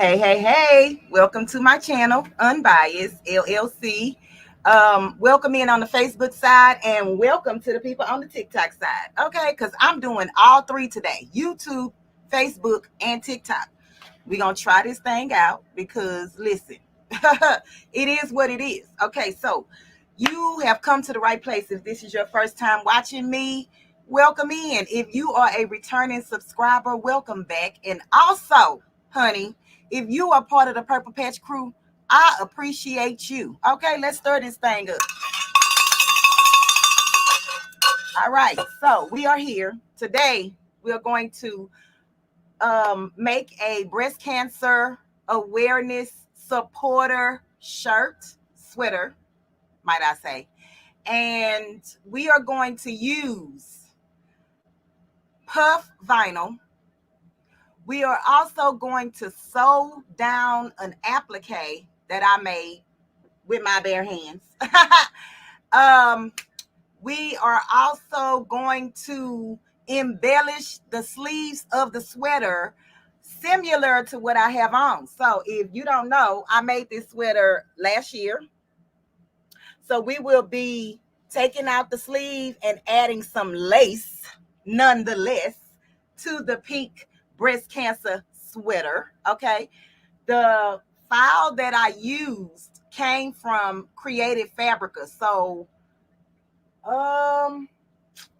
Hey, welcome to my channel, Unbiased LLC. Welcome in on the Facebook side and welcome to the people on the TikTok side. Okay, because I'm doing all three today: YouTube, Facebook, and TikTok. We're going to try this thing out because, listen, it is what it is. Okay, so you have come to the right place. If this is your first time watching me, welcome in. If you are a returning subscriber, welcome back. And also, honey, if you are part of the Purple Patch crew, I appreciate you. Okay, let's start this thing up. All right, so we are here. Today, we are going to make a breast cancer awareness supporter sweater, might I say. And we are going to use puff vinyl. We are also going to sew down an applique that I made with my bare hands. We are also going to embellish the sleeves of the sweater similar to what I have on. So if you don't know, I made this sweater last year. So we will be taking out the sleeve and adding some lace, nonetheless, to the pink breast cancer sweater. Okay. The file that I used came from Creative Fabrica. So, and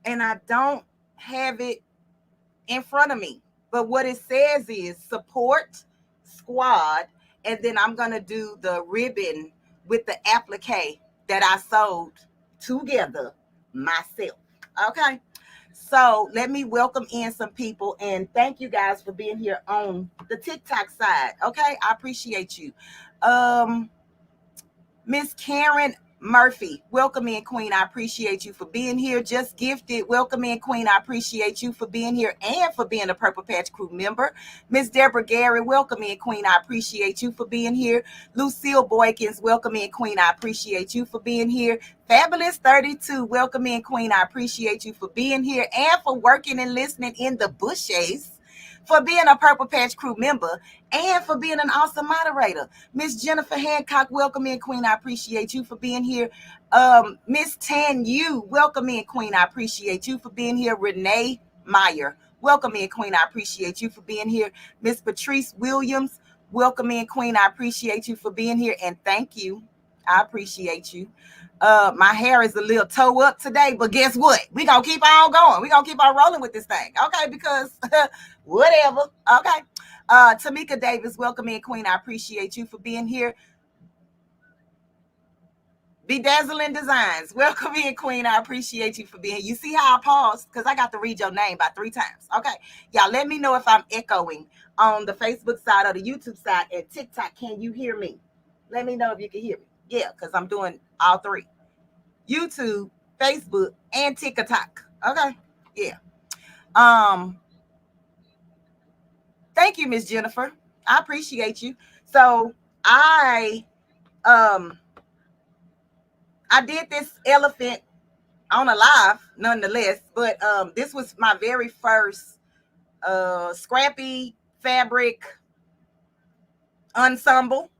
I don't have it in front of me, but what it says is support squad. And then I'm going to do the ribbon with the applique that I sewed together myself. Okay. So let me welcome in some people and thank you guys for being here on the TikTok side. Okay. I appreciate you. Miss Karen Murphy, welcome in, Queen. I appreciate you for being here. Just Gifted, welcome in, Queen. I appreciate you for being here and for being a Purple Patch crew member. Miss Deborah Gary, welcome in, Queen. I appreciate you for being here. Lucille Boykins, welcome in, Queen. I appreciate you for being here. Fabulous 32, welcome in, Queen. I appreciate you for being here and for working and listening in the bushes, for being a Purple Patch crew member, and for being an awesome moderator. Miss Jennifer Hancock, welcome in, Queen. I appreciate you for being here. Miss Tan Yu, welcome in, Queen. I appreciate you for being here. Renee Meyer, welcome in, Queen. I appreciate you for being here. Miss Patrice Williams, welcome in, Queen. I appreciate you for being here, and thank you. I appreciate you. My hair is a little toe up today, but guess what? We're going to keep on going. We're going to keep on rolling with this thing. Okay, because whatever. Okay. Tamika Davis, welcome in, Queen. I appreciate you for being here. Bedazzling Designs, welcome in, Queen. I appreciate you for being here. You see how I paused? Because I got to read your name by 3 times. Okay. Y'all, let me know if I'm echoing on the Facebook side or the YouTube side and TikTok. Can you hear me? Let me know if you can hear me. Yeah, because I'm doing all three. YouTube, Facebook, and TikTok. Okay. Yeah. Thank you, Miss Jennifer. I appreciate you. So I did this elephant on a live nonetheless, but this was my very first Scrappy Fabric ensemble.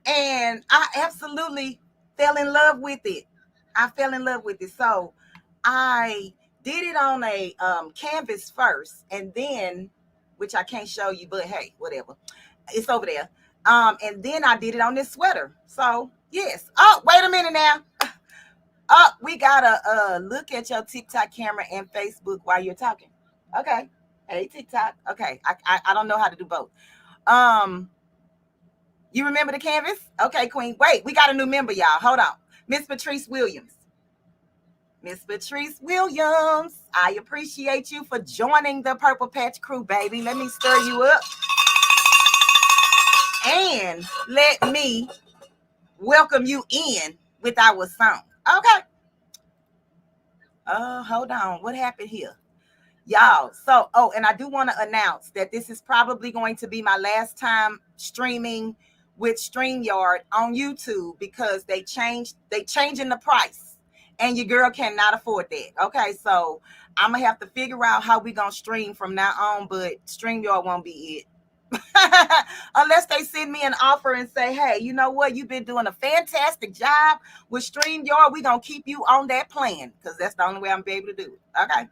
And I absolutely fell in love with it. So I did it on a canvas first, and then, which I can't show you, but hey, whatever. It's over there. And then I did it on this sweater. So yes. Oh, wait a minute now. Oh, we gotta look at your TikTok camera and Facebook while you're talking. Okay. Hey, TikTok. Okay. I don't know how to do both. You remember the canvas? Okay, Queen. Wait, we got a new member, y'all. Hold on. Miss Patrice Williams. Miss Patrice Williams, I appreciate you for joining the Purple Patch crew, baby. Let me stir you up. And let me welcome you in with our song. Okay. Hold on. What happened here? Y'all. So, and I do want to announce that this is probably going to be my last time streaming with StreamYard on YouTube because they changing the price and your girl cannot afford that. Okay, so I'm gonna have to figure out how we gonna stream from now on, but StreamYard won't be it. Unless they send me an offer and say, hey, you know what? You've been doing a fantastic job with StreamYard. We're going to keep you on that plan because that's the only way I'm going to be able to do it. Okay.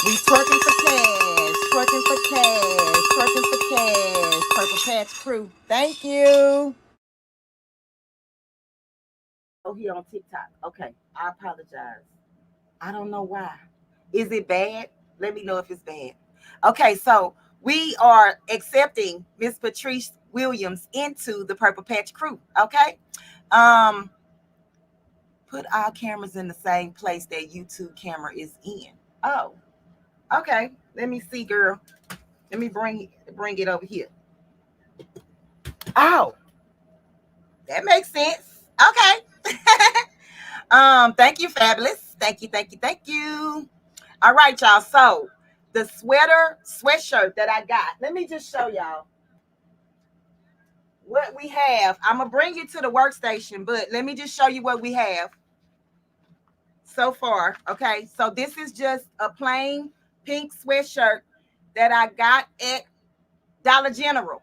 We twerking for cash, twerking for cash, twerking for cash. Purple Patch Crew. Thank you. Oh, here on TikTok. Okay. I apologize. I don't know why. Is it bad? Let me know if it's bad. Okay, so we are accepting Miss Patrice Williams into the Purple Patch Crew. Okay. Put our cameras in the same place that YouTube camera is in. Oh, okay. Let me see, girl. Let me bring it over here. Oh, that makes sense. Okay. Thank you, Fabulous. Thank you, thank you, thank you. All right, y'all. So the sweatshirt that I got. Let me just show y'all what we have. I'm gonna bring you to the workstation, but let me just show you what we have so far. Okay, so this is just a plain pink sweatshirt that I got at Dollar General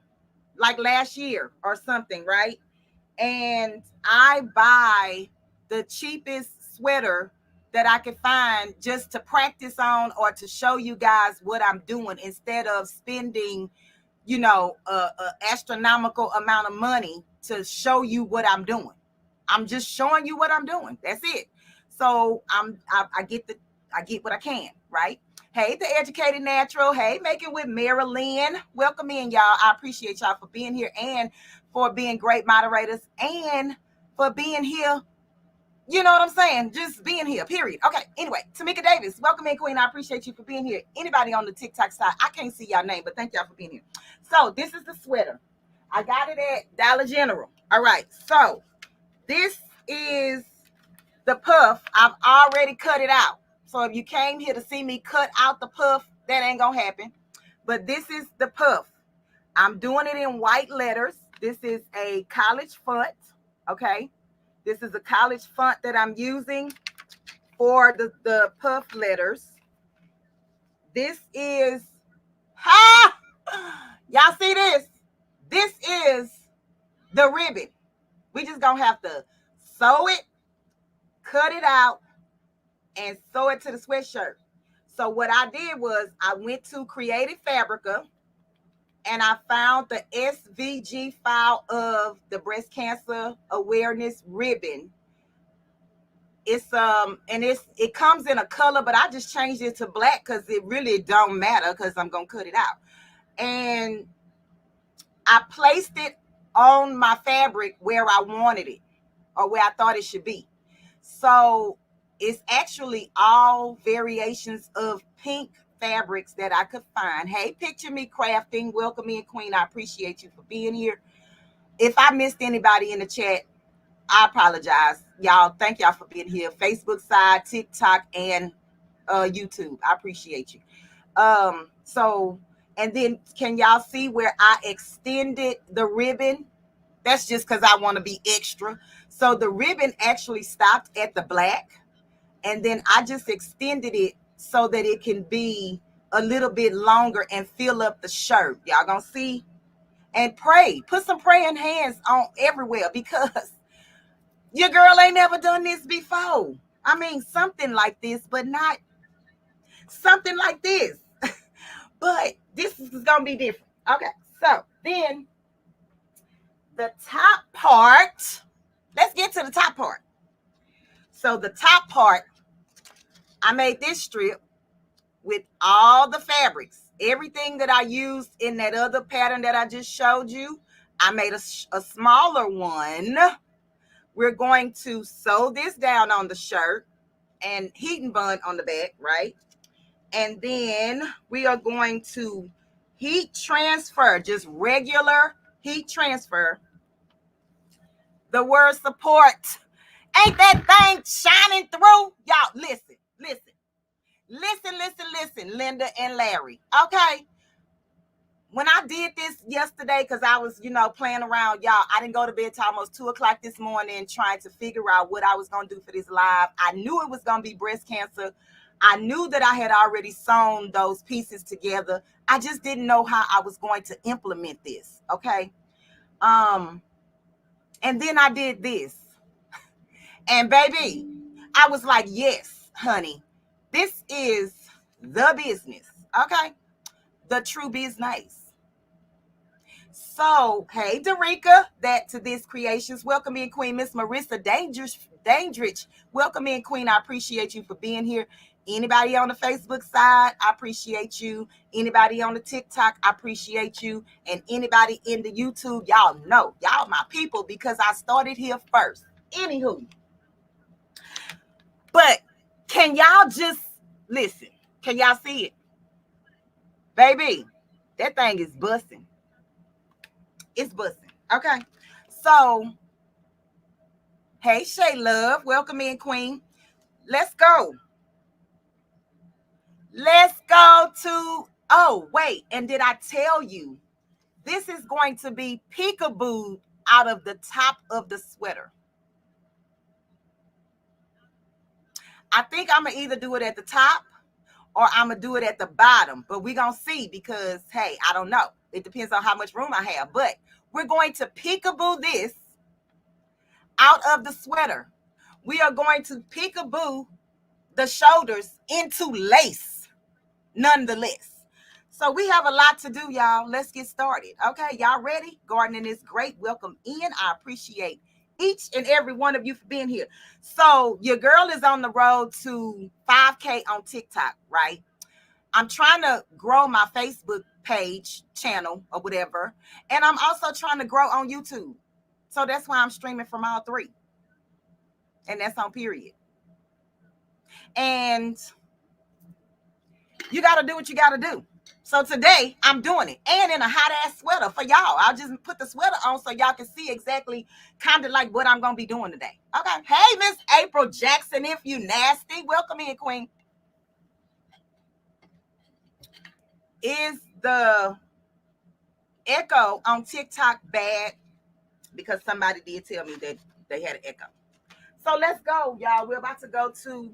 like last year or something, right? And I buy the cheapest sweater that I can find just to practice on or to show you guys what I'm doing instead of spending, you know, a astronomical amount of money to show you what I'm doing. I'm just showing you what I'm doing. That's it. So I get what I can, right? Hey, the Educated Natural. Hey, Making with Marilyn. Welcome in, y'all. I appreciate y'all for being here and for being great moderators and for being here. You know what I'm saying? Just being here, period. Okay, anyway, Tamika Davis, welcome in, Queen. I appreciate you for being here. Anybody on the TikTok side, I can't see y'all name, but thank y'all for being here. So this is the sweater. I got it at Dollar General. All right, so this is the puff. I've already cut it out. So if you came here to see me cut out the puff, that ain't gonna happen. But this is the puff. I'm doing it in white letters. This is a college font, okay? This is a college font that I'm using for the puff letters. This is, y'all see this? This is the ribbon. We just gonna have to sew it, cut it out, and sew it to the sweatshirt. So what I did was I went to Creative Fabrica and I found the SVG file of the breast cancer awareness ribbon. It's it comes in a color, but I just changed it to black because it really don't matter because I'm gonna cut it out. And I placed it on my fabric where I wanted it or where I thought it should be. So it's actually all variations of pink fabrics that I could find. Hey, Picture Me Crafting, welcome in, Queen. I appreciate you for being here. If I missed anybody in the chat, I apologize. Y'all, thank y'all for being here. Facebook side, TikTok, and YouTube. I appreciate you. So, and then can y'all see where I extended the ribbon? That's just because I want to be extra. So the ribbon actually stopped at the black, and then I just extended it so that it can be a little bit longer and fill up the shirt. Y'all gonna see? And pray. Put some praying hands on everywhere because your girl ain't never done this before. I mean, something like this, but not something like this. But this is gonna be different. Okay, so then the top part, let's get to the top part. So the top part, I made this strip with all the fabrics, everything that I used in that other pattern that I just showed you. I made a smaller one. We're going to sew this down on the shirt and heat and bond on the back, right? And then we are going to heat transfer, just regular heat transfer. The word support. Ain't that thing shining through? Y'all, listen, Linda and Larry. Okay. When I did this yesterday, because I was, playing around, y'all, I didn't go to bed till almost 2 o'clock this morning trying to figure out what I was going to do for this live. I knew it was going to be breast cancer. I knew that I had already sewn those pieces together. I just didn't know how I was going to implement this. Okay. And then I did this. And baby, I was like, yes, honey, this is the business. Okay. The true business. So, hey, Darica, that to this creations. Welcome in, Queen. Miss Marissa Dandridge. Welcome in, Queen. I appreciate you for being here. Anybody on the Facebook side, I appreciate you. Anybody on the TikTok, I appreciate you. And anybody in the YouTube, y'all know, y'all my people because I started here first. Anywho, but can y'all just listen? Can y'all see it? Baby, that thing is busting. It's busting. Okay. So, hey, Shay Love. Welcome in, Queen. Let's go. Let's go to, oh, wait. And did I tell you, this is going to be peekaboo out of the top of the sweater. I think I'm going to either do it at the top or I'm going to do it at the bottom. But we're going to see because, hey, I don't know. It depends on how much room I have. But we're going to peekaboo this out of the sweater. We are going to peekaboo the shoulders into lace, nonetheless. So we have a lot to do, y'all. Let's get started. Okay, y'all ready? Gardening is great. Welcome in. I appreciate each and every one of you for being here. So your girl is on the road to 5K on TikTok, right? I'm trying to grow my Facebook page, channel, or whatever. And I'm also trying to grow on YouTube. So that's why I'm streaming from all three. And that's on period. And you got to do what you got to do. So today I'm doing it and in a hot ass sweater for y'all. I'll just put the sweater on so y'all can see exactly kind of like what I'm going to be doing today. Okay. Hey, Miss April Jackson, if you nasty, welcome in, Queen. Is the echo on TikTok bad? Because somebody did tell me that they had an echo. So let's go, y'all. We're about to go to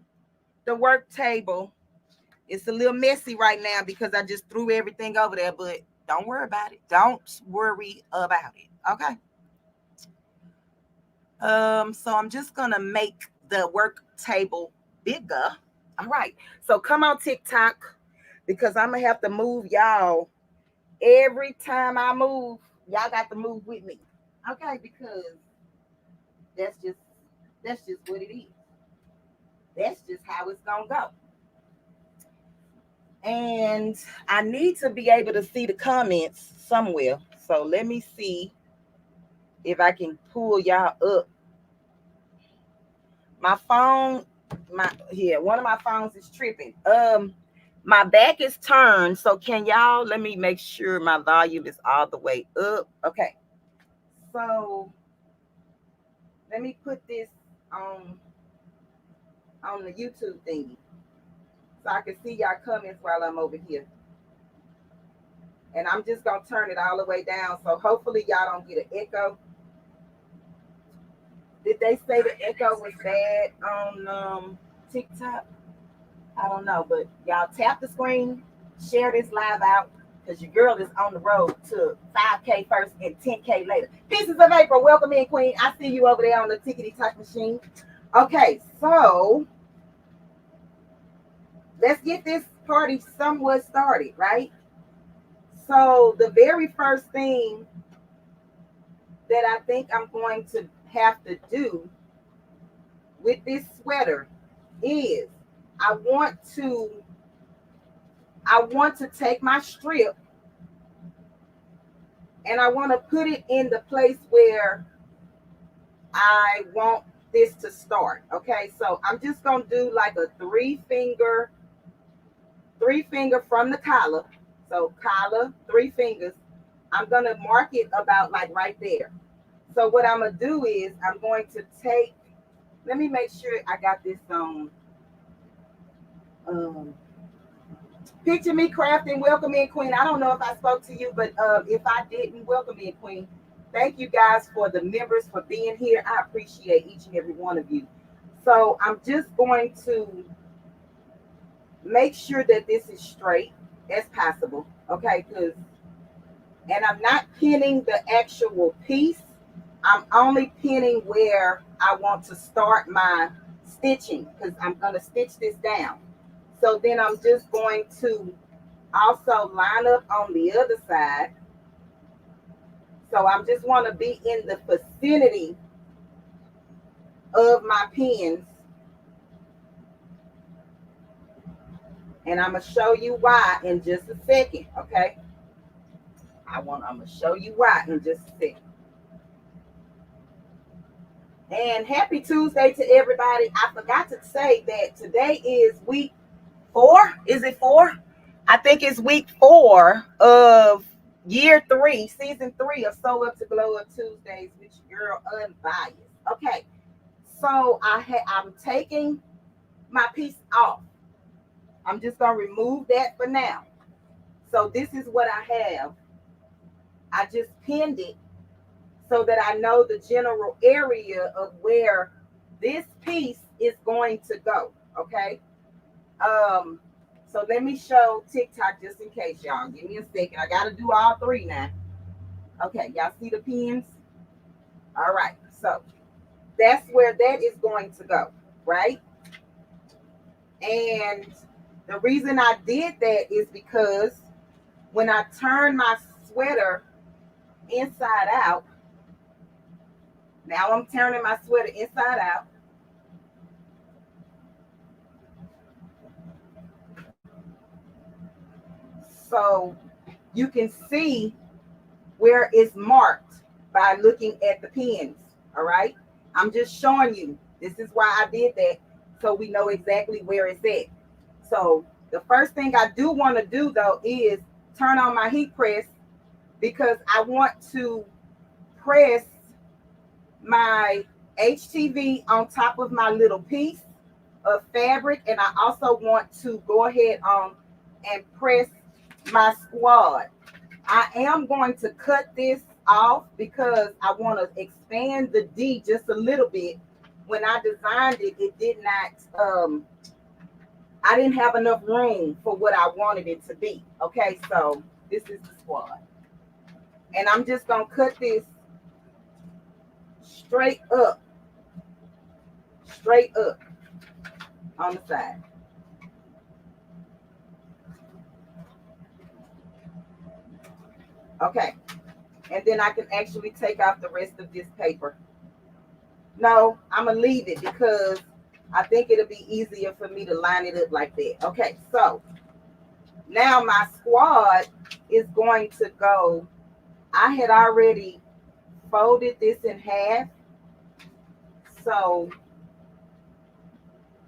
the work table. It's a little messy right now because I just threw everything over there, but don't worry about it. Don't worry about it. Okay. So I'm just gonna make the work table bigger. All right. So come on TikTok because I'm gonna have to move y'all every time I move. Y'all got to move with me. Okay, because that's just what it is. That's just how it's gonna go. And I need to be able to see the comments somewhere. So let me see if I can pull y'all up. My phone, one of my phones is tripping. My back is turned. So can y'all let me make sure my volume is all the way up? Okay. So let me put this on the YouTube thingy so I can see y'all comments while I'm over here. And I'm just going to turn it all the way down. So hopefully y'all don't get an echo. Did they say the echo was bad on TikTok? I don't know. But y'all tap the screen, share this live out, because your girl is on the road to 5K first and 10K later. Pieces of April, welcome in, Queen. I see you over there on the tickety-tock machine. Okay, so let's get this party somewhat started, right? So the very first thing that I think I'm going to have to do with this sweater is I want to take my strip and I want to put it in the place where I want this to start. Okay, so I'm just going to do like a three finger from the collar. So collar, 3 fingers. I'm going to mark it about like right there. So what I'm going to do is I'm going to take, let me make sure I got this on. Picture me crafting, welcome in, Queen. I don't know if I spoke to you, but if I didn't, welcome in, Queen. Thank you guys for the members for being here. I appreciate each and every one of you. So I'm just going to make sure that this is straight as possible, okay? And I'm not pinning the actual piece. I'm only pinning where I want to start my stitching because I'm going to stitch this down. So then I'm just going to also line up on the other side. So I just want to be in the vicinity of my pins. And I'm going to show you why in just a second, okay? I'm going to show you why in just a second. And happy Tuesday to everybody. I forgot to say that today is week 4. Is it 4? I think it's week 4 of year 3, season 3 of Sew Up to Glow Up Tuesdays with your girl Unbiased. Okay, so I'm taking my piece off. I'm just gonna remove that for now. So this is what I have. I just pinned it so that I know the general area of where this piece is going to go. Okay. So let me show TikTok just in case, y'all. Give me a second. I gotta do all 3 now. Okay, y'all see the pins? All right, so that's where that is going to go, right? And the reason I did that is because when I turn my sweater inside out, now I'm turning my sweater inside out. So you can see where it's marked by looking at the pins. All right. I'm just showing you. This is why I did that. So we know exactly where it's at. So the first thing I do want to do though is turn on my heat press because I want to press my HTV on top of my little piece of fabric. And I also want to go ahead on and press my squad. I am going to cut this off because I want to expand the D just a little bit. When I designed it, it did not, I didn't have enough room for what I wanted it to be. Okay, so this is the squad. And I'm just going to cut this straight up on the side. Okay, and then I can actually take off the rest of this paper. No, I'm gonna leave it because I think it'll be easier for me to line it up like that. Okay, so now my squad is going to go. I had already folded this in half. So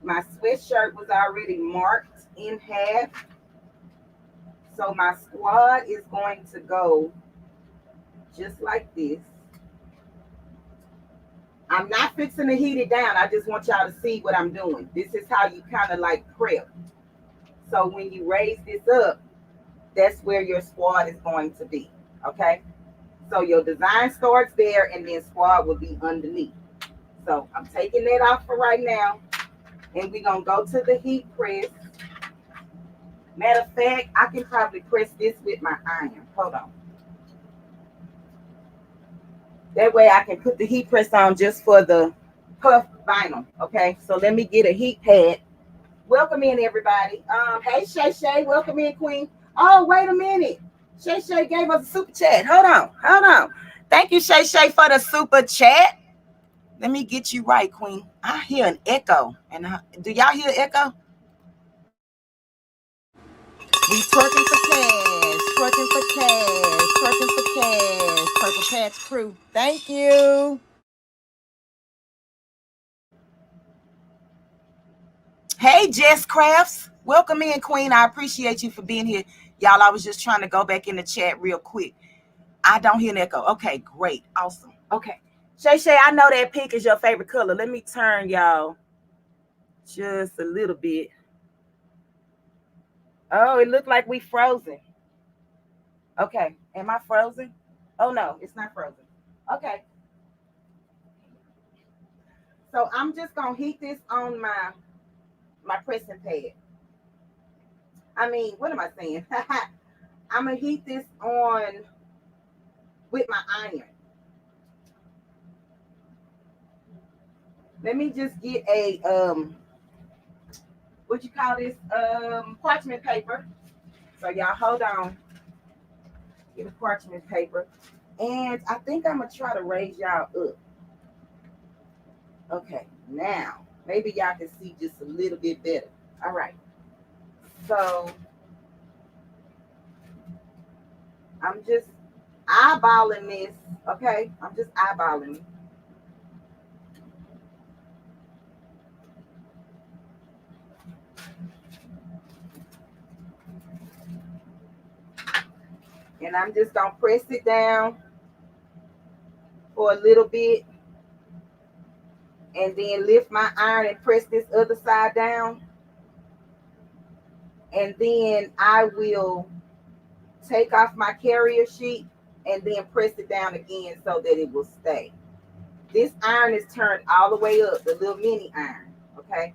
my sweatshirt was already marked in half. So my squad is going to go just like this. I'm not fixing to heat it down. I just want y'all to see what I'm doing. This is how you kind of like prep. So when you raise this up, that's where your squad is going to be. Okay. So your design starts there and then squad will be underneath. So I'm taking that off for right now. And we're going to go to the heat press. Matter of fact, I can probably press this with my iron. Hold on. That way I can put the heat press on just for the puff vinyl. Okay, so let me get a heat pad. Welcome in, everybody. Hey, Shay Shay, welcome in, Queen. Oh, wait a minute. Shay Shay gave us a super chat. Hold on. Thank you, Shay Shay, for the super chat. Let me get you right, Queen. I hear an echo. And do y'all hear echo? We twerking for cash, twerking for cash, twerking for cash. Purple Patch Crew. Thank you. Hey, Jess Crafts. Welcome in, Queen. I appreciate you for being here. Y'all, I was just trying to go back in the chat real quick. I don't hear an echo. Okay, great. Awesome. Okay. Shay Shay, I know that pink is your favorite color. Let me turn y'all just a little bit. Oh, it looked like we frozen. Okay. Am I frozen? Oh, no, it's not frozen. Okay. So I'm just going to heat this on my pressing pad. what am I saying? I'm gonna heat this on with my iron. Let me just get a what you call this, parchment paper. So y'all hold on. Get a parchment paper. And I think I'm gonna try to raise y'all up. Okay, now maybe y'all can see just a little bit better. All right. So I'm just eyeballing this. Okay, I'm just eyeballing it. And I'm just gonna press it down for a little bit, and then lift my iron and press this other side down. And then I will take off my carrier sheet and then press it down again so that it will stay. This iron is turned all the way up, the little mini iron. Okay.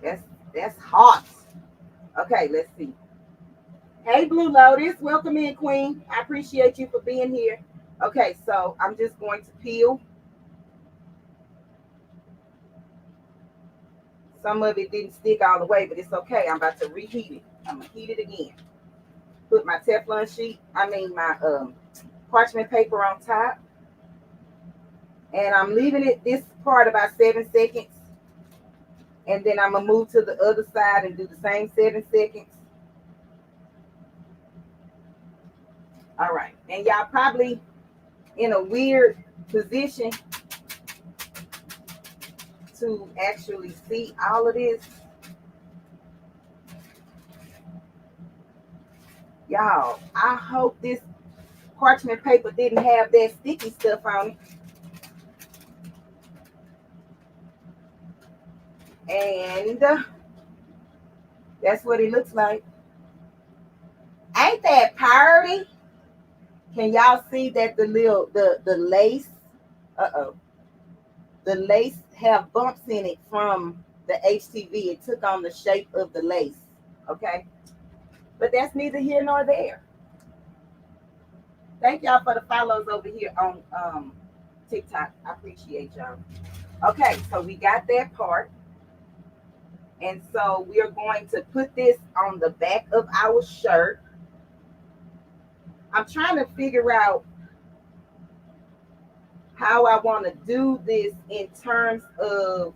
That's hot. Okay, let's see. Hey, Blue Lotus, welcome in, Queen. I appreciate you for being here. Okay, so I'm just going to peel. Some of it didn't stick all the way, but it's okay. I'm about to reheat it. I'm gonna heat it again. Put my Teflon sheet, my parchment paper on top. And I'm leaving it this part about 7 seconds. And then I'm gonna move to the other side and do the same 7 seconds. All right, and y'all probably in a weird position to actually see all of this. Y'all, I hope this parchment paper didn't have that sticky stuff on it. And that's what it looks like. Ain't that pretty? Can y'all see that the lace, the lace have bumps in it from the HTV. It took on the shape of the lace, okay? But that's neither here nor there. Thank y'all for the follows over here on TikTok. I appreciate y'all. Okay, so we got that part. And so we are going to put this on the back of our shirt. I'm trying to figure out how I want to do this in terms of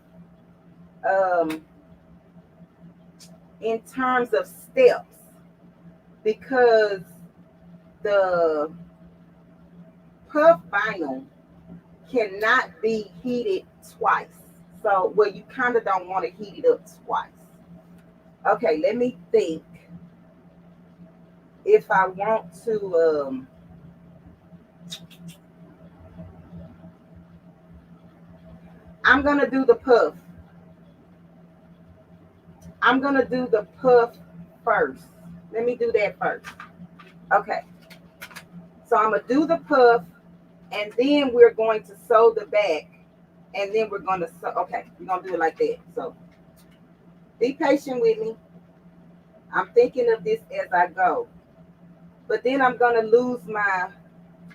steps, because the puff vinyl cannot be heated twice. So, well, you kind of don't want to heat it up twice. Okay, let me think if I want to I'm gonna do the puff. I'm gonna do the puff first. Let me do that first. Okay. So I'm gonna do the puff, and then we're going to sew the back, and then we're gonna sew. Okay, we're gonna do it like that. So be patient with me. I'm thinking of this as I go. But then I'm gonna lose my.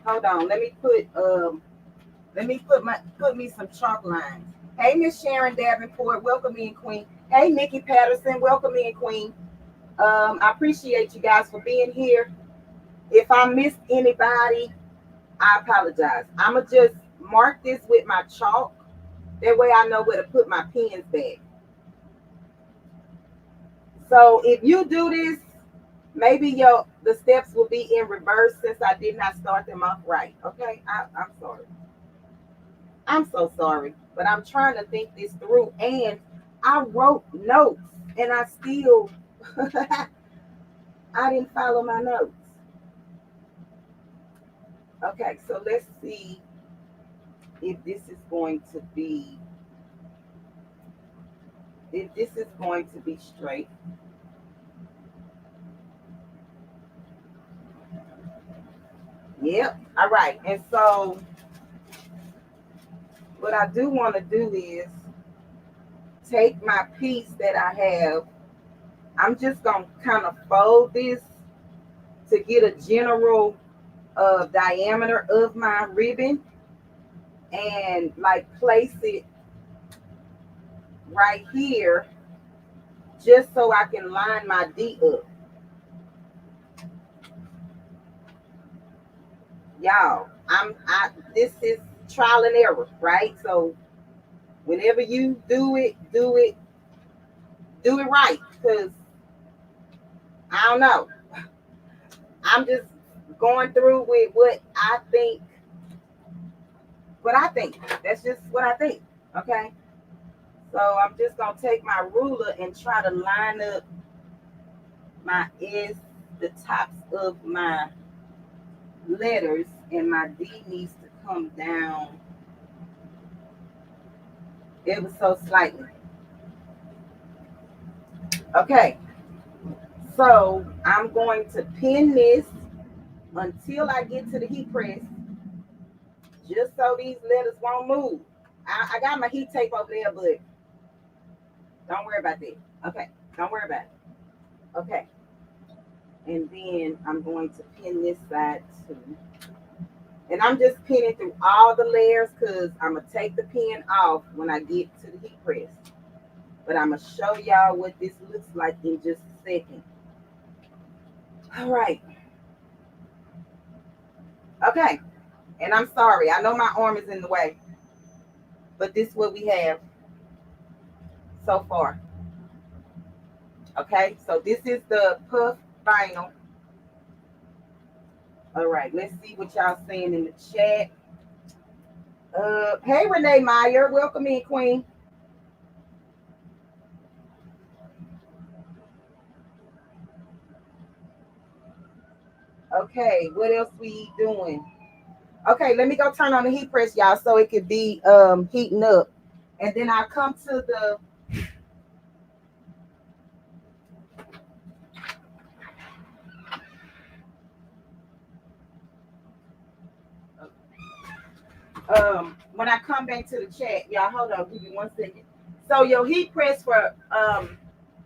Hold on. Let me put me some chalk lines. Hey, Miss Sharon Davenport, welcome in, Queen. Hey, Nikki Patterson, welcome in, Queen. I appreciate you guys for being here. If I missed anybody, I apologize. I'm going to just mark this with my chalk. That way I know where to put my pens back. So if you do this, maybe the steps will be in reverse since I did not start them off right. Okay, I'm sorry. I'm so sorry, but I'm trying to think this through. And I wrote notes, and I still, I didn't follow my notes. Okay, so let's see if this is going to be straight. Yep. All right. And so what I do want to do is take my piece that I have. I'm just going to kind of fold this to get a general diameter of my ribbon and like place it right here just so I can line my D up. Y'all, this is trial and error, right? So whenever you do it right, because I don't know. I'm just going through with what I think. That's just what I think. Okay. So I'm just gonna take my ruler and try to line up the tops of my letters, and my D needs to come down ever so slightly. Okay. So I'm going to pin this until I get to the heat press, just so these letters won't move. I got my heat tape over there, but don't worry about that. Okay, don't worry about it. Okay. And then I'm going to pin this side too. And I'm just pinning through all the layers because I'm going to take the pin off when I get to the heat press. But I'm going to show y'all what this looks like in just a second. All right. Okay. And I'm sorry. I know my arm is in the way. But this is what we have so far. Okay. So this is the puff vinyl. All right. Let's see what y'all saying in the chat. Hey, Renee Meyer. Welcome in, Queen. Okay. What else we doing? Okay, let me go turn on the heat press, y'all, so it could be heating up. And then I'll come to the when I come back to the chat, y'all hold on, give me 1 second. So your heat press for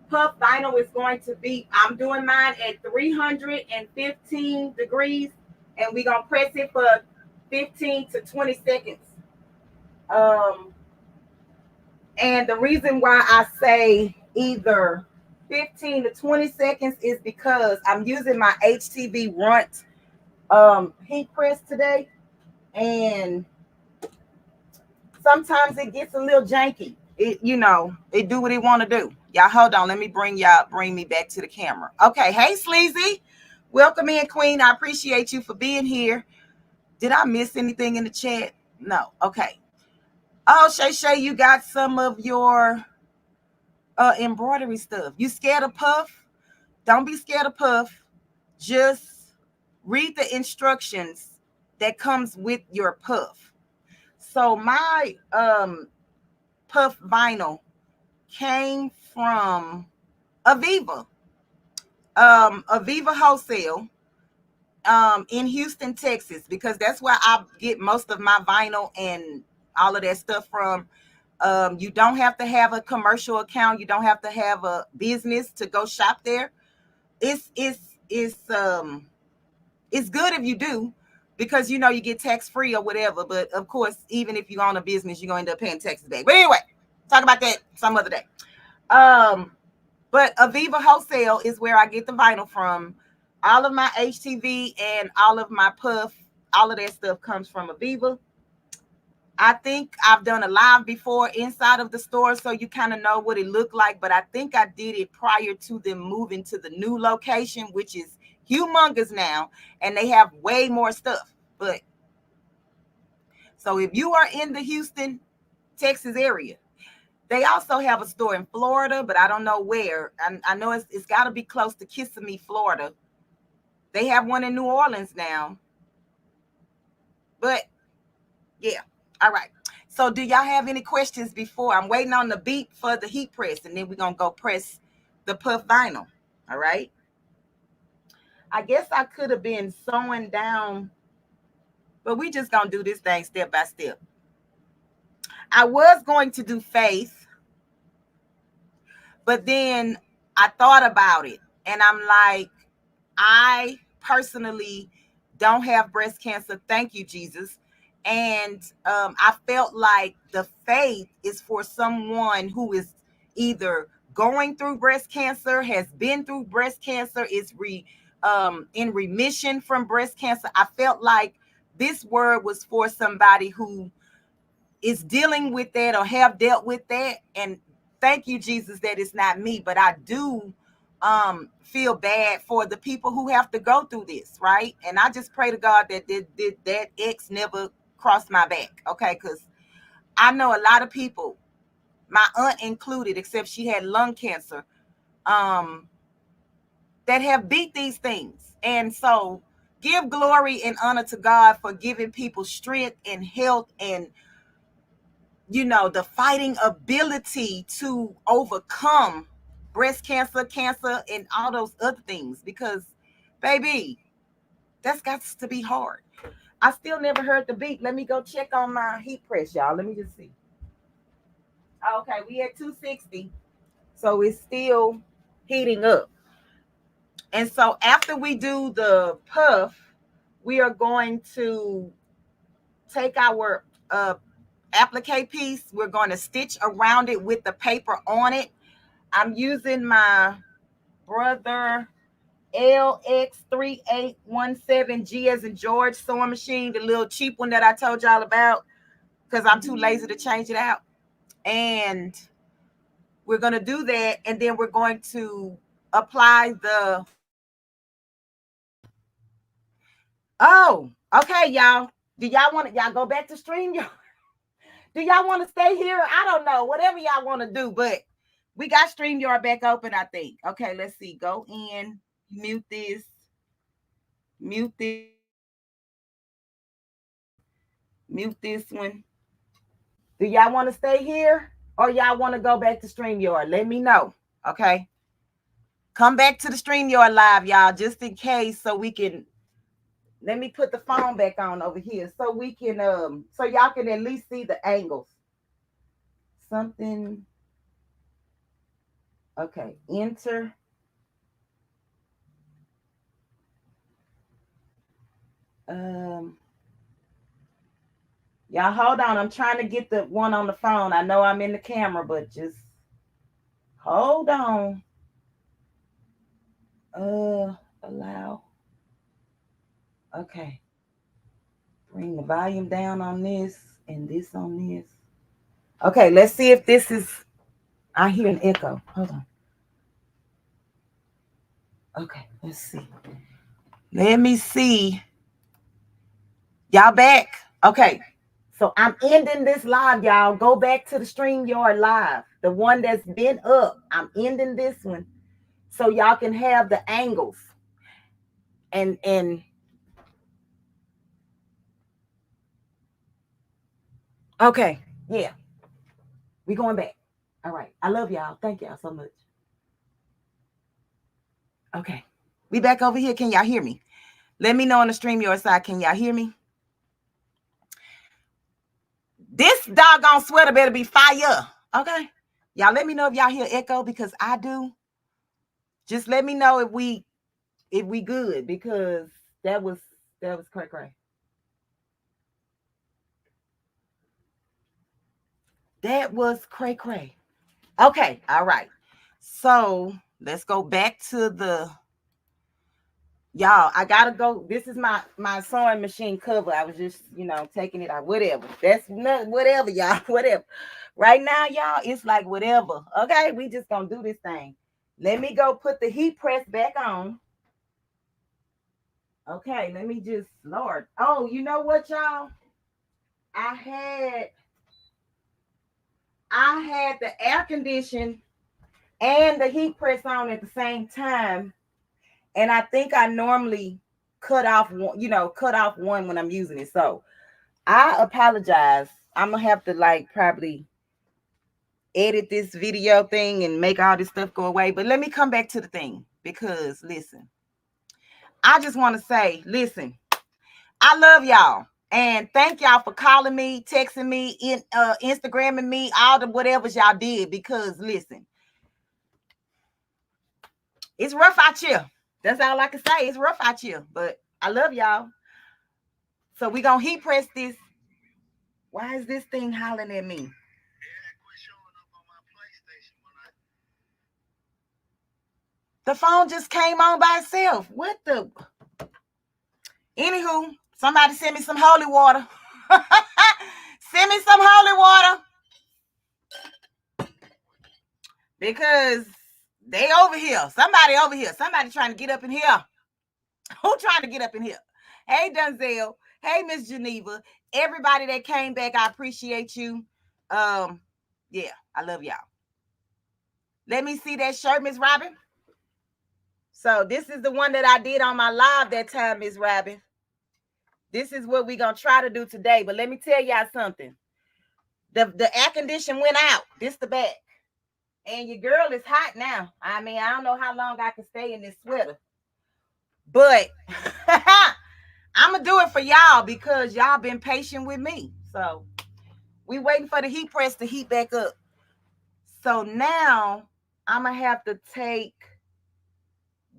puff vinyl is going to be, I'm doing mine at 315 degrees, and we're gonna press it for 15 to 20 seconds. And the reason why I say either 15 to 20 seconds is because I'm using my HTV Runt heat press today, and sometimes it gets a little janky. It do what it want to do. Y'all hold on, let me bring me back to the camera. Okay, hey Sleazy, welcome in, Queen. I appreciate you for being here. Did I miss anything in the chat? No. Okay. Oh, Shay, you got some of your embroidery stuff. You scared of puff? Don't be scared of puff. Just read the instructions that comes with your puff. So my puff vinyl came from Aviva. Aviva Wholesale in Houston, Texas, because that's where I get most of my vinyl and all of that stuff from. You don't have to have a commercial account. You don't have to have a business to go shop there. It's good if you do, because you get tax free or whatever. But of course, even if you own a business, you're gonna end up paying taxes back. But anyway, talk about that some other day. But Aviva Wholesale is where I get the vinyl from. All of my HTV and all of my puff, all of that stuff comes from Aviva. I think I've done a live before inside of the store, so you kind of know what it looked like. But I think I did it prior to them moving to the new location, which is humongous now, and they have way more stuff. But so if you are in the Houston, Texas area, they also have a store in Florida, but I don't know where. I know it's got to be close to Kissimmee, Florida. They have one in New Orleans now. But yeah, all right. So do y'all have any questions before? I'm waiting on the beat for the heat press, and then we're going to go press the puff vinyl. All right. I guess I could have been sewing down, but we just going to do this thing step by step. I was going to do Faith, But then I thought about it, and I'm like, I personally don't have breast cancer. Thank you, Jesus. And I felt like the faith is for someone who is either going through breast cancer, has been through breast cancer, is in remission from breast cancer. I felt like this word was for somebody who is dealing with that or have dealt with that. And thank you, Jesus, that it's not me, but I do feel bad for the people who have to go through this, right? And I just pray to God that that X never crossed my back, okay? Because I know a lot of people, my aunt included, except she had lung cancer, that have beat these things. And so give glory and honor to God for giving people strength and health and, you know, the fighting ability to overcome breast cancer, cancer, and all those other things. Because, baby, that's got to be hard. I still never heard the beat. Let me go check on my heat press, y'all. Let me just see. Okay, we at 260. So it's still heating up. And so after we do the puff, we are going to take our applique piece. We're going to stitch around it with the paper on it. I'm using my Brother LX3817G as in George sewing machine, the little cheap one that I told y'all about, because I'm too lazy to change it out. And we're going to do that, and then we're going to apply the... Oh, okay, y'all. Do y'all want y'all go back to stream? Do y'all want to stay here? I don't know. Whatever y'all want to do, but we got StreamYard back open, I think. Okay, let's see. Go in, mute this, mute this one. Do y'all want to stay here or y'all want to go back to StreamYard? Let me know, okay? Come back to the StreamYard live, y'all, just in case, so we can... Let me put the phone back on over here so we can, so y'all can at least see the angles. Something. Okay, enter. Y'all hold on. I'm trying to get the one on the phone. I know I'm in the camera, but just hold on. Allow. Okay. Bring the volume down on this and this on this. Okay, let's see if this is... I hear an echo. Hold on. Okay, let's see. Let me see. Y'all back? Okay. So I'm ending this live, y'all. Go back to the StreamYard live. The one that's been up. I'm ending this one so y'all can have the angles. And okay, yeah. We going back. All right. I love y'all. Thank y'all so much. Okay. We back over here. Can y'all hear me? Let me know on the StreamYard side. Can y'all hear me? This doggone sweater better be fire. Okay. Y'all let me know if y'all hear echo, because I do. Just let me know if we good, because that was cray cray. That was cray cray. Okay. All right. So let's go back to the... Y'all, I gotta go. This is my sewing machine cover. I was just, taking it out. Whatever. That's not whatever, y'all. Whatever. Right now, y'all, it's like whatever. Okay, we just gonna do this thing. Let me go put the heat press back on. Okay, let me just... Lord. Oh, you know what, y'all? I had the air condition and the heat press on at the same time. And I think I normally cut off one when I'm using it. So I apologize. I'm going to have to probably edit this video thing and make all this stuff go away. But let me come back to the thing, because listen, I just want to say, listen, I love y'all. And thank y'all for calling me, texting me, Instagramming me, all the whatevers y'all did. Because listen, It's rough out here. That's all I can say. It's rough out here, but I love y'all. So we gonna heat press this. Why is this thing hollering at me? The phone just came on by itself. What the? Anywho, somebody send me some holy water. Send me some holy water. Because they over here. Somebody over here. Somebody trying to get up in here. Who trying to get up in here? Hey, Dunzel. Hey, Miss Geneva. Everybody that came back, I appreciate you. Yeah, I love y'all. Let me see that shirt, Miss Robin. So this is the one that I did on my live that time, Miss Robin. This is what we're going to try to do today. But let me tell y'all something. The air condition went out. This the back. And your girl is hot now. I mean, I don't know how long I can stay in this sweater. But I'm going to do it for y'all because y'all been patient with me. So we waiting for the heat press to heat back up. So now I'm going to have to take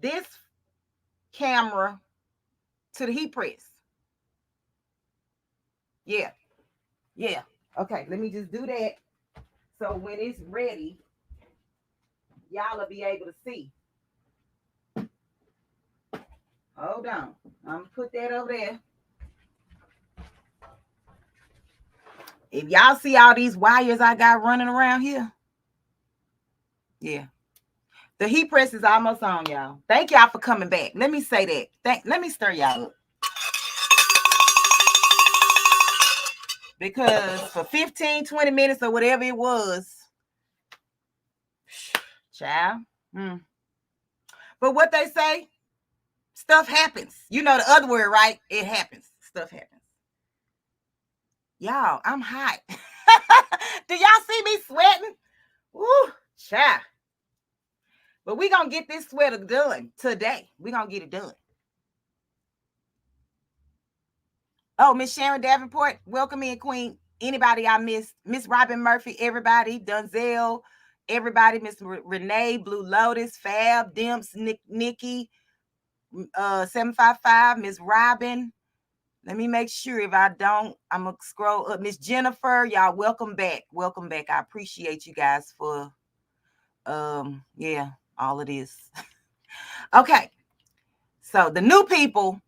this camera to the heat press. Yeah. Yeah. Okay, let me just do that. So when it's ready, y'all will be able to see. Hold on. I'm going to put that over there. If y'all see all these wires I got running around here. Yeah. The heat press is almost on, y'all. Thank y'all for coming back. Let me say that. Let me stir y'all up. Because for 15, 20 minutes or whatever it was, child. But what they say, stuff happens. You know the other word, right? It happens. Stuff happens. Y'all, I'm hot. Do y'all see me sweating? Woo, child. But we're going to get this sweater done today. We're going to get it done. Oh, Miss Sharon Davenport, welcome in, Queen. Anybody I missed? Miss Robin Murphy, everybody. Dunzel, everybody. Miss Renee, Blue Lotus, Fab, Dimps, Nikki, 755, Miss Robin. Let me make sure if I don't, I'm going to scroll up. Miss Jennifer, y'all, welcome back. Welcome back. I appreciate you guys for, yeah, all of this. Okay. So the new people,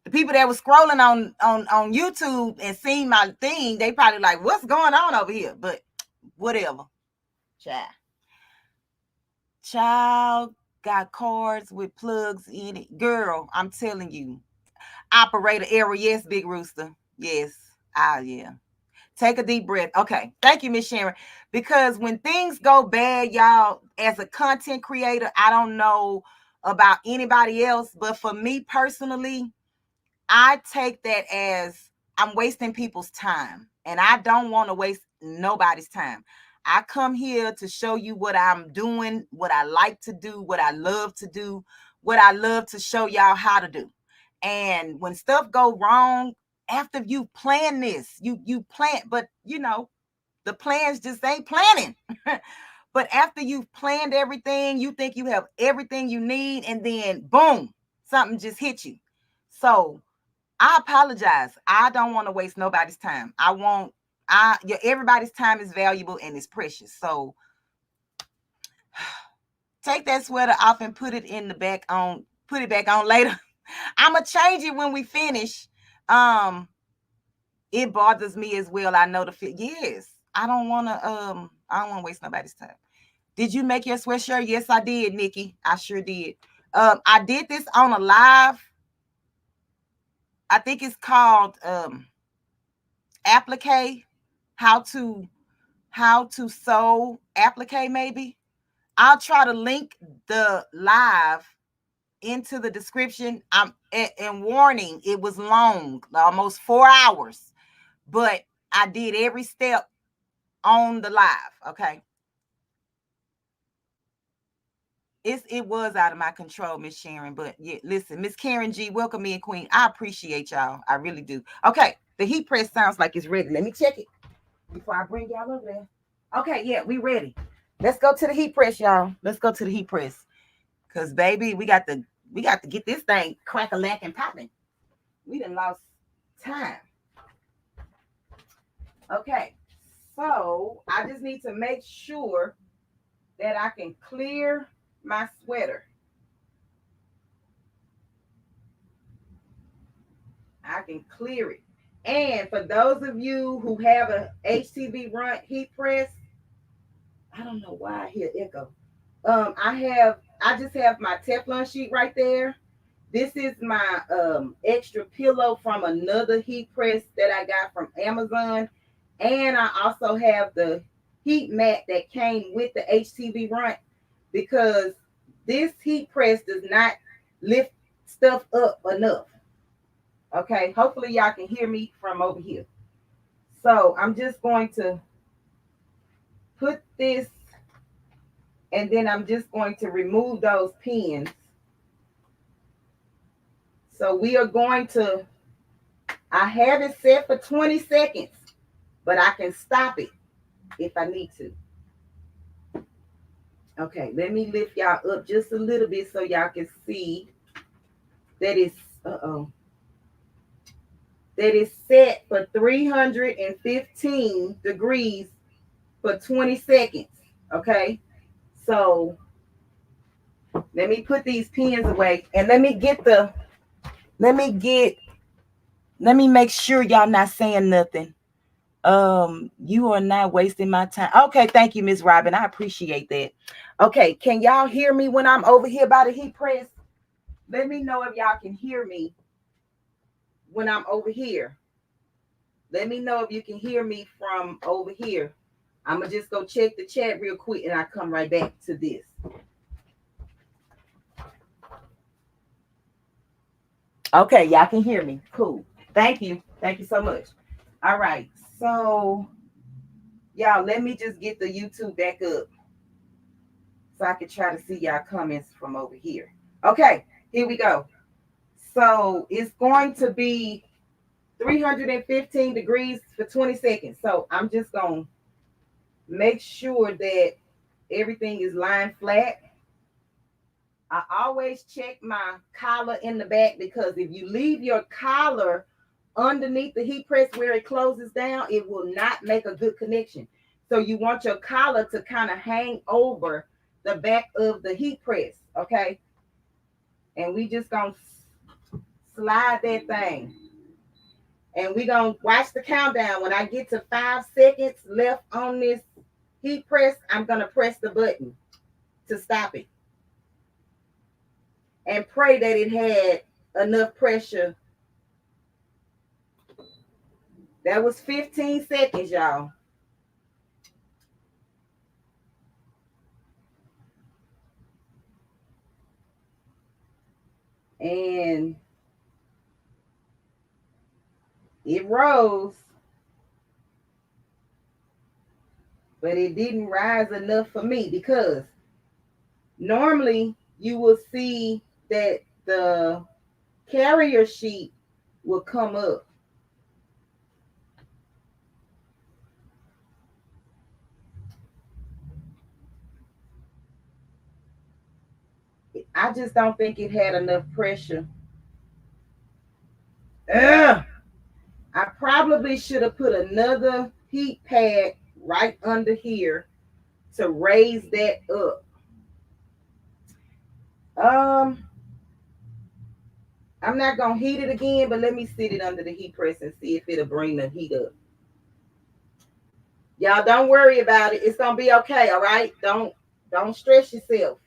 the people that were scrolling on YouTube and seeing my thing, they probably like, what's going on over here? But whatever. Child got cards with plugs in it. Girl, I'm telling you. Operator error. Yes, Big Rooster. Yes. Yeah. Take a deep breath. Okay. Thank you, Miss Sharon. Because when things go bad, y'all, as a content creator, I don't know about anybody else, but for me personally, I take that as I'm wasting people's time, and I don't want to waste nobody's time. I come here to show you what I'm doing, what I like to do, what I love to do, what I love to show y'all how to do. And when stuff go wrong, after you plan this, you plan, but you know, the plans just ain't planning. But after you've planned everything, you think you have everything you need, and then boom, something just hit you. So I apologize. I don't want to waste nobody's time. Everybody's time is valuable and it's precious. So take that sweater off and put it in the back on, put it back on later. I'm going to change it when we finish. It bothers me as well. I know the fit. Yes. I don't want to waste nobody's time. Did you make your sweatshirt? Yes, I did, Nikki. I sure did. I did this on a live. I think it's called applique, how to sew applique maybe. I'll try to link the live into the description. And warning, it was long, almost 4 hours, but I did every step on the live. Okay. It was out of my control, Miss Sharon. But yeah, listen, Miss Karen G, welcome in, Queen. I appreciate y'all. I really do. Okay, the heat press sounds like it's ready. Let me check it before I bring y'all over there. Okay, yeah, we ready. Let's go to the heat press, y'all. Let's go to the heat press. Cause baby, we got to get this thing crack-a-lack and popping. We done lost time. Okay, so I just need to make sure that I can clear my sweater. I can clear it. And for those of you who have a HTV run heat press, I don't know why I hear echo. I just have my Teflon sheet right there. This is my extra pillow from another heat press that I got from Amazon. And I also have the heat mat that came with the HTV runt, because this heat press does not lift stuff up enough. Okay, hopefully y'all can hear me from over here. So I'm just going to put this, and then I'm just going to remove those pins. So we are going to, I have it set for 20 seconds, but I can stop it if I need to. Okay, let me lift y'all up just a little bit so y'all can see that it's, that is set for 315 degrees for 20 seconds. Okay, so let me put these pins away, and let me make sure y'all not saying nothing. You are not wasting my time. Okay, thank you, Miss Robin. I appreciate that. Okay, can y'all hear me when I'm over here by the heat press? Let me know if y'all can hear me when I'm over here. Let me know if you can hear me from over here. I'm gonna just go check the chat real quick, and I come right back to this. Okay, y'all can hear me. Cool. Thank you. Thank you so much. All right. So, y'all, let me just get the YouTube back up so I can try to see y'all comments from over here. Okay, here we go. So, it's going to be 315 degrees for 20 seconds. So, I'm just going to make sure that everything is lying flat. I always check my collar in the back, because if you leave your collar underneath the heat press where it closes down, it will not make a good connection. So you want your collar to kind of hang over the back of the heat press, okay? And we just gonna slide that thing. And we gonna watch the countdown. When I get to 5 seconds left on this heat press, I'm gonna press the button to stop it. And pray that it had enough pressure. That was 15 seconds, y'all. And it rose, but it didn't rise enough for me, because normally you will see that the carrier sheet will come up. I just don't think it had enough pressure. I probably should have put another heat pad right under here to raise that up. I'm not gonna heat it again, but let me sit it under the heat press and see if it'll bring the heat up. Y'all don't worry about it. It's gonna be okay, all right? Don't stress yourself.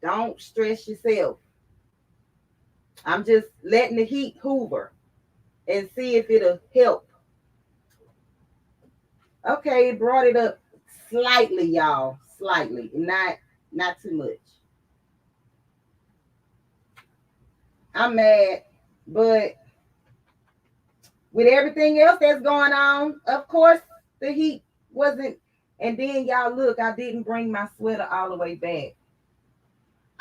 Don't stress yourself. I'm just letting the heat hoover and see if it'll help. Okay, it brought it up slightly, y'all. Slightly, not too much. I'm mad, but with everything else that's going on, of course, the heat wasn't. And then y'all look, I didn't bring my sweater all the way back.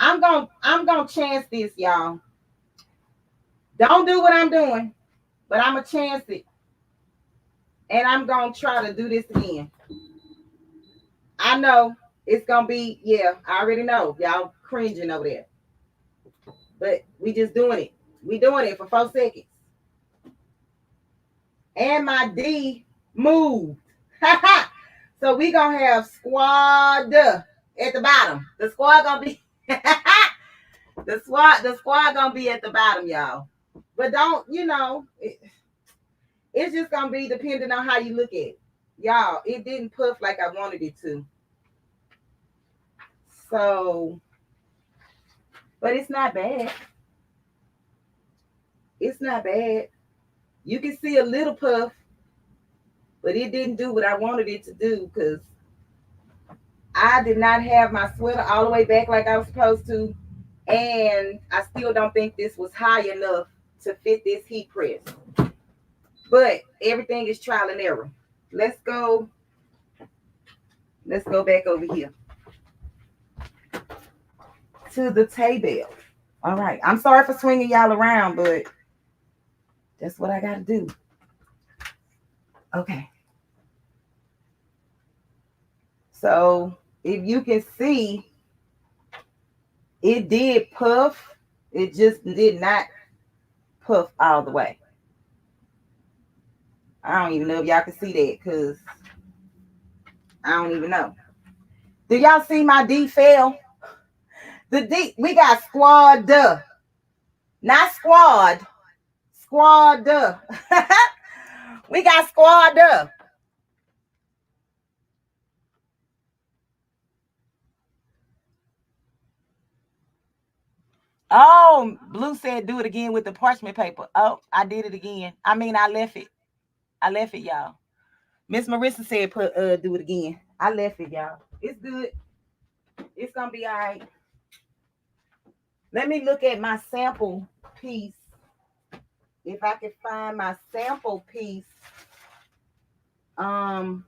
I'm gonna chance this, y'all. Don't do what I'm doing, but I'm gonna chance it. And I'm gonna try to do this again. I know It's gonna be, yeah, I already know. Y'all cringing over there. But we just doing it. We doing it for 4 seconds. And my D moved. So we gonna have squad at the bottom. The squad gonna be the squad gonna be at the bottom, y'all. But don't, it's just gonna be depending on how you look at it. Y'all, it didn't puff like I wanted it to. So, but it's not bad. It's not bad. You can see a little puff, but it didn't do what I wanted it to do because I did not have my sweater all the way back like I was supposed to. And I still don't think this was high enough to fit this heat press. But everything is trial and error. Let's go back over here to the table. All right. I'm sorry for swinging y'all around, but that's what I got to do. Okay. So if you can see, it did puff. It just did not puff all the way. I don't even know if y'all can see that because I don't even know. Do y'all see my D fail? The D, we got squad duh. Not squad. Squad duh. We got squad duh. Oh, Blue said do it again with the parchment paper. Oh, I did it again. I mean, I left it. Y'all. Miss Marissa said do it again. I left it, y'all. It's good. It's gonna be all right. Let me look at my sample piece. If I can find my sample piece, and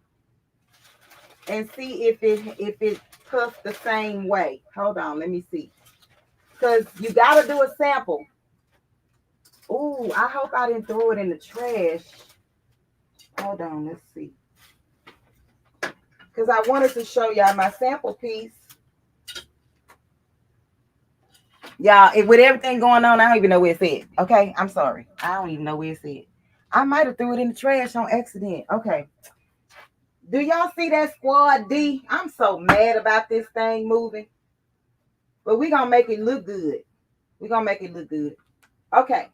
see if it puffs the same way. Hold on, let me see. Because you gotta do a sample. Ooh, I hope I didn't throw it in the trash. Hold on, let's see. Because I wanted to show y'all my sample piece. Y'all, with everything going on, I don't even know where it's at. Okay, I'm sorry. I don't even know where it's at. I might have threw it in the trash on accident. Okay. Do y'all see that squad D? I'm so mad about this thing moving. But we're going to make it look good. We're going to make it look good. Okay.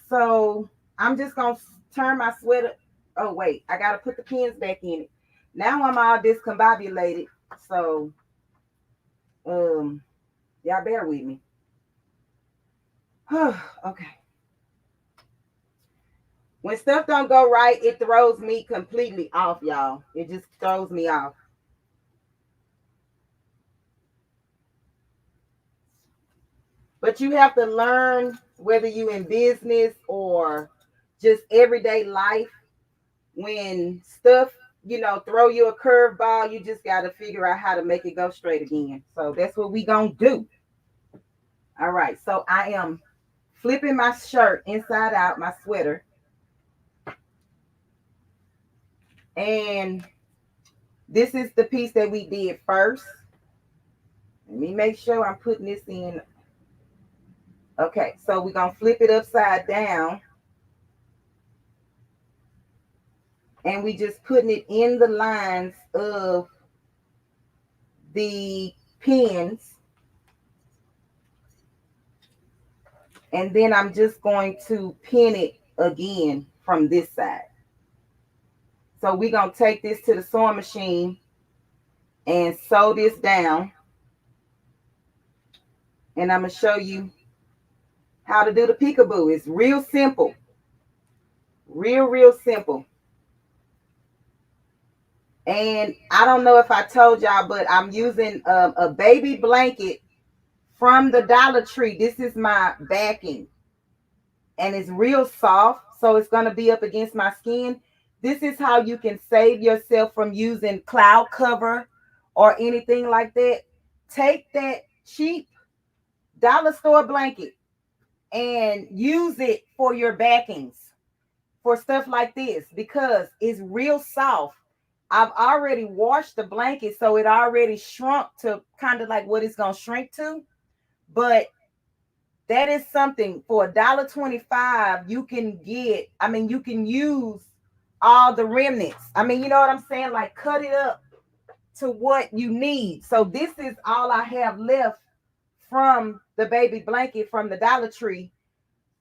So I'm just going to turn my sweater. Oh, wait. I got to put the pins back in it. Now I'm all discombobulated. So, y'all bear with me. Okay. When stuff don't go right, it throws me completely off, y'all. It just throws me off. But you have to learn, whether you in business or just everyday life, when stuff, throw you a curveball, you just got to figure out how to make it go straight again. So that's what we gonna do. All right. So I am flipping my shirt inside out, my sweater. And this is the piece that we did first. Let me make sure I'm putting this in. Okay, so we're going to flip it upside down. And we just putting it in the lines of the pins. And then I'm just going to pin it again from this side. So we're going to take this to the sewing machine and sew this down. And I'm going to show you how to do the peekaboo. It's real simple. Real simple. And I don't know if I told y'all, but I'm using a baby blanket from the Dollar Tree. This is my backing. And it's real soft, so it's going to be up against my skin. This is how you can save yourself from using cloud cover or anything like that. Take that cheap dollar store blanket and use it for your backings, for stuff like this, because it's real soft I've already washed the blanket, so it already shrunk to kind of like what it's going to shrink to. But that is something for $1.25 you can get. I mean, you can use all the remnants. I mean, you know what I'm saying? Like cut it up to what you need. So this is all I have left from the baby blanket from the Dollar Tree.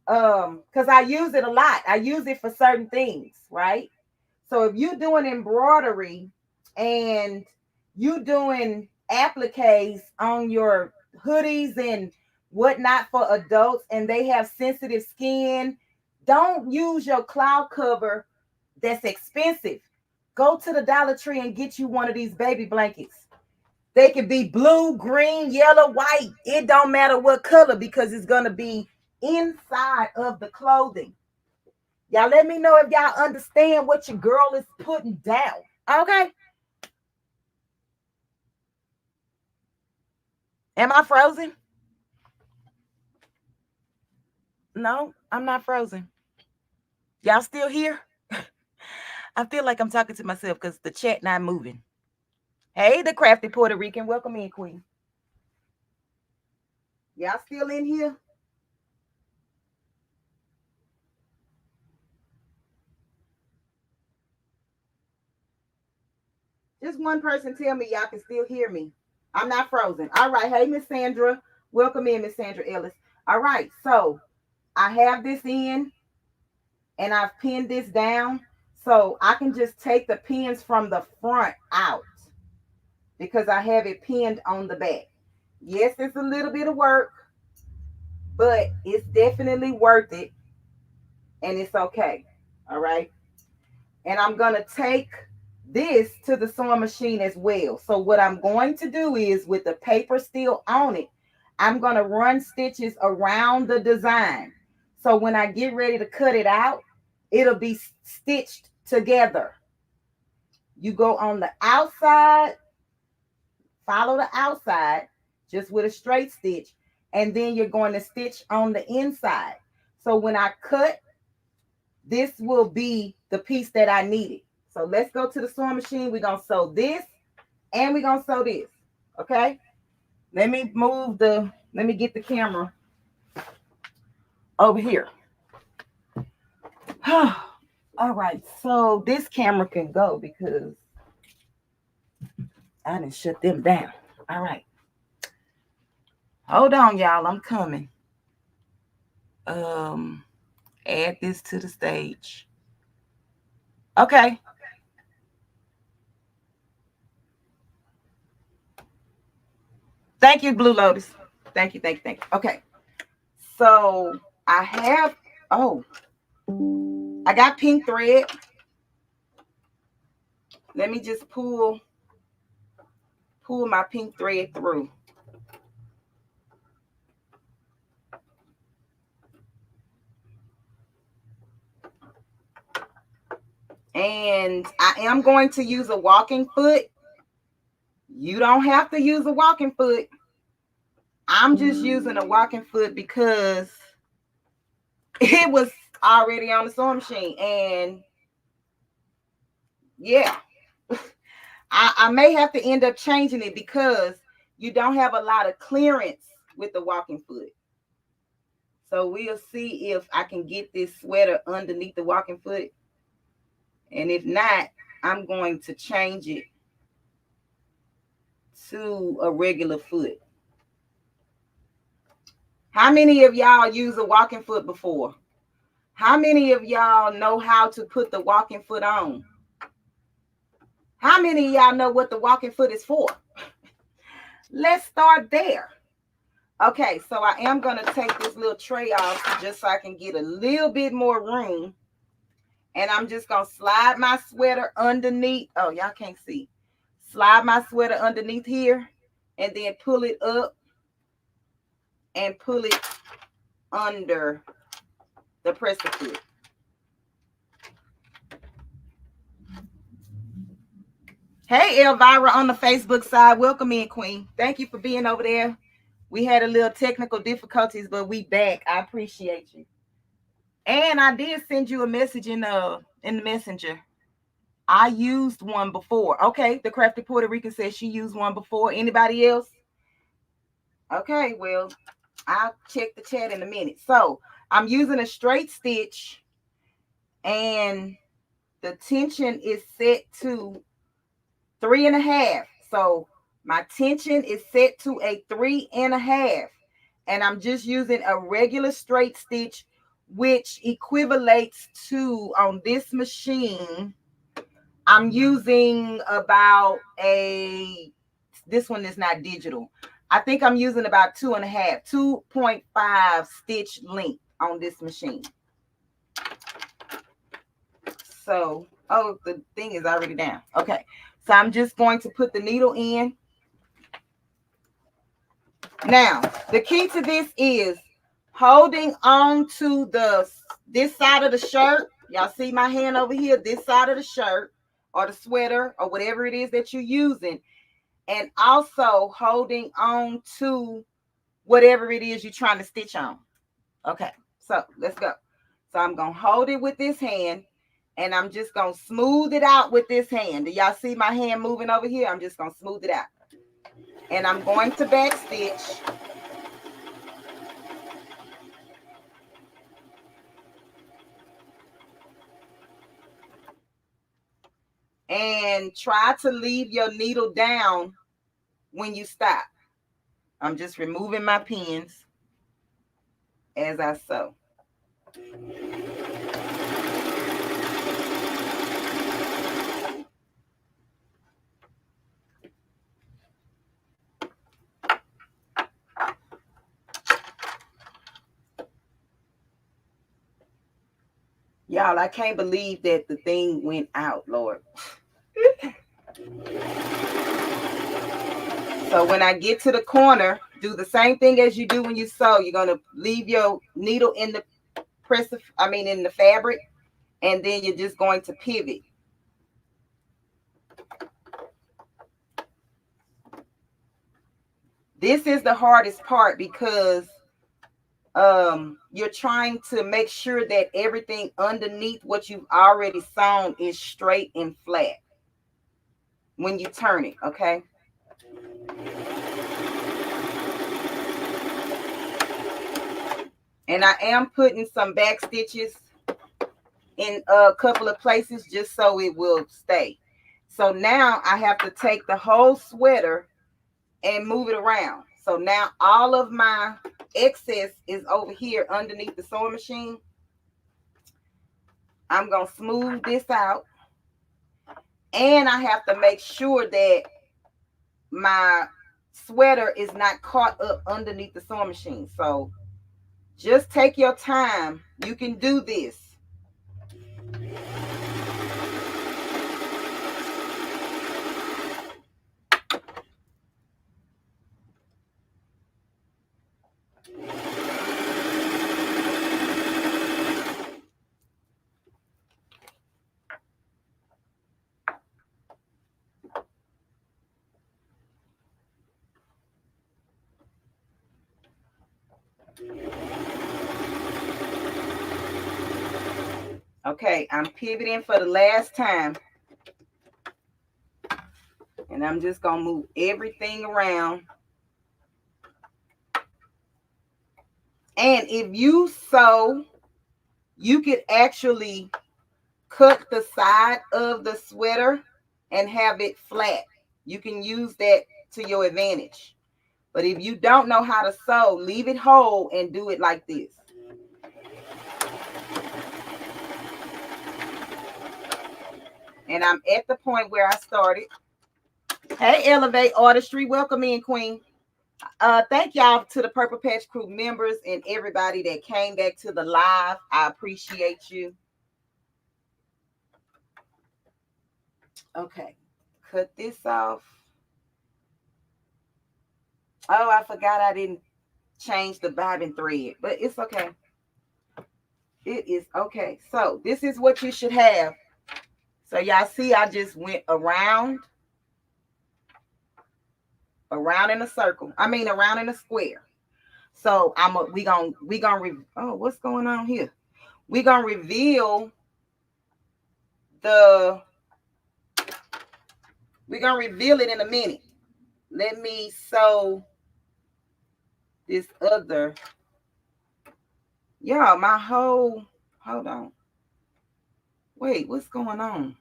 Because I use it a lot. I use it for certain things, right? So if you're doing embroidery and you doing appliques on your hoodies and whatnot for adults and they have sensitive skin, don't use your cloud cover that's expensive. Go to the Dollar Tree and get you one of these baby blankets. They could be blue, green, yellow, white. It don't matter what color because it's going to be inside of the clothing. Y'all let me know if y'all understand what your girl is putting down. Okay. Am I frozen? No, I'm not frozen. Y'all still here? I feel like I'm talking to myself because the chat not moving. Hey, the crafty Puerto Rican. Welcome in, Queen. Y'all still in here? Just one person tell me y'all can still hear me. I'm not frozen. All right. Hey, Miss Sandra. Welcome in, Miss Sandra Ellis. All right. So I have this in and I've pinned this down. So I can just take the pins from the front out because I have it pinned on the back. Yes, it's a little bit of work, but it's definitely worth it. And it's okay. All right. And I'm going to take this to the sewing machine as well. So what I'm going to do is with the paper still on it, I'm going to run stitches around the design. So when I get ready to cut it out, it'll be stitched together. You go on the outside, follow the outside just with a straight stitch, and then you're going to stitch on the inside. So when I cut, this will be the piece that I needed. So let's go to the sewing machine. We're going to sew this and we're going to sew this. Okay. Let me get the camera over here. All right. So this camera can go because I didn't shut them down. All right. Hold on, y'all. I'm coming. Add this to the stage. Okay. Thank you, Blue Lotus. Thank you. Okay. So I have, I got pink thread. Let me just pull my pink thread through. And I am going to use a walking foot. You don't have to use a walking foot. I'm just using a walking foot because it was already on the sewing machine. And yeah, I may have to end up changing it because you don't have a lot of clearance with the walking foot. So we'll see if I can get this sweater underneath the walking foot. And if not, I'm going to change it to a regular foot. How many of y'all use a walking foot before? How many of y'all know how to put the walking foot on? How many of y'all know what the walking foot is for? Let's start there. Okay, so I am going to take this little tray off just so I can get a little bit more room. And I'm just going to slide my sweater underneath. Oh, y'all can't see. Slide my sweater underneath here and then pull it up and pull it under the presser foot. Hey, Elvira on the Facebook side. Welcome in, Queen. Thank you for being over there. We had a little technical difficulties, but we back. I appreciate you. And I did send you a message in the messenger. I used one before. Okay, the Crafty Puerto Rican says she used one before. Anybody else? Okay, well, I'll check the chat in a minute. So I'm using a straight stitch, and the tension is set to 3.5. So my tension is set to a 3.5, and I'm just using a regular straight stitch, which equivalates to, on this machine, I'm using about this one is not digital. I think I'm using about 2.5 stitch length on this machine. So, oh, the thing is already down. Okay, so I'm just going to put the needle in. Now, the key to this is holding on to this side of the shirt. Y'all see my hand over here, this side of the shirt or the sweater or whatever it is that you're using, and also holding on to whatever it is you're trying to stitch on. Okay, so let's go. So I'm going to hold it with this hand, and I'm just going to smooth it out with this hand. Do y'all see my hand moving over here? I'm just going to smooth it out. And I'm going to back stitch. And try to leave your needle down when you stop. I'm just removing my pins as I sew. Y'all, I can't believe that the thing went out, Lord. So when I get to the corner, do the same thing as you do when you sew. You're going to leave your needle in the in the fabric, and then you're just going to pivot. This is the hardest part because you're trying to make sure that everything underneath what you've already sewn is straight and flat when you turn it, okay? And I am putting some back stitches in a couple of places just so it will stay. So now I have to take the whole sweater and move it around. So now all of my excess is over here underneath the sewing machine. I'm going to smooth this out. And I have to make sure that my sweater is not caught up underneath the sewing machine. So just take your time. You can do this. Okay, I'm pivoting for the last time. And I'm just going to move everything around. And if you sew, you could actually cut the side of the sweater and have it flat. You can use that to your advantage. But if you don't know how to sew, leave it whole and do it like this. And I'm at the point where I started. Hey, Elevate Artistry. Welcome in, Queen. Thank y'all to the Purple Patch Crew members and everybody that came back to the live. I appreciate you. Okay, cut this off. Oh, I forgot I didn't change the bobbin thread, but it's okay. It is okay. So this is what you should have. So y'all see, I just went around in a circle. Around in a square. So what's going on here? We're gonna reveal the We're going to reveal it in a minute. Let me sew this other. Y'all, my whole, hold on. Wait, what's going on?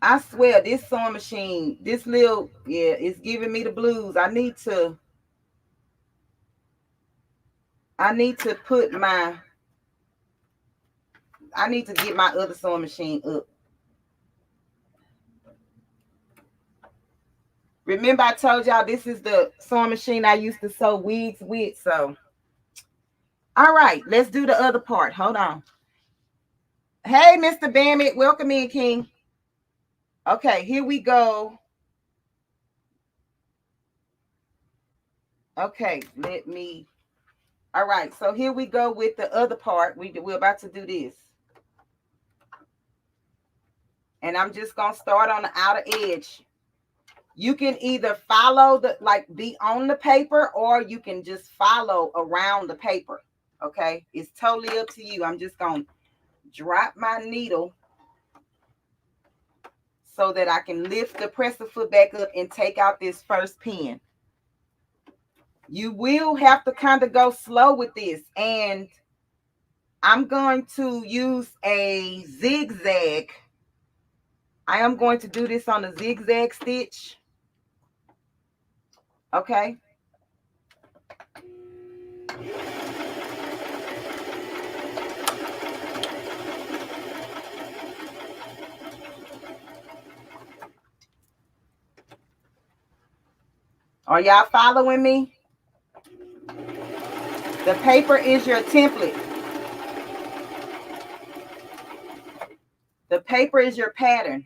I swear, this sewing machine, this little, yeah, it's giving me the blues. I need to put my, I need to get my other sewing machine up. Remember I told y'all this is the sewing machine I used to sew wigs with, so. All right, let's do the other part. Hold on. Hey, Mr. Bammett, welcome in, King. Okay, here we go. Okay, let me. All right, so here we go with the other part. We're about to do this. And I'm just going to start on the outer edge. You can either follow the, like, be on the paper, or you can just follow around the paper. Okay, it's totally up to you. I'm just going to drop my needle so that I can lift the presser foot back up and take out this first pin. You will have to kind of go slow with this, and I'm going to use a zigzag. I am going to do this on a zigzag stitch. Okay. Are y'all following me? The paper is your template. The paper is your pattern.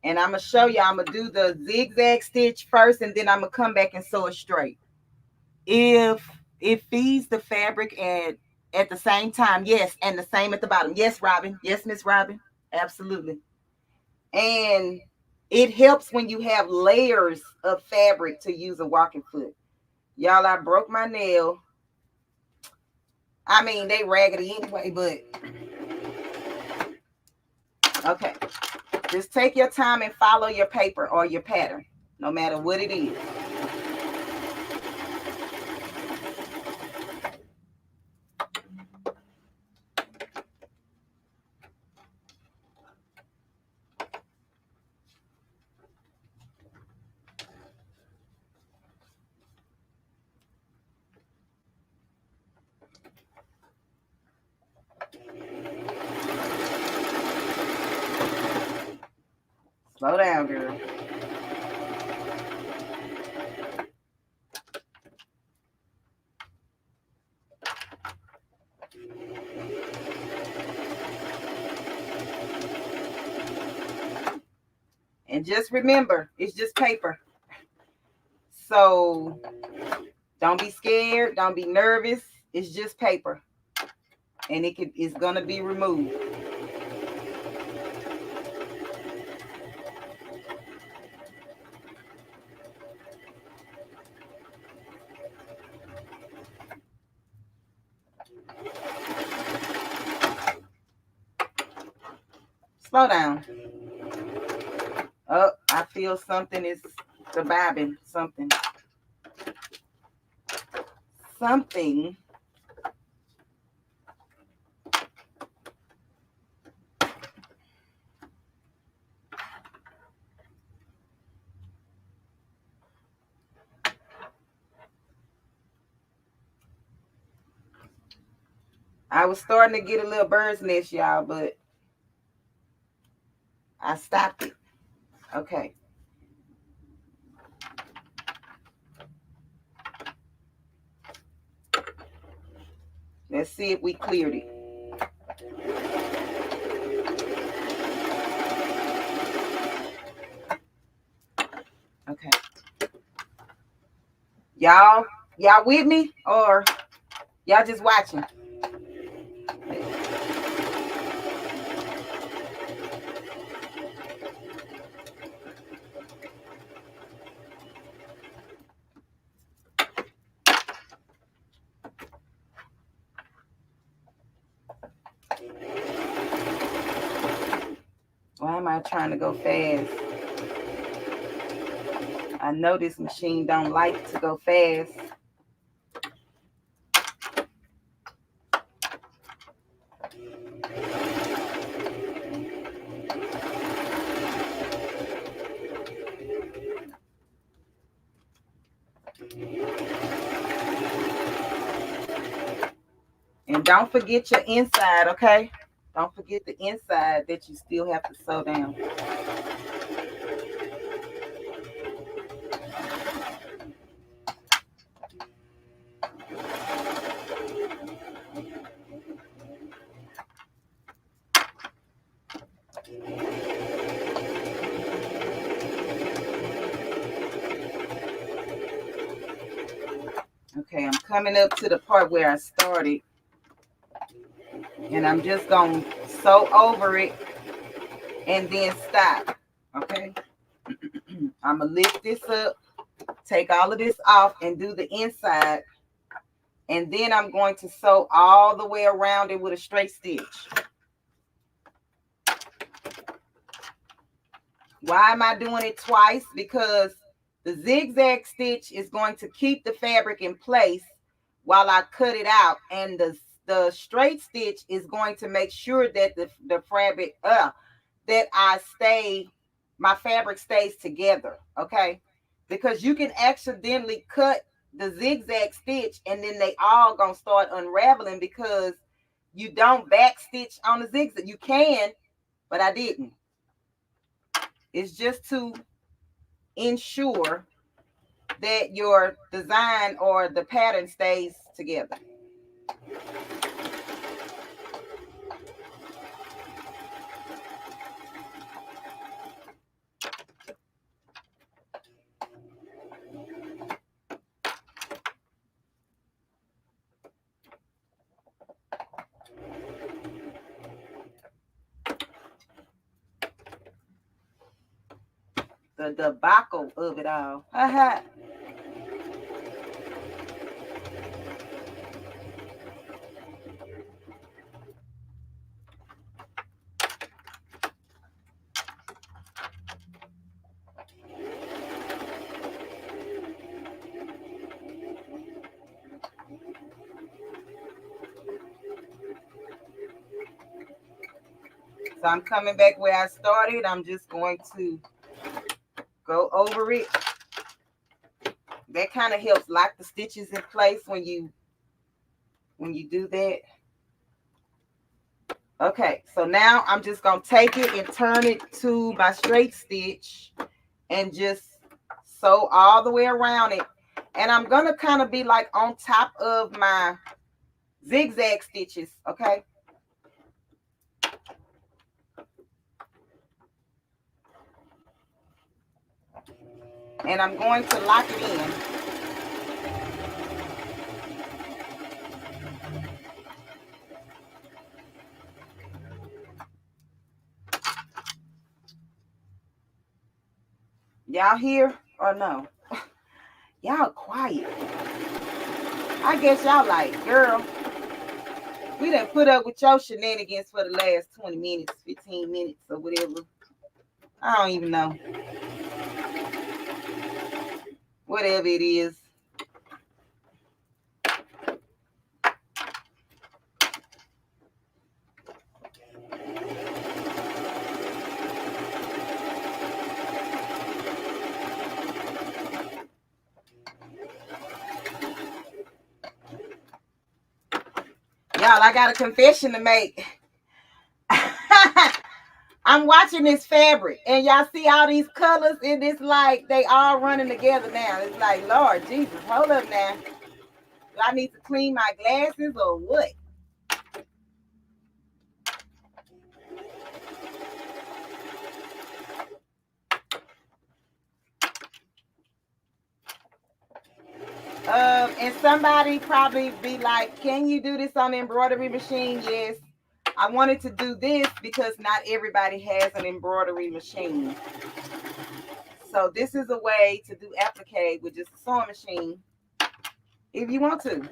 And I'm going to show you, I'm going to do the zigzag stitch first, and then I'm going to come back and sew it straight. If it feeds the fabric at the same time, yes, and the same at the bottom. Yes, Robin. Yes, Miss Robin. Absolutely. And it helps when you have layers of fabric to use a walking foot. Y'all, I broke my nail. I mean, they raggedy anyway, but okay. Just take your time and follow your paper or your pattern, no matter what it is. Slow down, girl. And just remember, it's just paper. So don't be scared. Don't be nervous. It's just paper. And it's going to be removed. Slow down. Oh, I feel something is surviving. Something. I was starting to get a little bird's nest, y'all, but I stopped it. Okay. Let's see if we cleared it. Okay. Y'all with me, or y'all just watching? Why am I trying to go fast? I know this machine don't like to go fast. And don't forget your inside, okay? Don't forget the inside that you still have to sew down. Okay, I'm coming up to the part where I started. And I'm just going to sew over it and then stop, okay? I'm going to lift this up, take all of this off, and do the inside. And then I'm going to sew all the way around it with a straight stitch. Why am I doing it twice? Because the zigzag stitch is going to keep the fabric in place while I cut it out. And the straight stitch is going to make sure that the fabric, my fabric stays together, okay? Because you can accidentally cut the zigzag stitch and then they all gonna start unraveling because you don't back stitch on the zigzag. You can, but I didn't. It's just to ensure that your design or the pattern stays together. The debacle of it all. So I'm coming back where I started. I'm just going to go over it. That kind of helps lock the stitches in place when you do that. Okay, so now I'm just going to take it and turn it to my straight stitch and just sew all the way around it. And I'm going to kind of be like on top of my zigzag stitches, okay? And I'm going to lock it in. Y'all here or no? Y'all quiet. I guess y'all like, girl, we done put up with your shenanigans for the last 20 minutes, 15 minutes or whatever. I don't even know. Whatever it is. Y'all, I got a confession to make. I'm watching this fabric and y'all see all these colors and it's like they all running together now. It's like, Lord Jesus, hold up now. Do I need to clean my glasses or what? And somebody probably be like, can you do this on the embroidery machine? Yes. I wanted to do this because not everybody has an embroidery machine. So this is a way to do applique with just a sewing machine if you want to.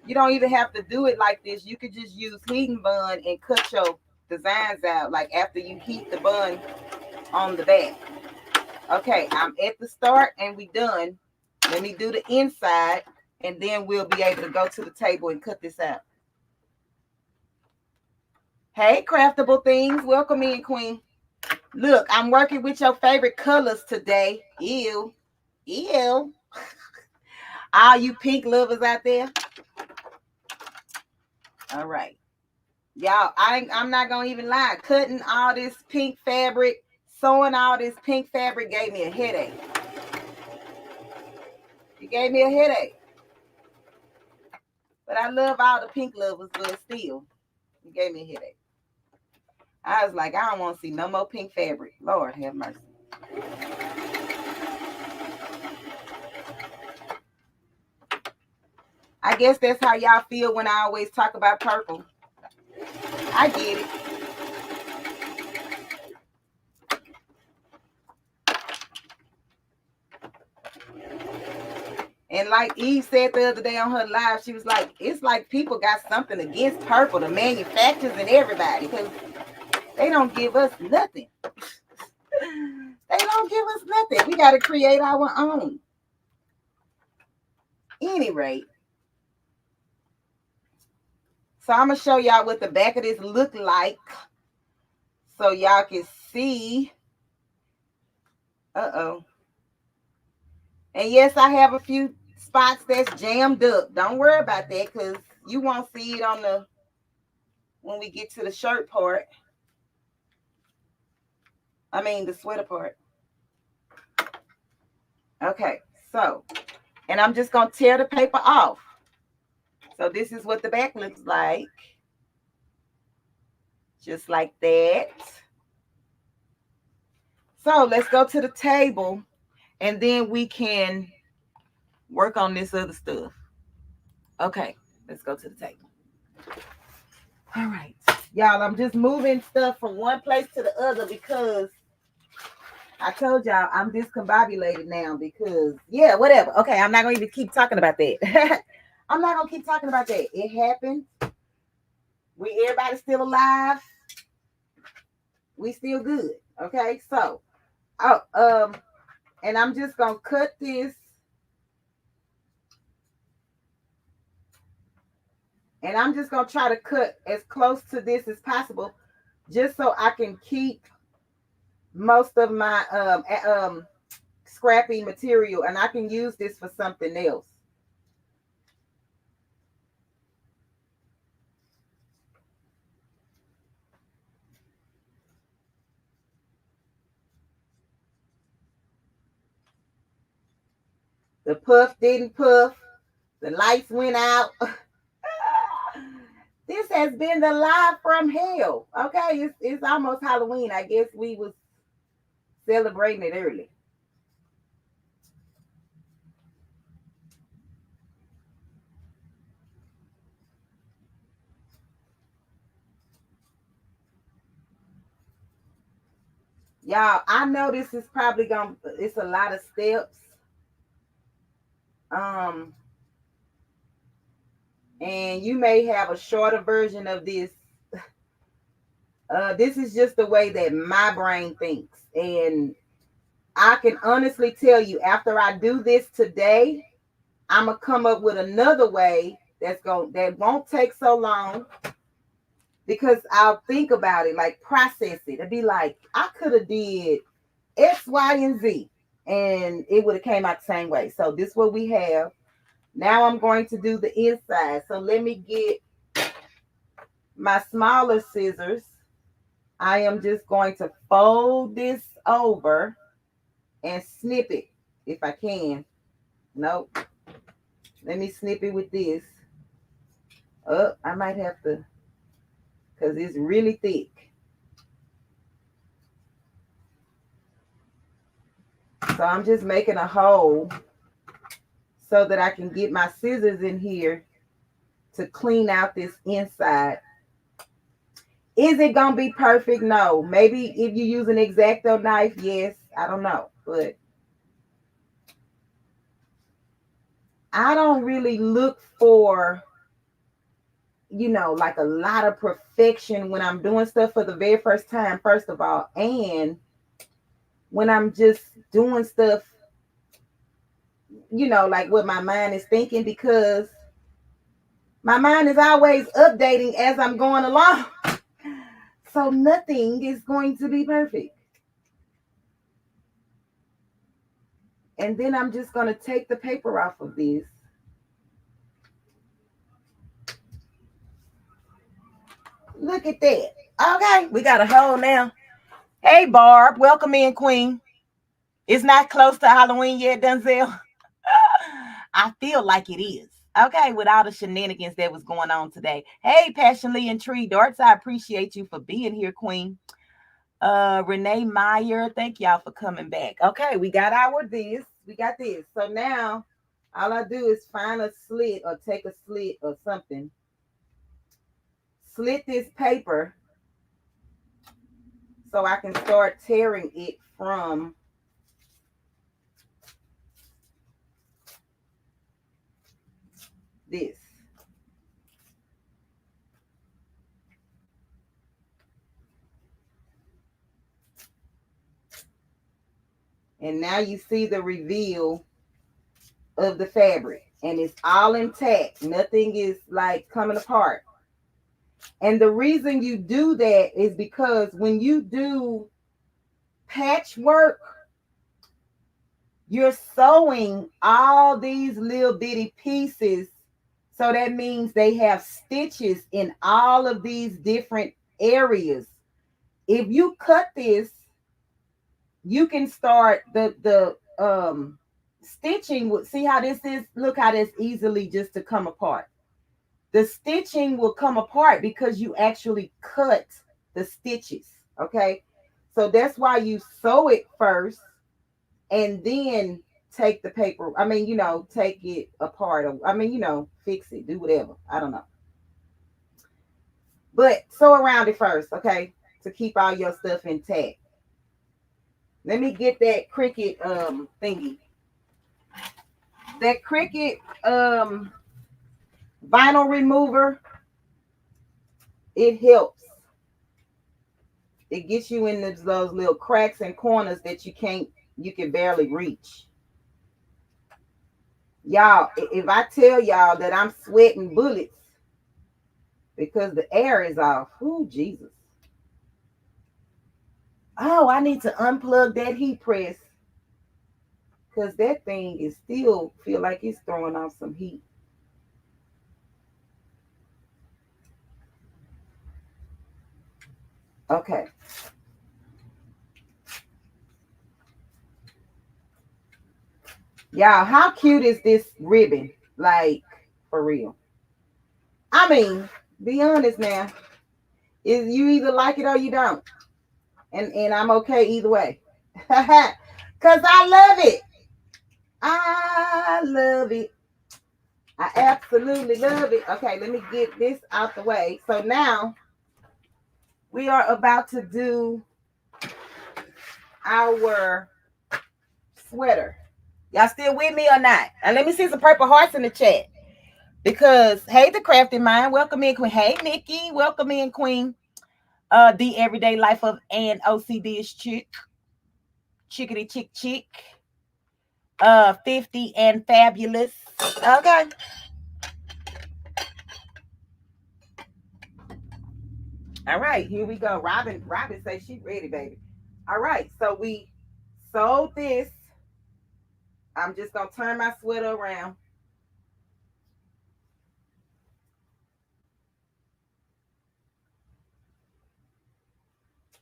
You don't even have to do it like this. You could just use heating bun and cut your designs out, like after you heat the bun on the back. Okay, I'm at the start and we done. Let me do the inside and then we'll be able to go to the table and cut this out. Hey, craftable things, welcome in, Queen. Look, I'm working with your favorite colors today. Ew. Ew. All you pink lovers out there. All right. Y'all, I'm not going to even lie. Cutting all this pink fabric, sewing all this pink fabric gave me a headache. It gave me a headache. But I love all the pink lovers, but still, it gave me a headache. I was like, I don't want to see no more pink fabric. Lord have mercy. I guess that's how y'all feel when I always talk about purple. I get it. And like Eve said the other day on her live, she was like, it's like people got something against purple, the manufacturers and everybody, because they don't give us nothing. They don't give us nothing. We got to create our own. Any rate. So I'm going to show y'all what the back of this look like so y'all can see. Uh-oh. And yes, I have a few spots that's jammed up. Don't worry about that because you won't see it on the when we get to the shirt part. I mean the sweater part. Okay, so, and I'm just going to tear the paper off. So this is what the back looks like. Just like that. So let's go to the table and then we can work on this other stuff. Okay, let's go to the table. All right, y'all, I'm just moving stuff from one place to the other because I told y'all I'm discombobulated now because, yeah, whatever. Okay, I'm not going to even keep talking about that. I'm not going to keep talking about that. It happened. Everybody's still alive. We still good. Okay, so, and I'm just going to cut this. And I'm just going to try to cut as close to this as possible just so I can keep most of my scrappy material and I can use this for something else. The puff didn't puff. The lights went out. This has been the live from hell. Okay, it's almost Halloween. I guess we was celebrating it early. Y'all, I know this is probably it's a lot of steps. And you may have a shorter version of this. This is just the way that my brain thinks. And I can honestly tell you, after I do this today, I'm gonna come up with another way that won't take so long because I'll think about it, like process it. It'd be like I could have did X, Y, and Z, and it would have came out the same way. So this is what we have. Now I'm going to do the inside. So let me get my smaller scissors. I am just going to fold this over and snip it if I can. Nope. Let me snip it with this. Oh, I might have to, because it's really thick. So I'm just making a hole so that I can get my scissors in here to clean out this inside. Is it going to be perfect? No. Maybe if you use an X-Acto knife, yes. I don't know. But I don't really look for you know, like a lot of perfection when I'm doing stuff for the very first time, first of all, and when I'm just doing stuff, you know, like what my mind is thinking, because my mind is always updating as I'm going along. So nothing is going to be perfect. And then I'm just going to take the paper off of this. Look at that. Okay, we got a hole now. Hey, Barb, welcome in, Queen. It's not close to Halloween yet, Denzel. I feel like it is. Okay, with all the shenanigans that was going on today. Hey, Passionately and Tree Darts, I appreciate you for being here, Queen. Renee Meyer, thank y'all for coming back. Okay, we got our this. We got this. So now all I do is find a slit or take a slit or something. Slit this paper so I can start tearing it from this. And now you see the reveal of the fabric, and it's all intact. Nothing is like coming apart. And the reason you do that is because when you do patchwork, you're sewing all these little bitty pieces. So that means they have stitches in all of these different areas. If you cut this, you can start the stitching. See how this is? Look how that's easily just to come apart. The stitching will come apart because you actually cut the stitches. Okay, so that's why you sew it first and then take the paper. I mean, you know, take it apart. Or, I mean, you know, fix it, do whatever. I don't know. But sew around it first, okay, to keep all your stuff intact. Let me get that Cricut thingy. That Cricut vinyl remover, it helps. It gets you in those little cracks and corners that you can barely reach. Y'all, if I tell y'all that I'm sweating bullets because the air is off, oh Jesus. Oh, I need to unplug that heat press because that thing is still feel like it's throwing off some heat. Okay. Y'all, how cute is this ribbon? Like, for real. I mean, be honest now. Is you either like it or you don't. And I'm okay either way. Because I love it. I love it. I absolutely love it. Okay, let me get this out the way. So now we are about to do our sweater. Y'all still with me or not? And let me see some purple hearts in the chat. Because, hey, the crafty mind, welcome in, Queen. Hey, Nikki, welcome in, Queen. The everyday life of an OCD chick. Chickity chick chick. 50 and fabulous. Okay. All right, here we go. Robin says she's ready, baby. All right, so we sewed this. I'm just gonna turn my sweater around.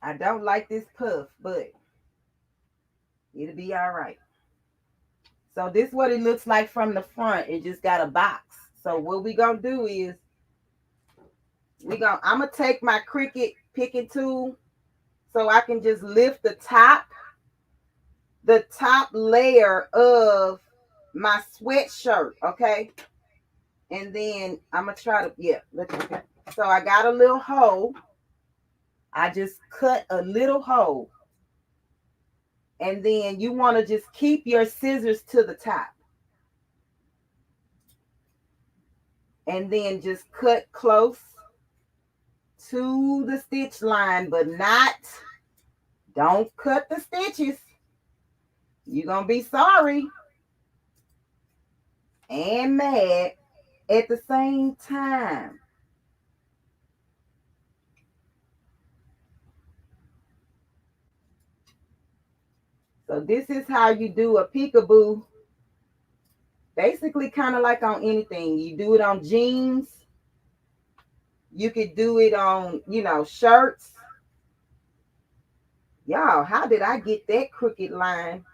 I don't like this puff, but it'll be all right. So this is what it looks like from the front. It just got a box. So what we gonna do is I'm gonna take my Cricut picking tool so I can just lift the top layer of my sweatshirt, okay? And then I'm gonna try to, yeah, let's do that. So I got a little hole. I just cut a little hole. And then you want to just keep your scissors to the top. and then just cut close to the stitch line, but don't cut the stitches. You're gonna be sorry and mad at the same time. So this is how you do a peekaboo. Basically, kind of like on anything. You do it on jeans. You could do it on, shirts. Y'all, how did I get that crooked line?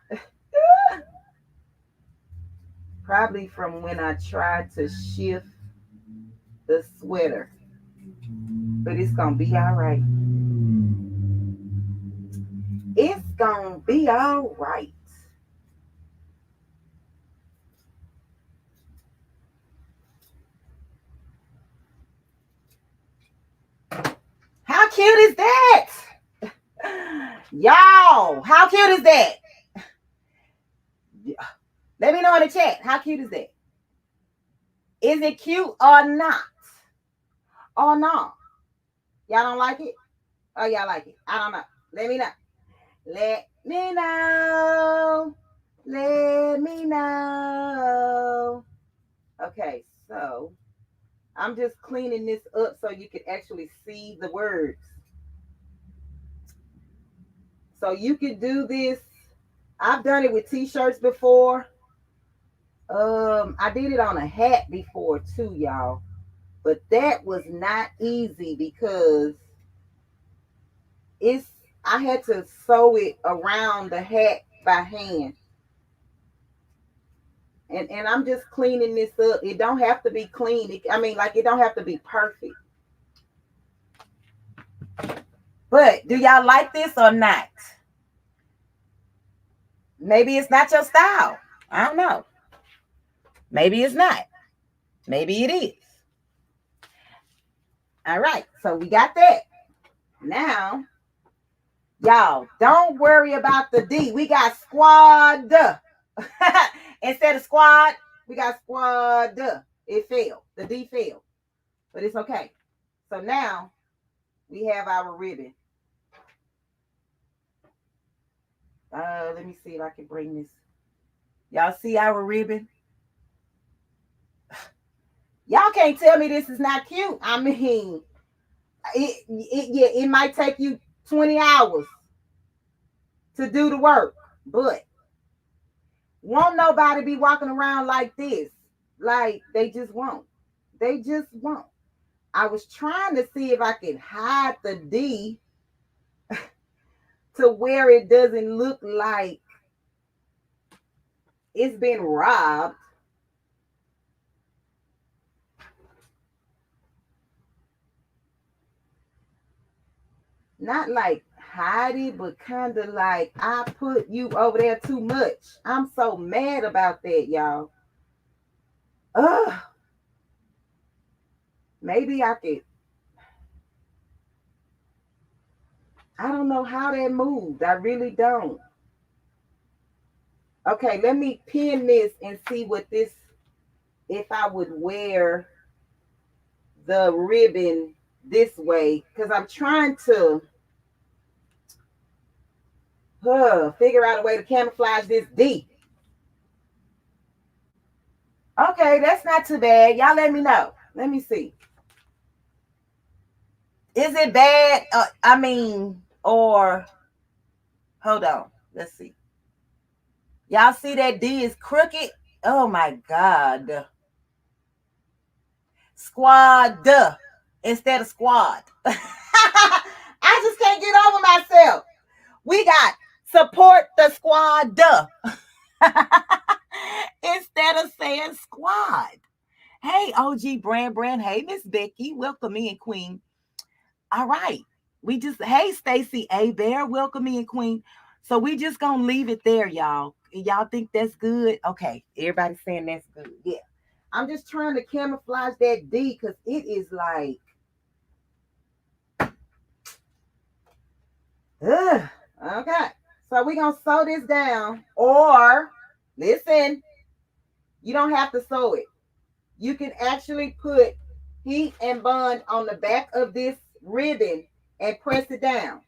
Probably from when I tried to shift the sweater. But it's going to be all right. It's going to be all right. How cute is that? Y'all, how cute is that? Let me know in the chat. How cute is that? Is it cute or not? Or not? Y'all don't like it? Oh, y'all like it? I don't know. Let me know. Let me know. Let me know. Okay, so I'm just cleaning this up so you can actually see the words. So you could do this. I've done it with t-shirts before. I did it on a hat before too, y'all. But that was not easy because I had to sew it around the hat by hand. And I'm just cleaning this up. It don't have to be clean. It don't have to be perfect. But do y'all like this or not? Maybe it's not your style. I don't know. Maybe it's not. Maybe it is. All right. So we got that. Now, y'all, don't worry about the D. We got squad. Instead of squad, we got squad. It failed. The D failed. But it's okay. So now we have our ribbon. Let me see if I can bring this. Y'all see our ribbon? Y'all can't tell me this is not cute. I mean, it might take you 20 hours to do the work, but won't nobody be walking around like this. Like, they just won't. They just won't. I was trying to see if I could hide the D to where it doesn't look like it's been robbed. Not like hide it, but kind of like I put you over there too much. I'm so mad about that, y'all. Maybe I could. I don't know how that moved. I really don't. Okay, let me pin this and see what this, if I would wear the ribbon this way, because I'm trying to figure out a way to camouflage this D. Okay, that's not too bad. Y'all let me know. Let me see. Is it bad? Or hold on. Let's see. Y'all see that D is crooked? Oh my God. Squad instead of squad. I just can't get over myself. We got support the squad instead of saying squad. Hey, OG Brand. Hey, Miss Becky. Welcome in, Queen. All right. Hey, Stacy A. Bear. Welcome in, Queen. So we just going to leave it there, y'all. Y'all think that's good? Okay. Everybody's saying that's good. Yeah. I'm just trying to camouflage that D because it is like, okay. So we're going to sew this down, or listen, you don't have to sew it. you can actually put heat and bond on the back of this ribbon and press it down.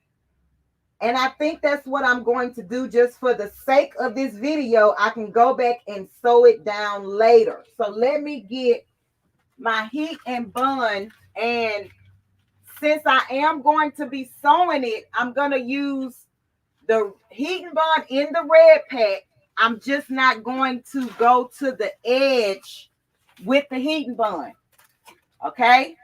And I think that's what I'm going to do just for the sake of this video. I can go back and sew it down later. So let me get my heat and bond. And since I am going to be sewing it, I'm going to use the heat and bond in the red pack. I'm just not going to go to the edge with the heat and bond. Okay?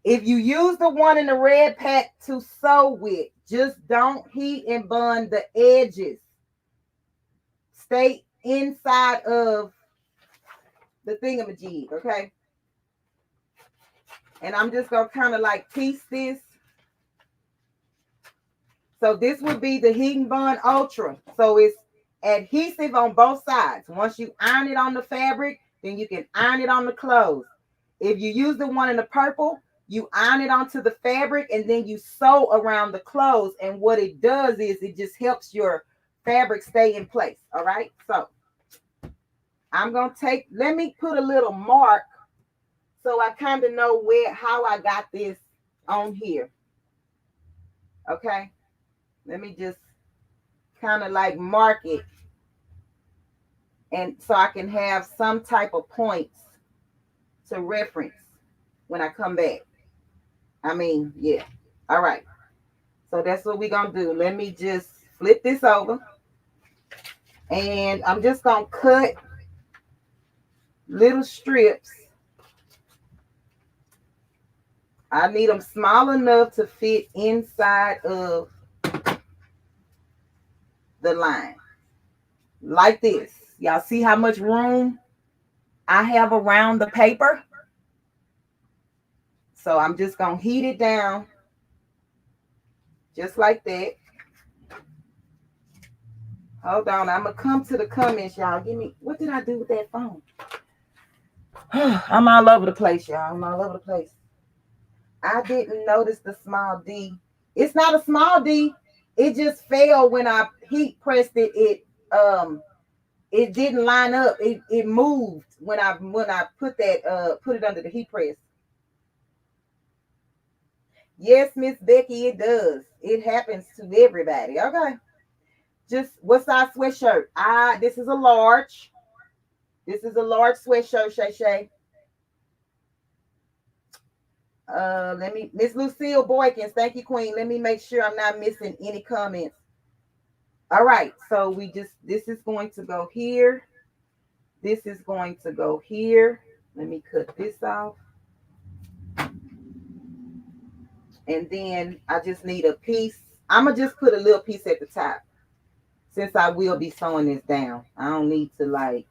If you use the one in the red pack to sew with, just don't heat and bond the edges. Stay inside of the thingamajig, okay? And I'm just going to kind of like piece this. So this would be the Heat and Bond Ultra. So it's adhesive on both sides. Once you iron it on the fabric, then you can iron it on the clothes. If you use the one in the purple, you iron it onto the fabric and then you sew around the clothes. And what it does is it just helps your fabric stay in place. All right. So I'm going to let me put a little mark so I kind of know how I got this on here. Okay. Let me just kind of like mark it. And so I can have some type of points to reference when I come back. Yeah. All right. So that's what we're going to do. Let me just flip this over. And I'm just going to cut little strips. I need them small enough to fit inside of the line. Like this. Y'all see how much room I have around the paper? So I'm just going to heat it down just like that. Hold on. I'm going to come to the comments, y'all. What did I do with that phone? I'm all over the place, y'all. I'm all over the place. I didn't notice the small D. It's not a small D. It just fell when I heat pressed it. It didn't line up. It moved when I put it under the heat press. Yes, Miss Becky, it does. It happens to everybody. Okay. Just what size sweatshirt? This is a large. This is a large sweatshirt, Shay. Miss Lucille Boykins, thank you, Queen. Let me make sure I'm not missing any comments. All right, so this is going to go here. This is going to go here. Let me cut this off. And then I just need a piece. I'm going to just put a little piece at the top since I will be sewing this down. I don't need to like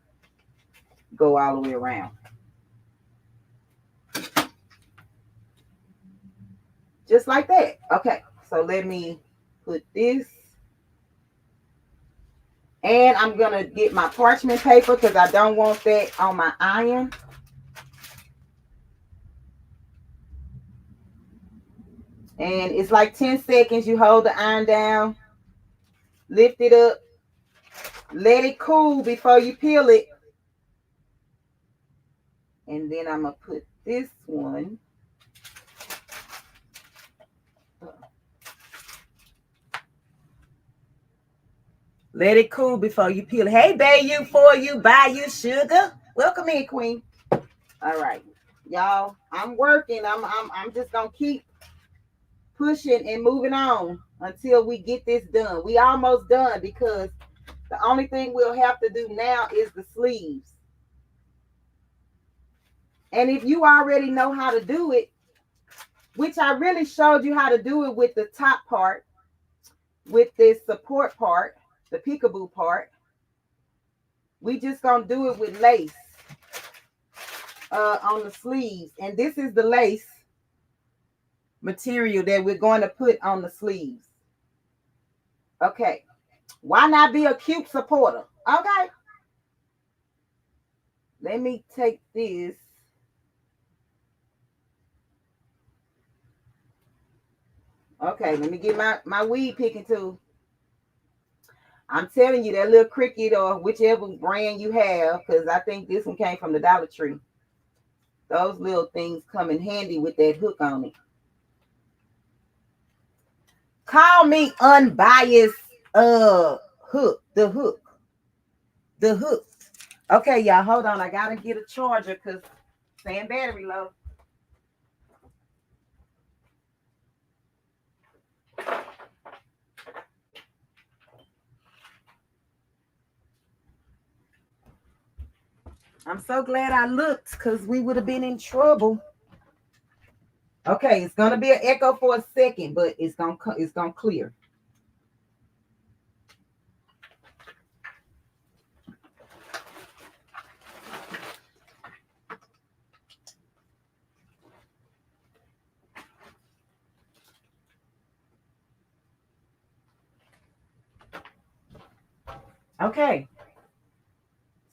go all the way around. Just like that. Okay, so let me put this. And I'm going to get my parchment paper because I don't want that on my iron. And it's like 10 seconds. You hold the iron down, lift it up, let it cool before you peel it. And then I'm going to put this one. Let it cool before you peel it. Hey, babe, you for you, buy you sugar. Welcome in, Queen. All right, y'all. I'm working. I'm just gonna keep pushing and moving on until we get this done. We almost done because the only thing we'll have to do now is the sleeves. And if you already know how to do it, which I really showed you how to do it with the top part, with this support part, the peekaboo part, we just gonna do it with lace on the sleeves. And this is the lace material that we're going to put on the sleeves. Okay, why not be a cute supporter? Okay, let me take this. Okay, let me get my weed picking tool. I'm telling you, that little Cricut or whichever brand you have, because I think this one came from the Dollar Tree. Those little things come in handy with that hook on it. Call me Unbiased hook. The hook. Okay, y'all, hold on. I gotta get a charger because saying battery low. I'm so glad I looked because we would have been in trouble. Okay, it's gonna be an echo for a second, but it's gonna clear. Okay,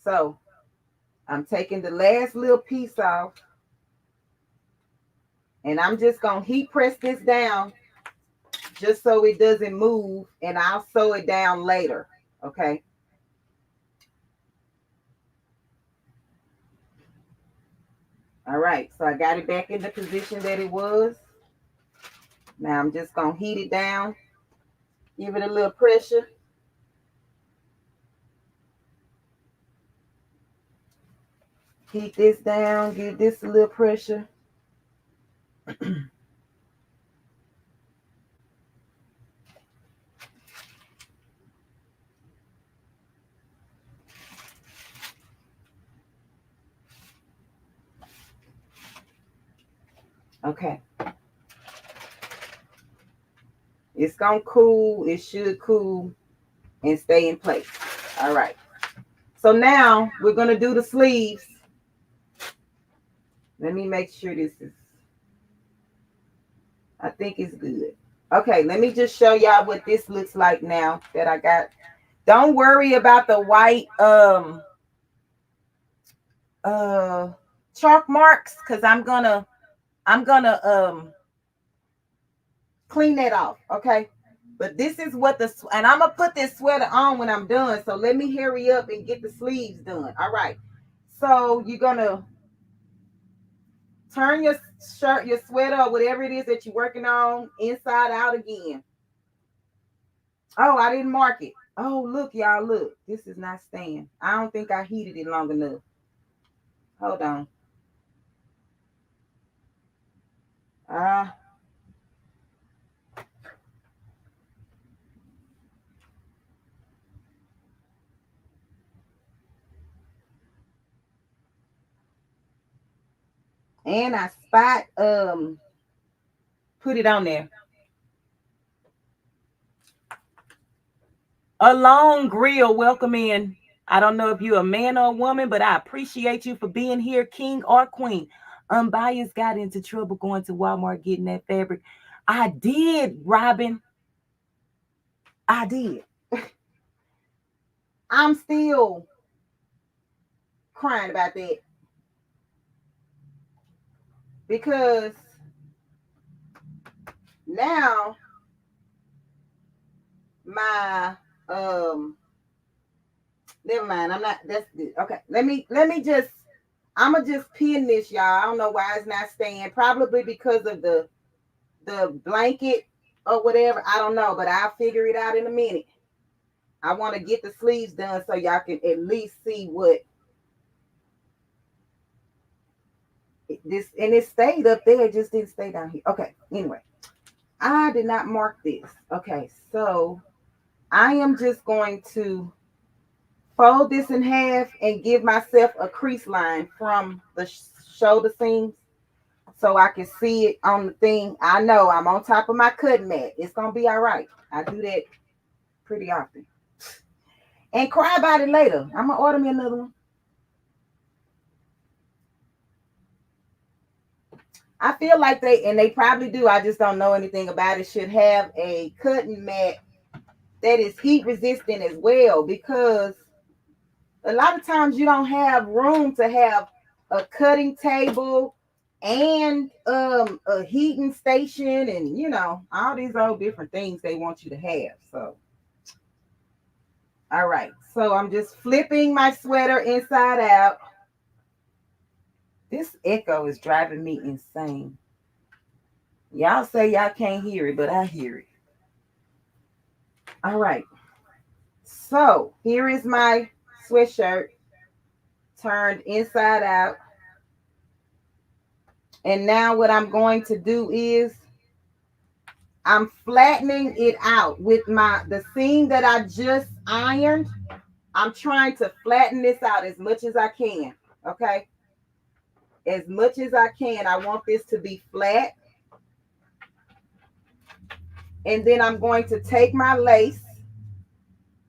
so I'm taking the last little piece off, and I'm just gonna heat press this down just so it doesn't move, and I'll sew it down later. Okay. All right, so I got it back in the position that it was. Now I'm just gonna heat it down, give it a little pressure. Heat this down, give this a little pressure. Okay. It's gonna cool. It should cool and stay in place. All right. So now we're gonna do the sleeves. Let me make sure this is, I think it's good. Okay, let me just show y'all what this looks like now that I got. Don't worry about the white chalk marks because I'm gonna clean that off. Okay, but this is what and I'm gonna put this sweater on when I'm done, so let me hurry up and get the sleeves done. All right, so you're gonna turn your shirt, your sweater, or whatever it is that you're working on inside out again. Oh, I didn't mark it. Oh, look, y'all, look. This is not staying. I don't think I heated it long enough. Hold on. And I put it on there. A long grill, welcome in. I don't know if you're a man or a woman, but I appreciate you for being here, king or queen. Unbiased got into trouble going to Walmart getting that fabric. I did, Robin. I did. I'm still crying about that because now my never mind. I'm not. That's good. Okay. Let me just. I'ma just pin this, y'all. I don't know why it's not staying. Probably because of the blanket or whatever. I don't know, but I'll figure it out in a minute. I want to get the sleeves done so y'all can at least see what this, and it stayed up there. It just didn't stay down here. Okay. Anyway, I did not mark this. Okay, so I am just going to fold this in half and give myself a crease line from the shoulder seams so I can see it on the thing. I know I'm on top of my cutting mat. It's going to be all right. I do that pretty often. And cry about it later. I'm going to order me another one. I feel like they probably do. I just don't know anything about it. Should have a cutting mat that is heat resistant as well, because a lot of times you don't have room to have a cutting table and a heating station and all these old different things they want you to have. So all right, so I'm just flipping my sweater inside out. This echo is driving me insane. Y'all say y'all can't hear it, but I hear it. All right. So here is my sweatshirt turned inside out. And now what I'm going to do is I'm flattening it out with the seam that I just ironed. I'm trying to flatten this out as much as I can. Okay. As much as I can. I want this to be flat. And then I'm going to take my lace.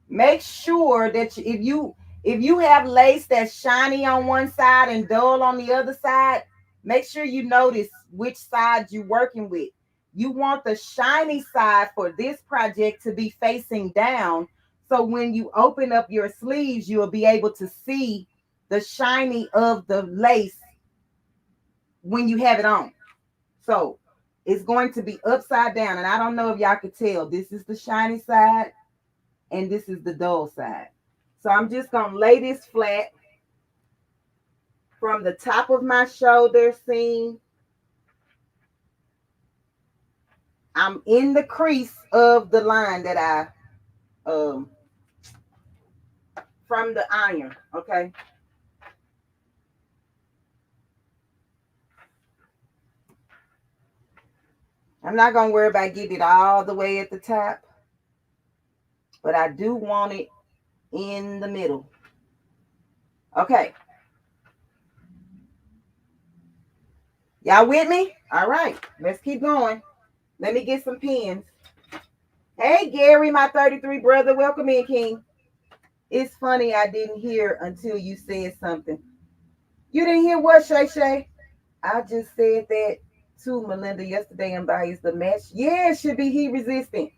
Make sure that if you have lace that's shiny on one side and dull on the other side, make sure you notice which side you're working with. You want the shiny side for this project to be facing down. So when you open up your sleeves, you'll be able to see the shiny of the lace when you have it on. So it's going to be upside down. And I don't know if y'all could tell. This is the shiny side and this is the dull side. So I'm just going to lay this flat from the top of my shoulder seam. I'm in the crease of the line that I from the iron, okay? I'm not going to worry about getting it all the way at the top, but I do want it in the middle. Okay. Y'all with me? All right, let's keep going. Let me get some pins. Hey, Gary, my 33 brother. Welcome in, King. It's funny I didn't hear until you said something. You didn't hear what, Shay Shay? I just said that to Melinda yesterday. Unbiased the mesh. Yeah, it should be heat resistant.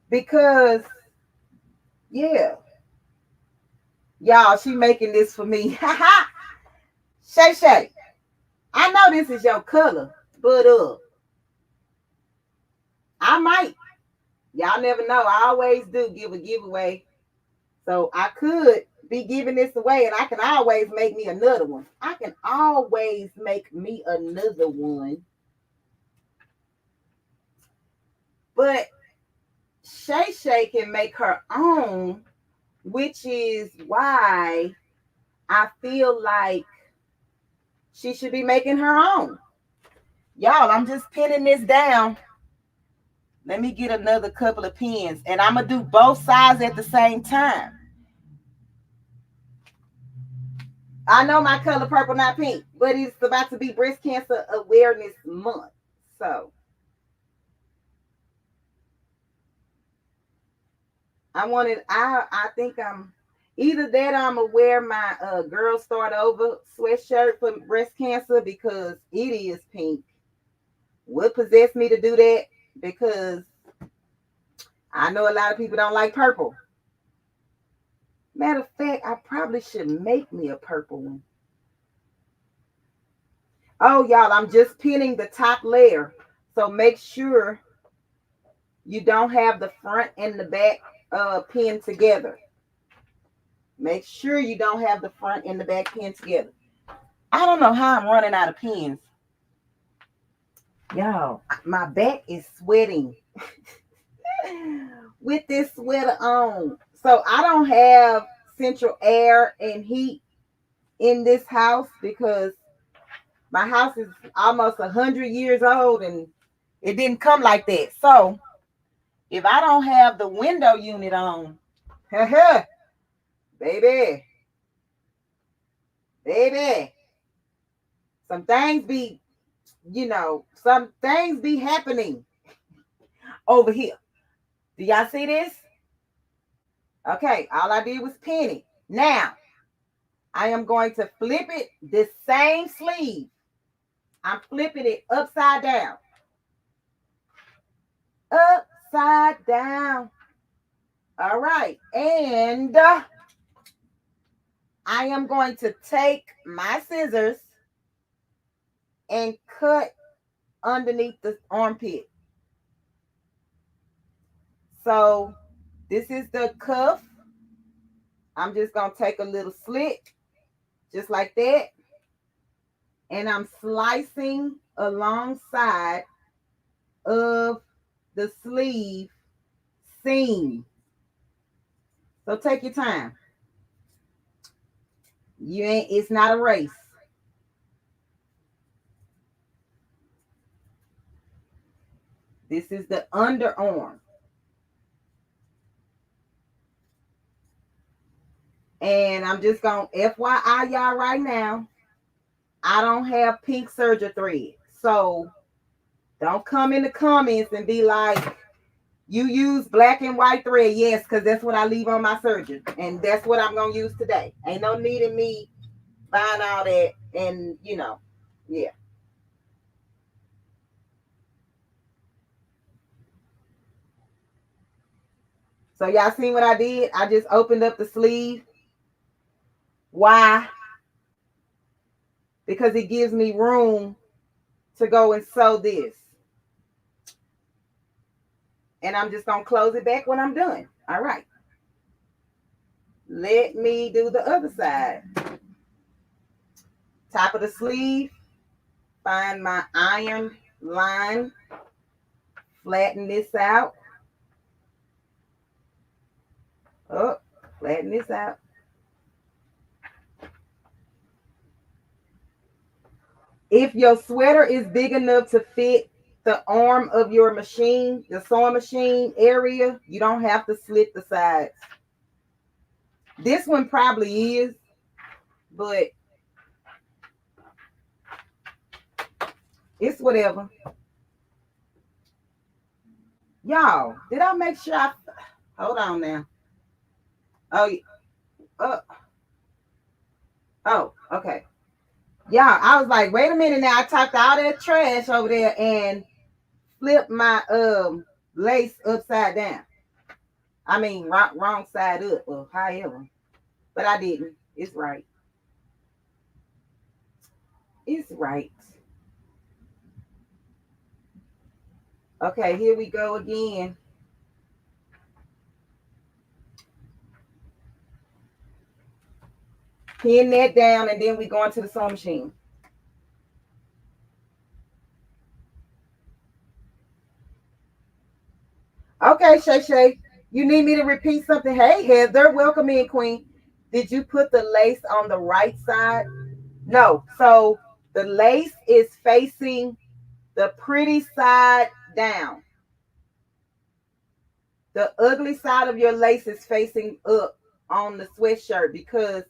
Because, yeah. Y'all, she making this for me. Shay Shay, I know this is your color, but I might. Y'all never know. I always do give a giveaway. So I could be giving this away and I can always make me another one. I can always make me another one. But Shay Shay can make her own, which is why I feel like she should be making her own. Y'all, I'm just pinning this down. Let me get another couple of pins. And I'm going to do both sides at the same time. I know my color purple, not pink, but it's about to be Breast Cancer Awareness Month. So I think I'm either that or I'm going to wear my Girl Start Over sweatshirt for breast cancer because it is pink. What possessed me to do that? Because I know a lot of people don't like purple. Matter of fact, I probably should make me a purple one. Oh, y'all, I'm just pinning the top layer. So make sure you don't have the front and the back pinned together. Make sure you don't have the front and the back pinned together. I don't know how I'm running out of pins. Y'all, my back is sweating with this sweater on. So I don't have central air and heat in this house because my house is almost 100 years old and it didn't come like that. So if I don't have the window unit on, baby, some things be, some things be happening over here. Do y'all see this? Okay, all I did was pin it. Now, I am going to flip it the same sleeve. I'm flipping it upside down. Upside down. All right, and I am going to take my scissors and cut underneath the armpit. So this is the cuff. I'm just going to take a little slit, just like that. And I'm slicing alongside of the sleeve seam. So take your time. It's not a race. This is the underarm. And I'm just going to FYI y'all right now, I don't have pink serger thread. So don't come in the comments and be like, you use black and white thread. Yes, because that's what I leave on my serger. And that's what I'm going to use today. Ain't no need in me buying all that. And, you know, yeah. So y'all seen what I did? I just opened up the sleeve. Why? Because it gives me room to go and sew this. And I'm just going to close it back when I'm done. All right. Let me do the other side. Top of the sleeve. Find my iron line. Flatten this out. Oh, flatten this out. If your sweater is big enough to fit the arm of your machine, the sewing machine area, you don't have to slit the sides. This one probably is, but it's whatever. Y'all, did I make sure I... Hold on now. Oh, okay. Yeah, I was like, wait a minute now. I talked all that trash over there and flipped my lace upside down. I mean, wrong side up, or however. But I didn't. It's right. It's right. Okay, here we go again. Pin that down, and then we go into the sewing machine. Okay, Shay, you need me to repeat something? Hey, Heather, welcome in, Queen. Did you put the lace on the right side? No. So the lace is facing the pretty side down. The ugly side of your lace is facing up on the sweatshirt because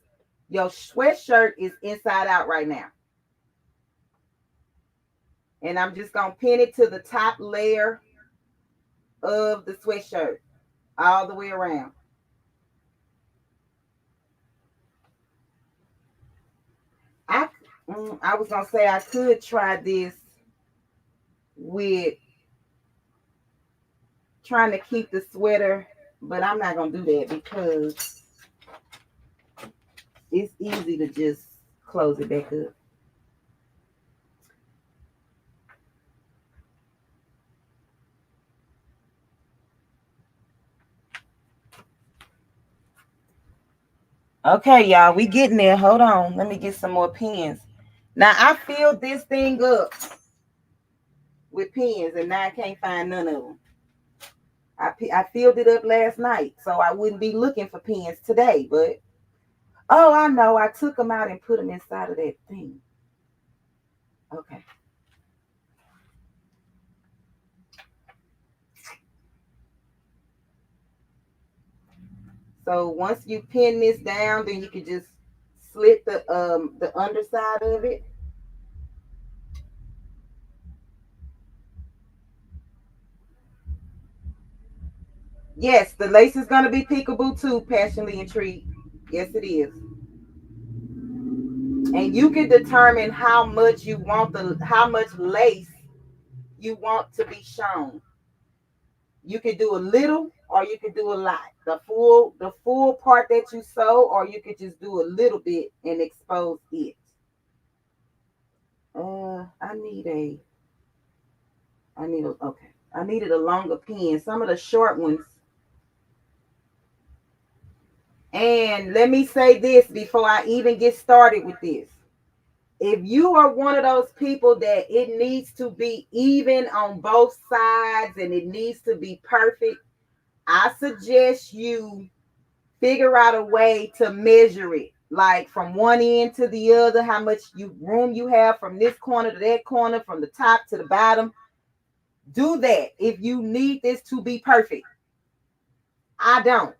your sweatshirt is inside out right now. And I'm just going to pin it to the top layer of the sweatshirt all the way around. I was going to say I could try this with trying to keep the sweater, but I'm not going to do that because it's easy to just close it back up. Okay, y'all, we getting there. Hold on. Let me get some more pins. Now, I filled this thing up with pins, and now I can't find none of them. I filled it up last night, so I wouldn't be looking for pins today. But, oh, I know. I took them out and put them inside of that thing. Okay. So once you pin this down, then you can just slit the underside of it. Yes, the lace is going to be peekaboo too, passionately intrigued. Yes, it is. And you can determine how much you want how much lace you want to be shown. You could do a little or you could do a lot. The full part that you sew, or you could just do a little bit and expose it. I needed a longer pin. Some of the short ones. And let me say this before I even get started with this. If you are one of those people that it needs to be even on both sides and it needs to be perfect, I suggest you figure out a way to measure it, like from one end to the other, how much room you have from this corner to that corner, from the top to the bottom. Do that if you need this to be perfect. I don't.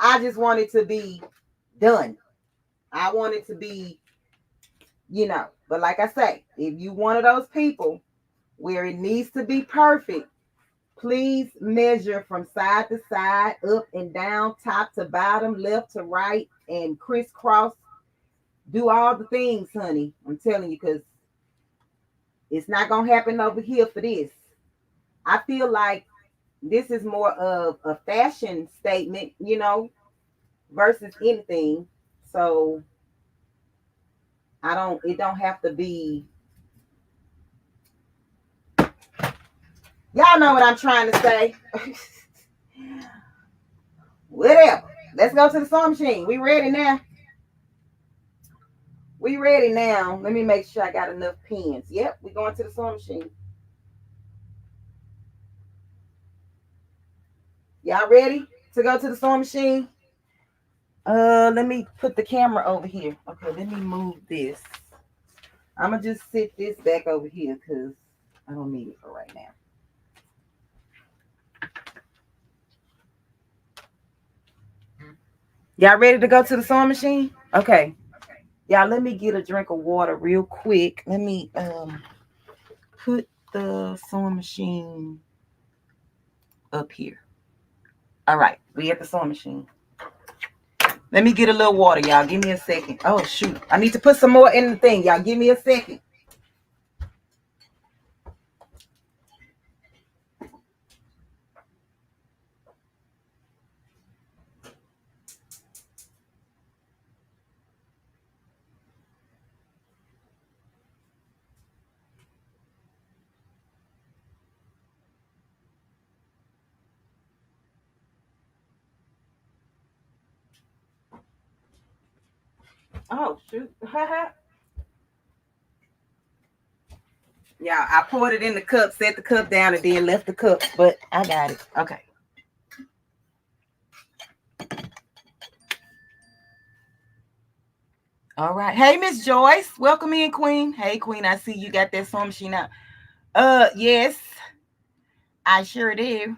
I just want it to be done. I want it to be, but like I say, if you one of those people where it needs to be perfect, please measure from side to side, up and down, top to bottom, left to right, and crisscross. Do all the things, honey. I'm telling you, because it's not going to happen over here for this. I feel like this is more of a fashion statement, versus anything. So it don't have to be. Y'all know what I'm trying to say. Whatever. Let's go to the sewing machine. We ready now? We ready now. Let me make sure I got enough pins. Yep, we going to the sewing machine. Y'all ready to go to the sewing machine? Let me put the camera over here. Okay, let me move this. I'm gonna just sit this back over here because I don't need it for right now. Y'all ready to go to the sewing machine? Okay. Y'all, let me get a drink of water real quick. Let me put the sewing machine up here. All right, we at the sewing machine. Let me get a little water, y'all. Give me a second. Oh, shoot. I need to put some more in the thing, y'all. Give me a second. Oh, shoot. Yeah, I poured it in the cup, set the cup down, and then left the cup, but I got it. Okay. All right. Hey, Miss Joyce. Welcome in, Queen. Hey, Queen. I see you got that sewing machine out. Yes. I sure do.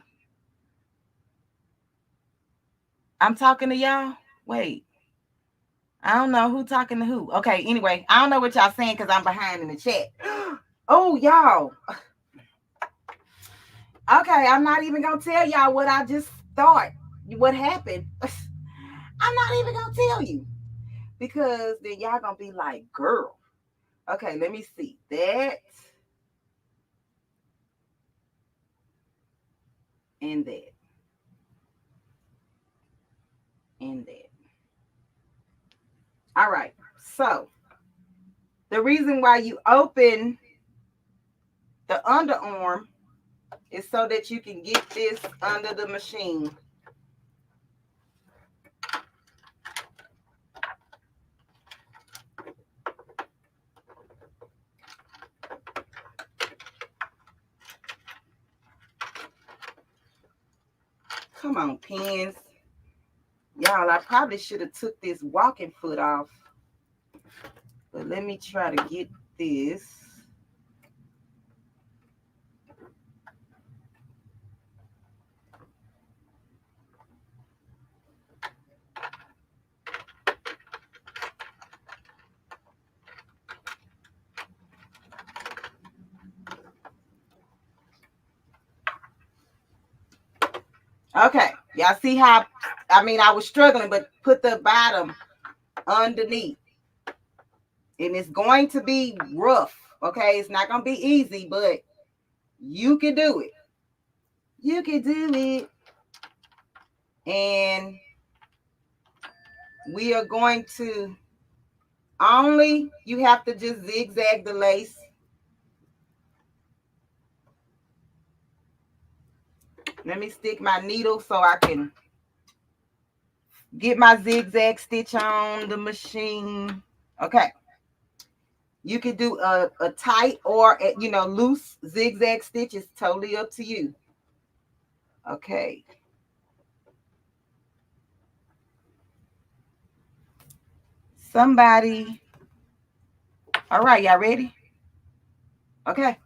I'm talking to y'all. Wait. I don't know who talking to who. Okay, anyway, I don't know what y'all saying because I'm behind in the chat. Oh, y'all. Okay, I'm not even going to tell y'all what I just thought, what happened. I'm not even going to tell you because then y'all going to be like, girl. Okay, let me see. That and that. And that. All right, so the reason why you open the underarm is so that you can get this under the machine. Come on, pins. Y'all, I probably should have took this walking foot off. But let me try to get this. Okay, y'all see how, I was struggling, but put the bottom underneath. And it's going to be rough, okay? It's not going to be easy, but you can do it. You can do it. And we are going to you have to just zigzag the lace. Let me stick my needle so I can get my zigzag stitch on the machine. Okay. You can do a tight or a, you know, loose zigzag stitch. It's totally up to you. Okay. Somebody. All right, y'all ready? Okay.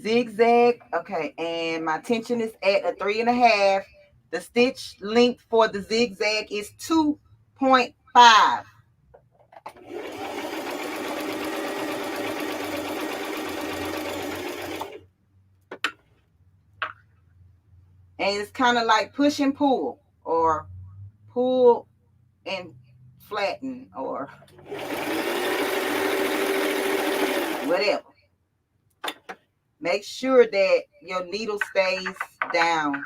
Zigzag. Okay, and my tension is at a 3.5. The stitch length for the zigzag is 2.5. And it's kind of like push and pull, or pull and flatten, or whatever. Make sure that your needle stays down.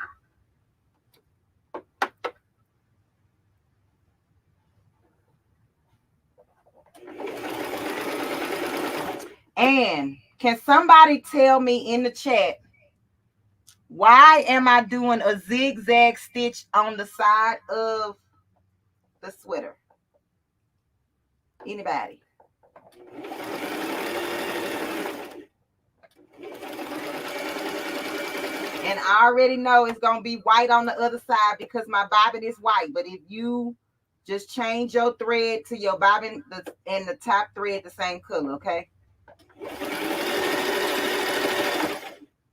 And can somebody tell me in the chat, why am I doing a zigzag stitch on the side of the sweater? Anybody? And I already know it's going to be white on the other side because my bobbin is white. But if you just change your thread to your bobbin and the top thread the same color, okay?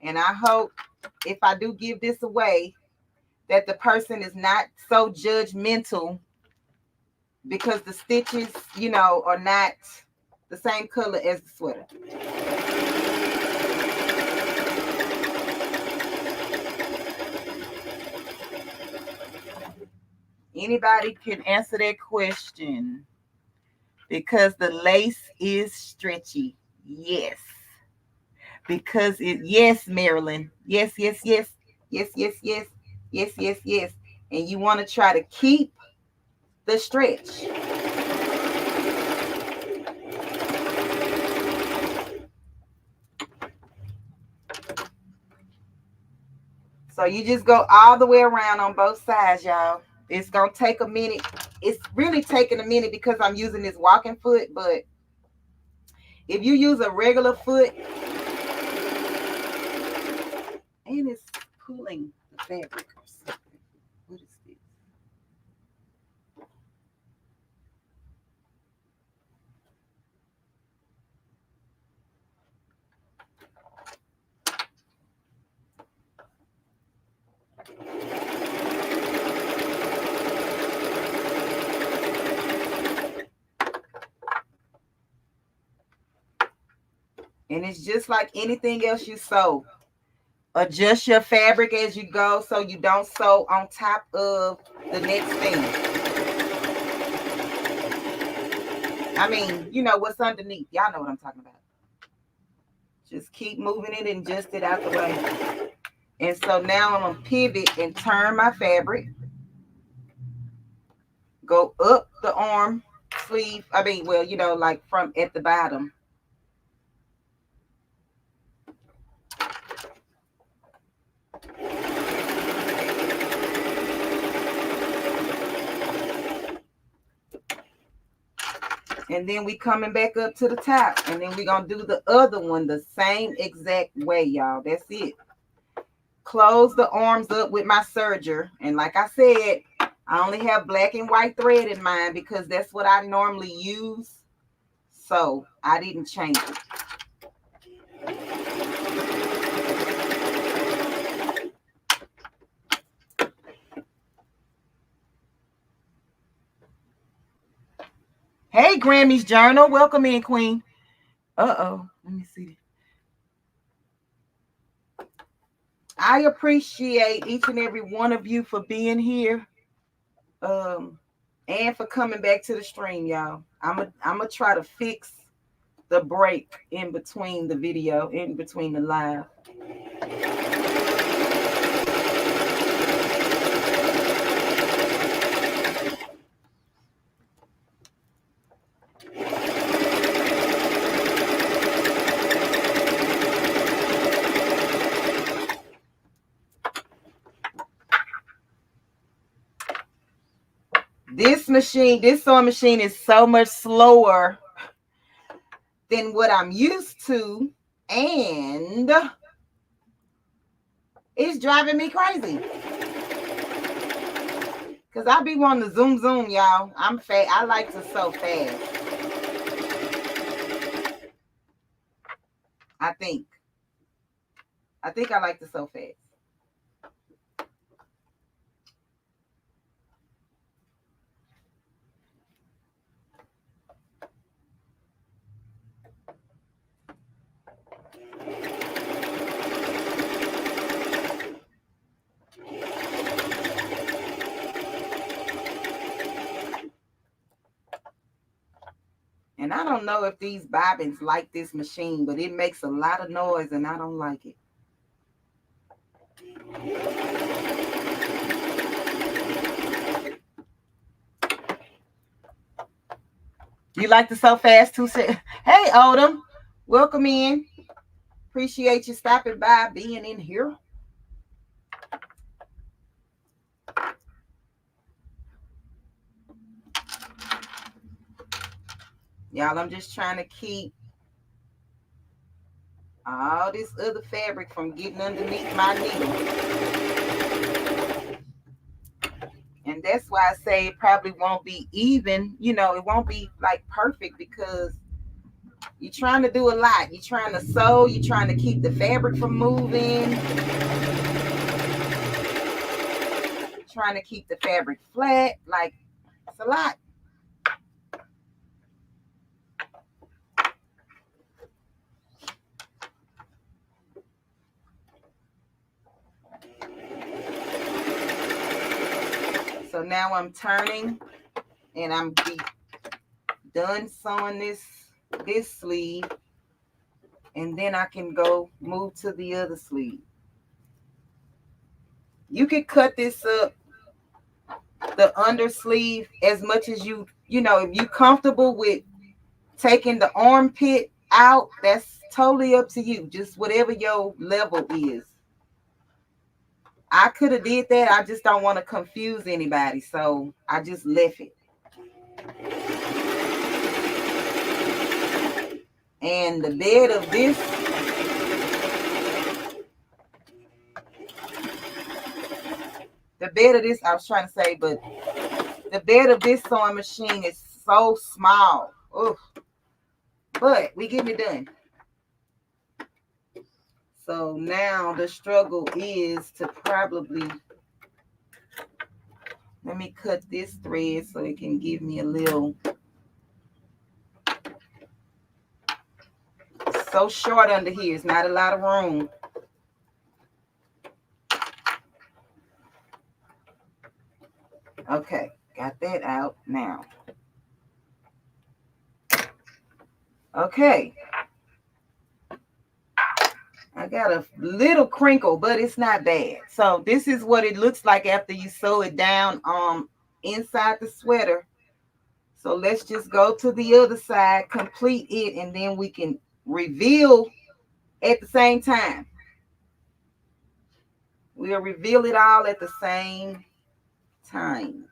And I hope if I do give this away that the person is not so judgmental because the stitches, you know, are not the same color as the sweater. Anybody can answer that question. Because the lace is stretchy. Yes. Because yes, Marilyn. Yes, yes, yes. Yes, yes, yes. Yes, yes, yes. And you want to try to keep the stretch. So you just go all the way around on both sides, y'all. It's going to take a minute. It's really taking a minute because I'm using this walking foot. But if you use a regular foot, and it's pulling the fabric or something. What is this? And it's just like anything else you sew. Adjust your fabric as you go so you don't sew on top of the next thing. I mean, you know what's underneath. Y'all know what I'm talking about. Just keep moving it and adjust it out the way. And so now I'm going to pivot and turn my fabric. Go up the arm sleeve. I mean, well, you know, like from at the bottom. And then we coming back up to the top. And then we're going to do the other one the same exact way, y'all. That's it. Close the arms up with my serger. And like I said, I only have black and white thread in mine because that's what I normally use. So I didn't change it. Hey, Grammy's Journal. Welcome in, Queen. Uh-oh. Let me see. I appreciate each and every one of you for being here. And for coming back to the stream, y'all. I'm gonna try to fix the break in between the video, in between the live. this sewing machine is so much slower than what I'm used to, and it's driving me crazy. Because I be wanting to zoom, y'all. I'm fast. I like to sew fast. I think I like to sew fast. And I don't know if these bobbins like this machine, but it makes a lot of noise and I don't like it. You like to sew fast too? Hey, Odom, welcome in. Appreciate you stopping by, being in here. Y'all, I'm just trying to keep all this other fabric from getting underneath my needle. And that's why I say it probably won't be even, you know, it won't be like perfect because you're trying to do a lot. You're trying to sew, you're trying to keep the fabric from moving, trying to keep the fabric flat. Like, it's a lot. So now I'm turning and I'm done sewing this sleeve, and then I can go move to the other sleeve. You could cut this up, the under sleeve, as much as you know, if you're comfortable with taking the armpit out, that's totally up to you. Just whatever your level is. I could have did that. I just don't want to confuse anybody, so I just left it. And the bed of this, I was trying to say, but the bed of this sewing machine is so small. Ugh. But we getting it done. So now the struggle is to probably, let me cut this thread so it can give me a little, so short under here. It's not a lot of room. Okay, got that out now. Okay. I got a little crinkle, but it's not bad. So this is what it looks like after you sew it down inside the sweater. So let's just go to the other side, complete it, and then we can reveal at the same time. We'll reveal it all at the same time.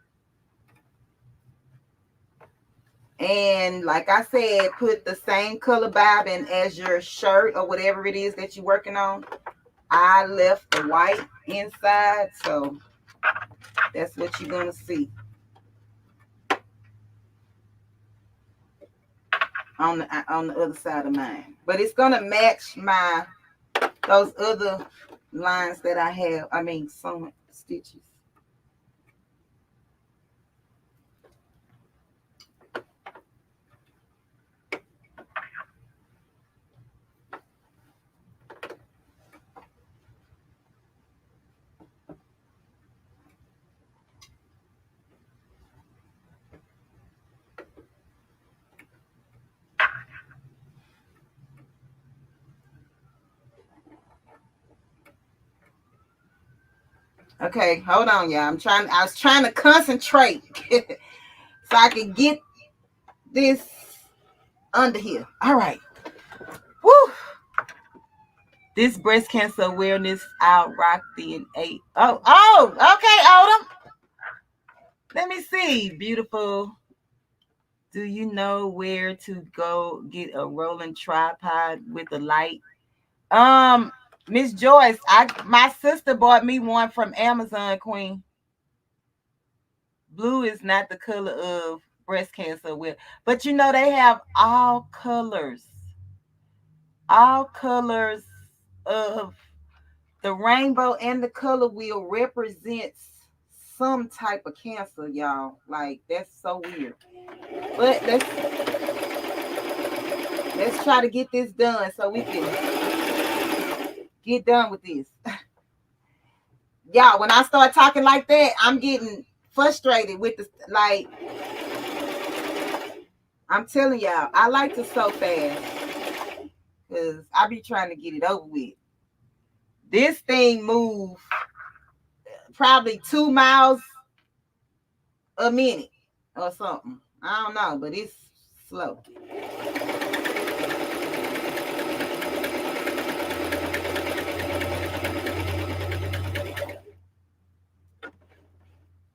And like I said, put the same color bobbin as your shirt or whatever it is that you're working on. I left the white inside, so that's what you're gonna see on the other side of mine. But it's gonna match those other lines that I have. I mean, some stitches. Okay, hold on, y'all. I was trying to concentrate so I can get this under here. All right. Woo! This breast cancer awareness, I'll rock the 8. Oh, okay, Odom. Let me see, beautiful. Do you know where to go get a rolling tripod with a light? Miss Joyce, my sister bought me one from Amazon, Queen. Blue is not the color of breast cancer wheel, but you know they have all colors of the rainbow, and the color wheel represents some type of cancer, y'all. Like, that's so weird. But let's try to get this done so we can get done with this. Y'all, when I start talking like that, I'm getting frustrated with the, like, I'm telling y'all, I like to sew fast because I be trying to get it over with. This thing moves probably 2 miles a minute or something. I don't know, but it's slow.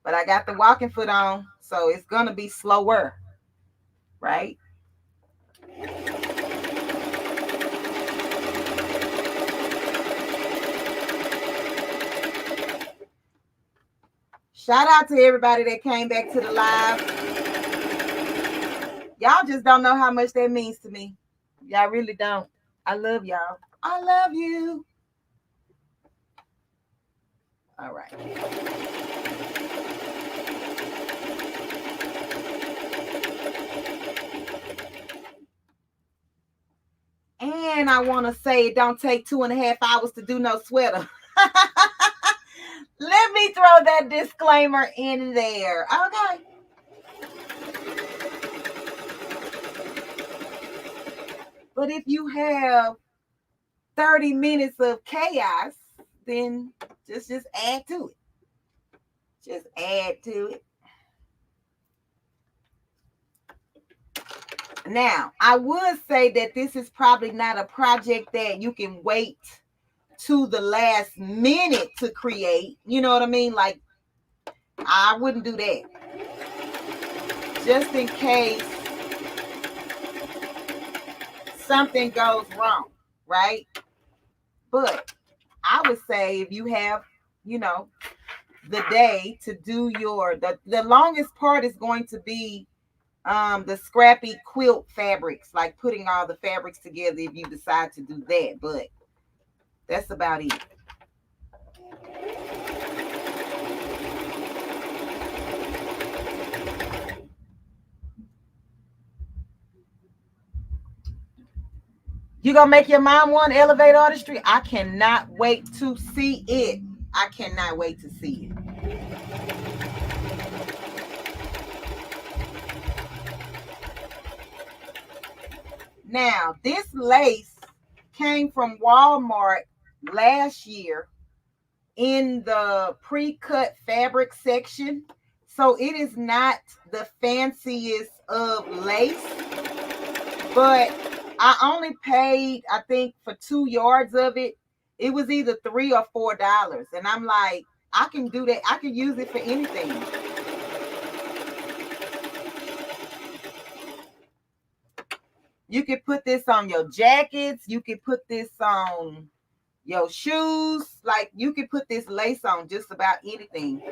But I got the walking foot on, so it's going to be slower, right? Shout out to everybody that came back to the live. Y'all just don't know how much that means to me. Y'all really don't. I love y'all. I love you. All right. And I want to say it don't take 2.5 hours to do no sweater. Let me throw that disclaimer in there. Okay. But if you have 30 minutes of chaos, then just add to it. Just add to it. Now, I would say that this is probably not a project that you can wait to the last minute to create. You know what I mean? Like, I wouldn't do that. Just in case something goes wrong, right? But I would say if you have, you know, the day to do the longest part is going to be the scrappy quilt fabrics, like putting all the fabrics together if you decide to do that. But that's about it. You gonna make your mom want to elevate artistry? I cannot wait to see it. I cannot wait to see it. Now, this lace came from Walmart last year in the pre-cut fabric section. So it is not the fanciest of lace, but I only paid, I think, for 2 yards of it. It was either $3 or $4. And I'm like, I can do that. I can use it for anything. You could put this on your jackets. You could put this on your shoes. Like, you could put this lace on just about anything.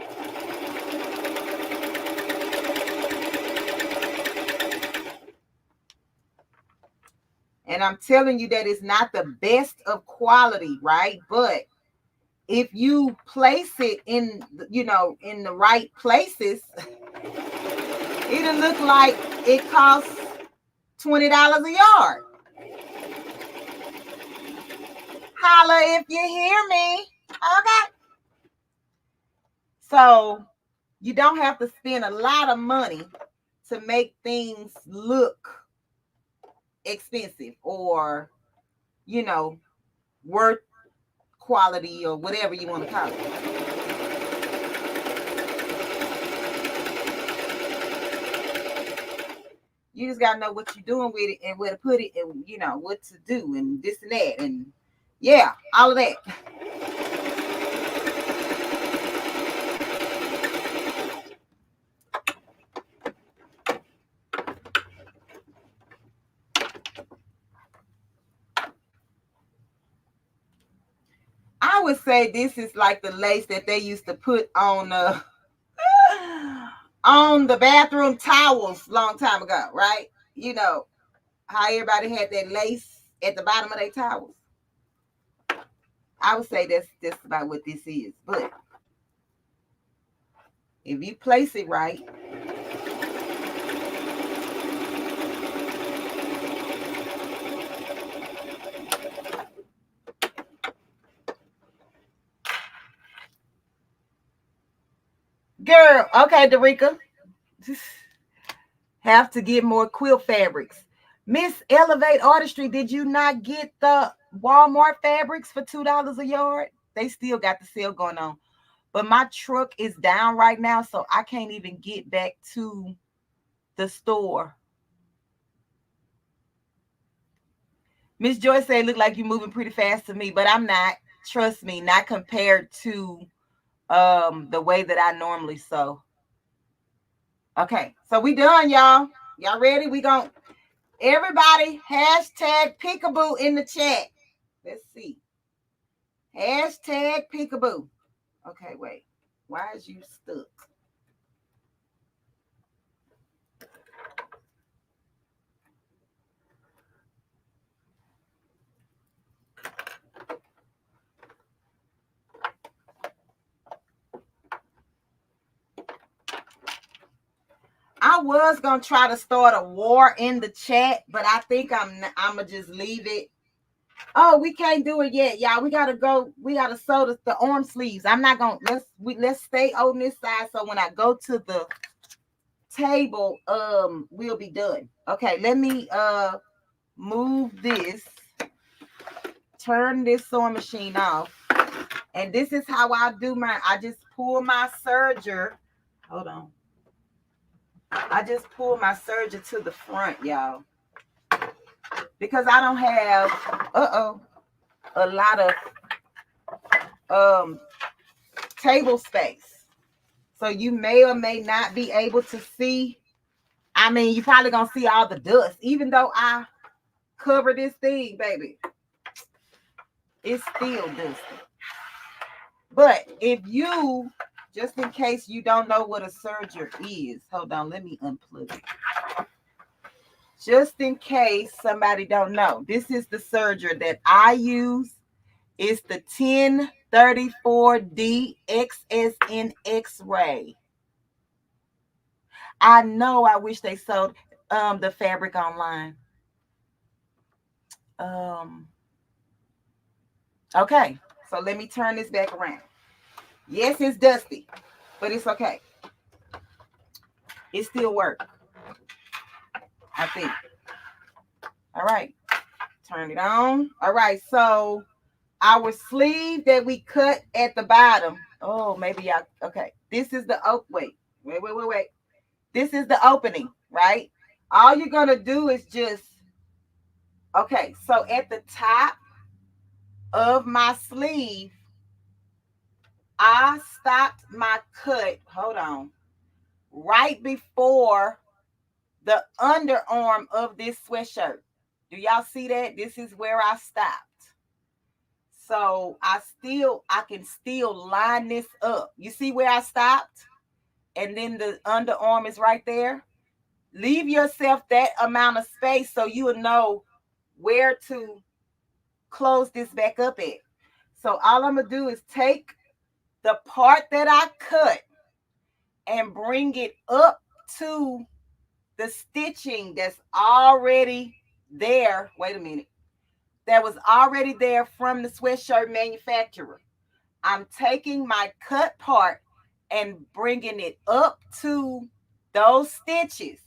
And I'm telling you that it's not the best of quality, right? But if you place it in, you know, in the right places, it'll look like it costs $20 a yard. Holla if you hear me. Okay. So you don't have to spend a lot of money to make things look expensive or, you know, worth quality or whatever you want to call it. You just got to know what you're doing with it and where to put it and, you know, what to do and this and that. And yeah, all of that. would say this is like the lace that they used to put on the bathroom towels long time ago, right? You know how everybody had that lace at the bottom of their towels. I would say that's just about what this is. But if you place it right, girl, okay, Derica, have to get more quilt fabrics. Miss Elevate Artistry, did you not get the Walmart fabrics for $2 a yard? They still got the sale going on. But my truck is down right now, so I can't even get back to the store. Miss Joyce said, look like you're moving pretty fast to me, but I'm not. Trust me, not compared to the way that I normally sew. Okay, so we done, y'all. Y'all ready? We gon' everybody hashtag peekaboo in the chat. Let's see. Hashtag peekaboo. Okay, wait. Why is you stuck? I was gonna try to start a war in the chat, but I think I'm gonna just leave it. Oh, we can't do it yet, y'all. We gotta go. We gotta sew the arm sleeves. I'm not gonna let's stay on this side so when I go to the table, we'll be done. Okay, let me move this, turn this sewing machine off, and this is how I do mine. I just pull my serger. Hold on. I just pull my serger to the front, y'all, because I don't have a lot of table space. So you may or may not be able to see. I mean, you probably gonna see all the dust, even though I cover this thing, baby. It's still dusty. But if you, just in case you don't know what a serger is, hold on, let me unplug it. Just in case somebody don't know, this is the serger that I use. It's the 1034D XSN X-ray. I know I wish they sold the fabric online. Okay, so let me turn this back around. Yes, it's dusty, but it's okay. It still works, I think. All right, turn it on. All right, so our sleeve that we cut at the bottom. Oh, maybe y'all, okay. This is the, wait. This is the opening, right? All you're gonna do is just, okay, so at the top of my sleeve, I stopped my cut, hold on, right before the underarm of this sweatshirt. Do y'all see that? This is where I stopped. So I can still line this up. You see where I stopped? And then the underarm is right there. Leave yourself that amount of space so you will know where to close this back up at. So all I'm going to do is take the part that I cut and bring it up to the stitching that's already there. Wait a minute. That was already there from the sweatshirt manufacturer. I'm taking my cut part and bringing it up to those stitches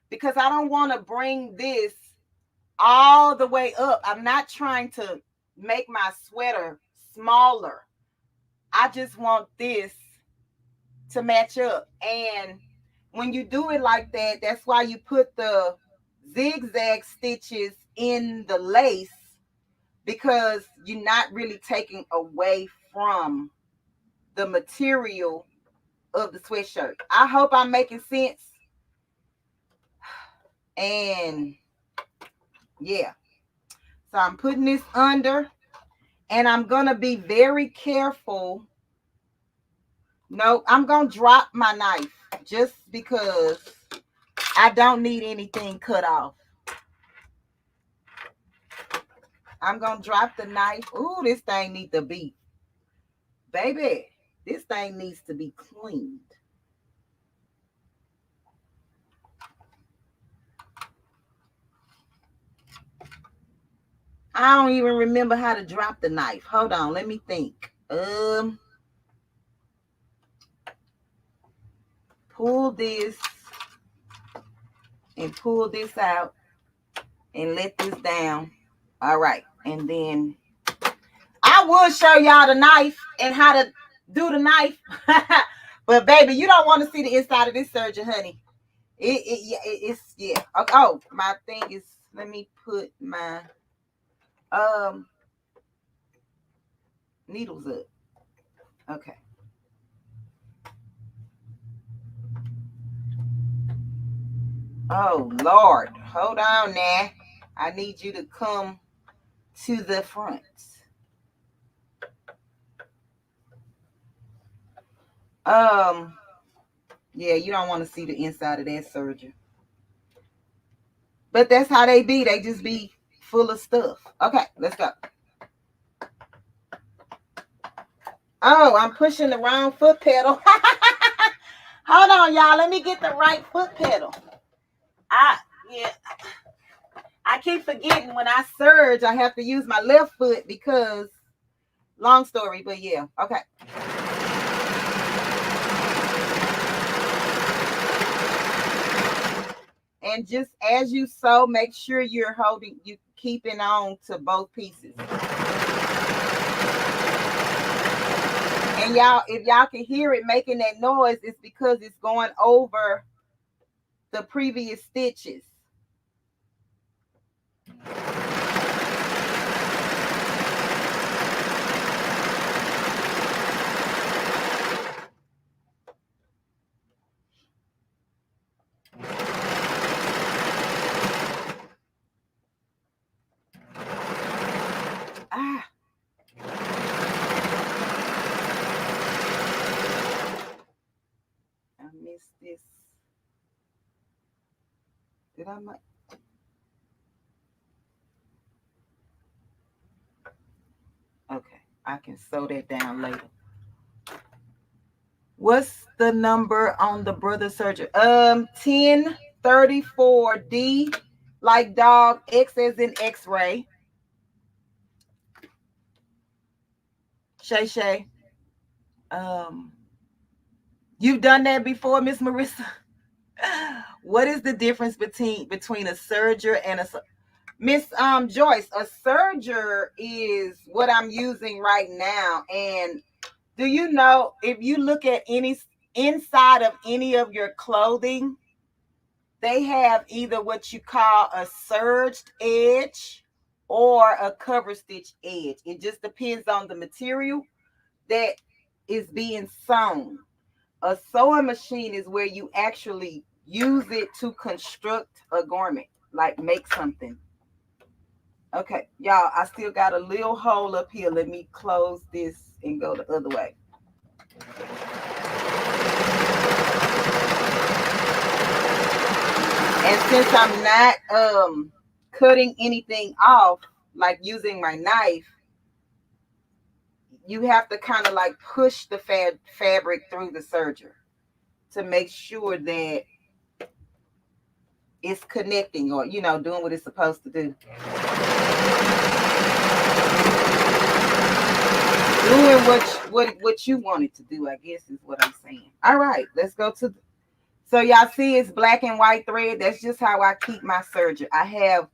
because I don't want to bring this all the way up. I'm not trying to make my sweater smaller. I just want this to match up. And when you do it like that, that's why you put the zigzag stitches in the lace, because you're not really taking away from the material of the sweatshirt. I hope I'm making sense. And yeah, so I'm putting this under, And I'm going to be very careful. No, I'm going to drop my knife just because I don't need anything cut off. I'm going to drop the knife. Ooh, this thing needs to be, baby, this thing needs to be cleaned. I don't even remember how to drop the knife. Hold on, let me think. Pull this and pull this out and let this down. All right, and then I would show y'all the knife and how to do the knife. But baby, you don't want to see the inside of this serger, honey. It's yeah. Oh, my thing is, let me put my needles up. Okay. Oh Lord, hold on now. I need you to come to the front. Yeah, you don't want to see the inside of that serger. But that's how they be. They just be full of stuff. Okay, let's go. Oh, I'm pushing the wrong foot pedal. Hold on, y'all. Let me get the right foot pedal. I keep forgetting when I serge, I have to use my left foot because, long story, but yeah. Okay. And just as you sew, make sure you keeping on to both pieces. And y'all, if y'all can hear it making that noise, it's because it's going over the previous stitches. I missed this. Did I might? Okay, I can sew that down later. What's the number on the brother serger? 1034D, like dog, X as in X-ray. Shay. You've done that before, Miss Marissa? What is the difference between a serger and a Miss Joyce? A serger is what I'm using right now. And do you know, if you look at any inside of any of your clothing, they have either what you call a serged edge or a cover stitch edge. It just depends on the material that is being sewn. A sewing machine is where you actually use it to construct a garment, like make something. Okay, y'all, I still got a little hole up here. Let me close this and go the other way. And since I'm not cutting anything off, like using my knife, you have to kind of like push the fabric through the serger to make sure that it's connecting, or doing what it's supposed to do. Doing what you wanted to do, I guess, is what I'm saying. All right, let's go to so y'all see it's black and white thread. That's just how I keep my serger. I have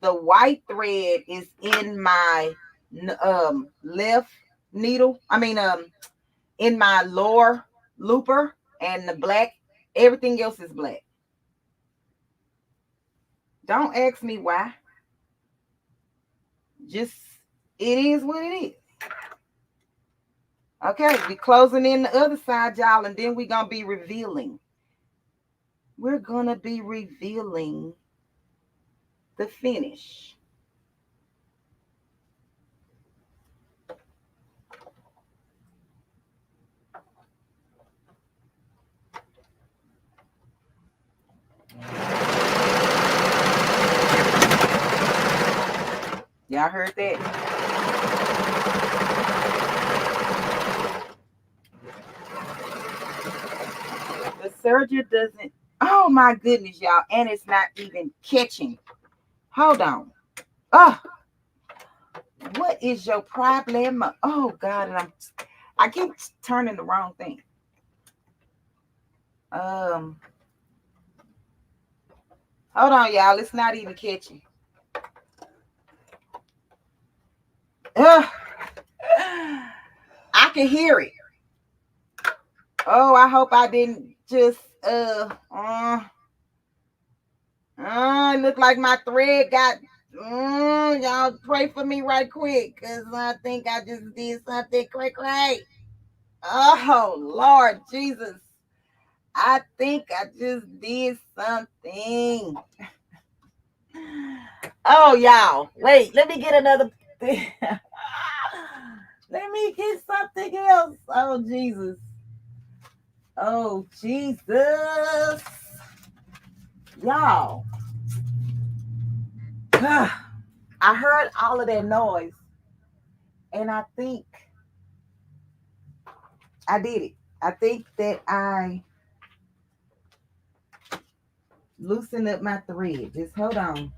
the white thread is in my left needle. In my lower looper, and the black, everything else is black. Don't ask me why. Just, it is what it is. Okay, we're closing in the other side, y'all, and then we're going to be revealing. We're going to be revealing the finish. Y'all heard that? The serger doesn't. Oh my goodness, y'all. And it's not even catching. Hold on. Oh, what is your problem? Oh God, and I keep turning the wrong thing. Hold on, y'all. It's not even catching. I can hear it. Oh, I hope I didn't just it looked like my thread got y'all pray for me right quick, because I think I just did something cray. Oh Lord Jesus, I think I just did something. Oh y'all, wait, let me get another thing. Let me get something else. Oh Jesus. Oh Jesus. Y'all. I heard all of that noise, and I think I did it. I think that I loosened up my thread. Just hold on.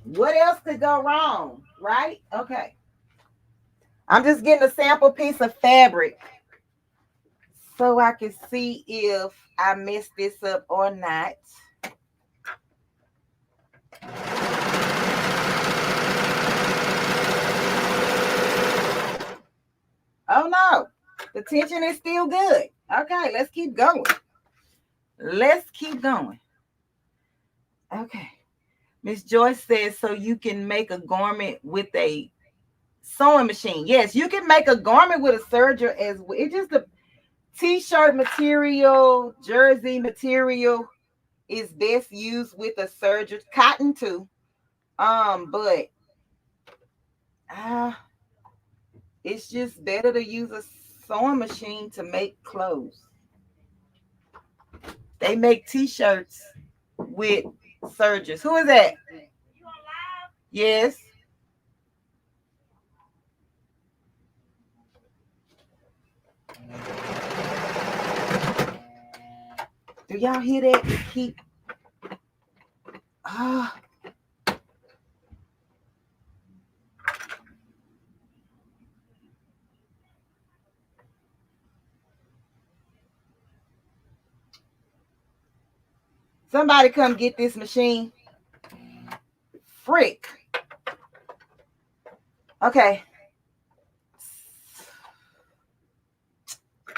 What else could go wrong, right? Okay. I'm just getting a sample piece of fabric so I can see if I messed this up or not. Oh no, the tension is still good. Okay, let's keep going. Let's keep going. Okay. Miss Joyce says, so you can make a garment with a sewing machine. Yes, you can make a garment with a serger as well. It's just a t-shirt material, jersey material is best used with a serger. Cotton too. But it's just better to use a sewing machine to make clothes. They make t-shirts with sergers. Who is that? You on live? Yes. Do y'all hear that? Keep somebody come get this machine. Frick. Okay.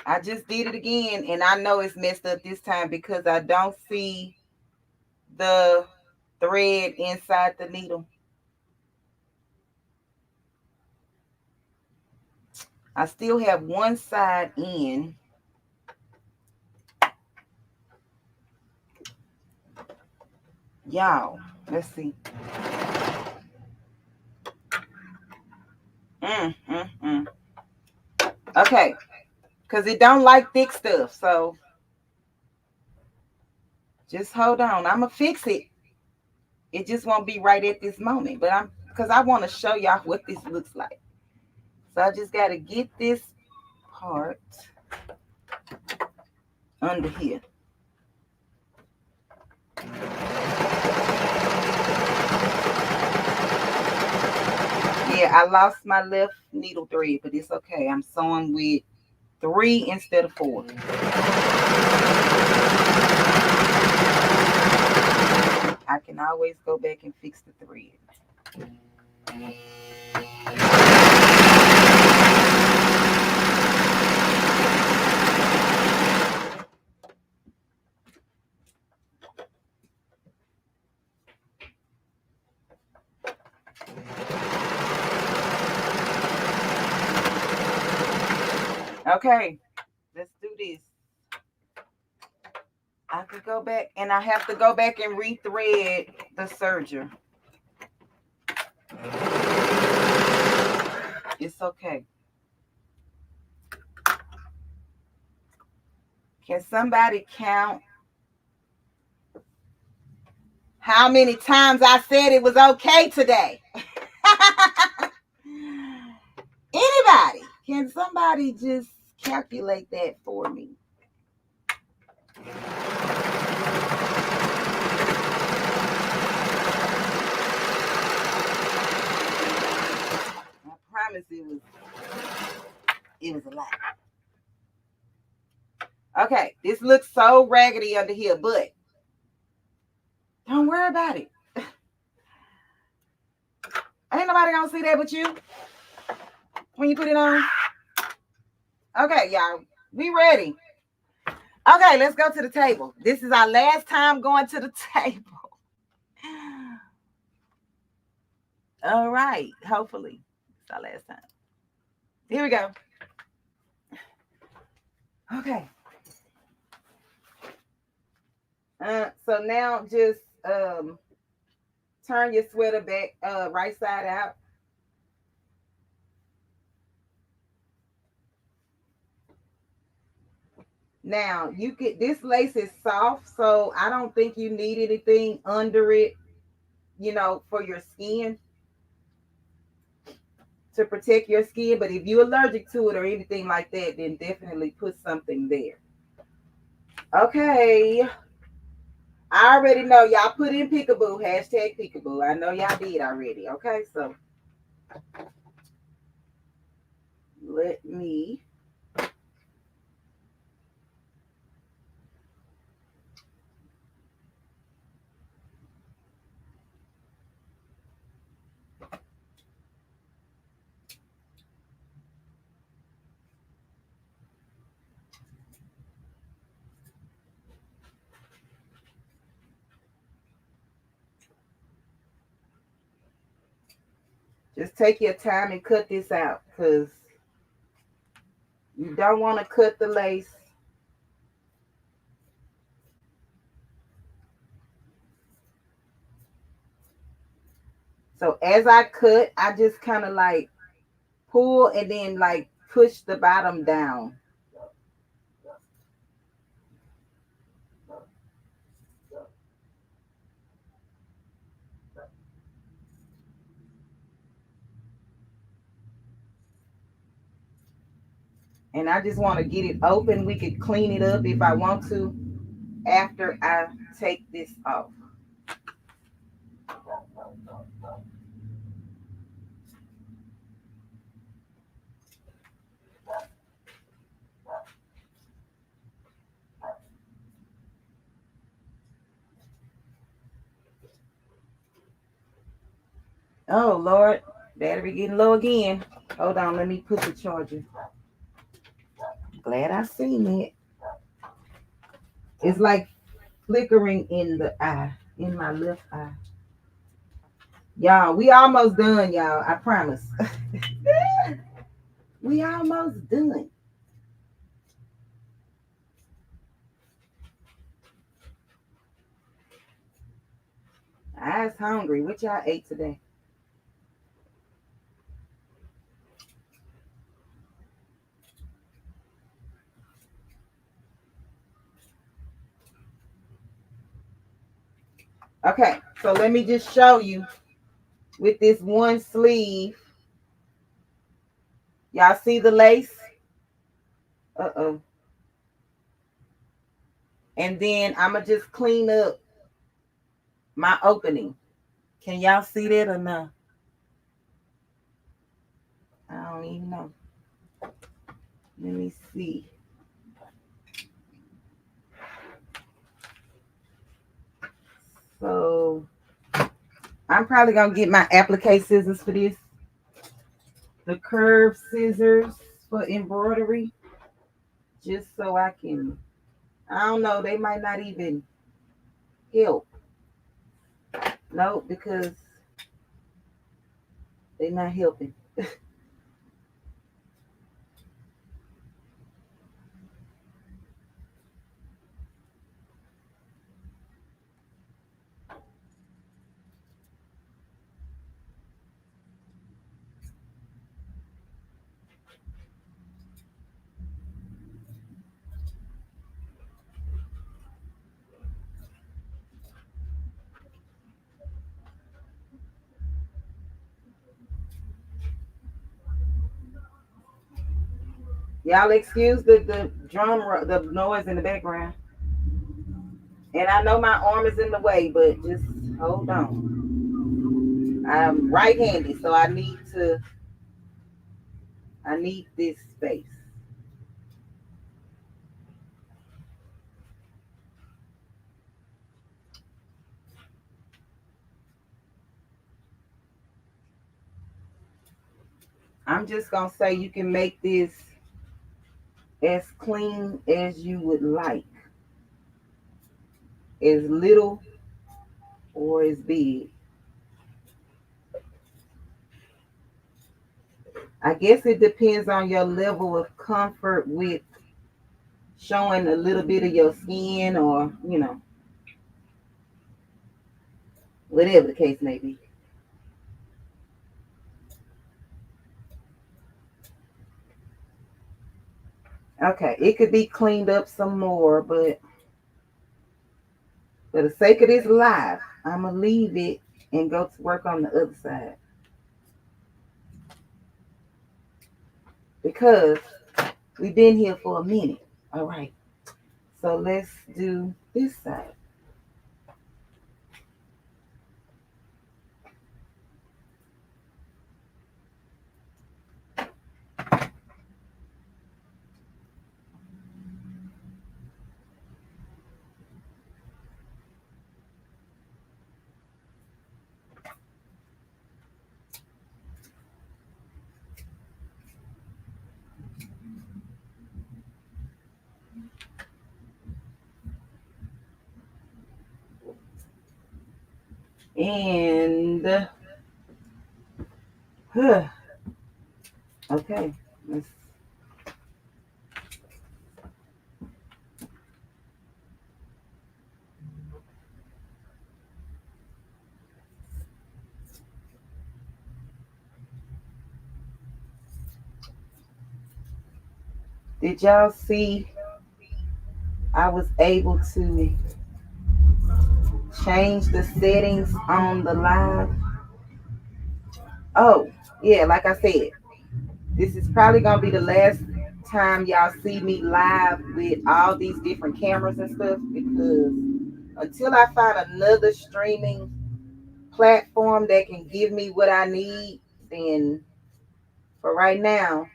I just did it again, and I know it's messed up this time because I don't see the thread inside the needle. I still have one side in. Y'all, let's see. Okay, because it don't like thick stuff, so just hold on. I'm gonna fix it. It just won't be right at this moment, but because I want to show y'all what this looks like. So I just got to get this part under here. Yeah, I lost my left needle thread, but it's okay. I'm sewing with 3 instead of 4. I can always go back and fix the thread. Okay, let's do this. I could go back, and I have to go back and rethread the serger. It's okay. Can somebody count How many times I said it was okay today? Anybody? Can somebody just calculate that for me? I promise it was a lot. Okay, this looks so raggedy under here, but don't worry about it. Ain't nobody gonna see that but you when you put it on. Okay, y'all, we ready. Okay, let's go to the table. This is our last time going to the table. All right, hopefully it's our last time. Here we go. Okay. So now just turn your sweater back right side out. Now you get this lace is soft, so I don't think you need anything under it, you know, for your skin to protect your skin. But if you're allergic to it or anything like that, then definitely put something there. Okay. I already know y'all put in peekaboo, hashtag peekaboo. I know y'all did already. Okay, so let me just take your time and cut this out, because you don't want to cut the lace. So as I cut, I just kind of like pull and then like push the bottom down. And I just want to get it open. We could clean it up if I want to after I take this off. Oh, Lord. Battery getting low again. Hold on. Let me put the charger. Glad I seen it. It's like flickering in the eye, in my left eye. Y'all, we almost done, y'all. I promise. We almost done. I was hungry. What y'all ate today? Okay, so let me just show you with this one sleeve. Y'all see the lace? Uh-oh. And then I'm going to just clean up my opening. Can y'all see that or no? I don't even know. Let me see. So I'm probably going to get my applique scissors for this. The curved scissors for embroidery. Just so I can, I don't know, they might not even help. No, because they're not helping. Y'all excuse the the noise in the background. And I know my arm is in the way, but just hold on. I'm right-handed, so I need this space. I'm just going to say you can make this as clean as you would like. As little or as big. I guess it depends on your level of comfort with showing a little bit of your skin, or, you know, whatever the case may be. Okay, it could be cleaned up some more, but for the sake of this live, I'm going to leave it and go to work on the other side. Because we've been here for a minute. All right. So let's do this side. And okay, let's. Did y'all see I was able to change the settings on the live? Oh, yeah, like I said, this is probably going to be the last time y'all see me live with all these different cameras and stuff, because until I find another streaming platform that can give me what I need, then for right now,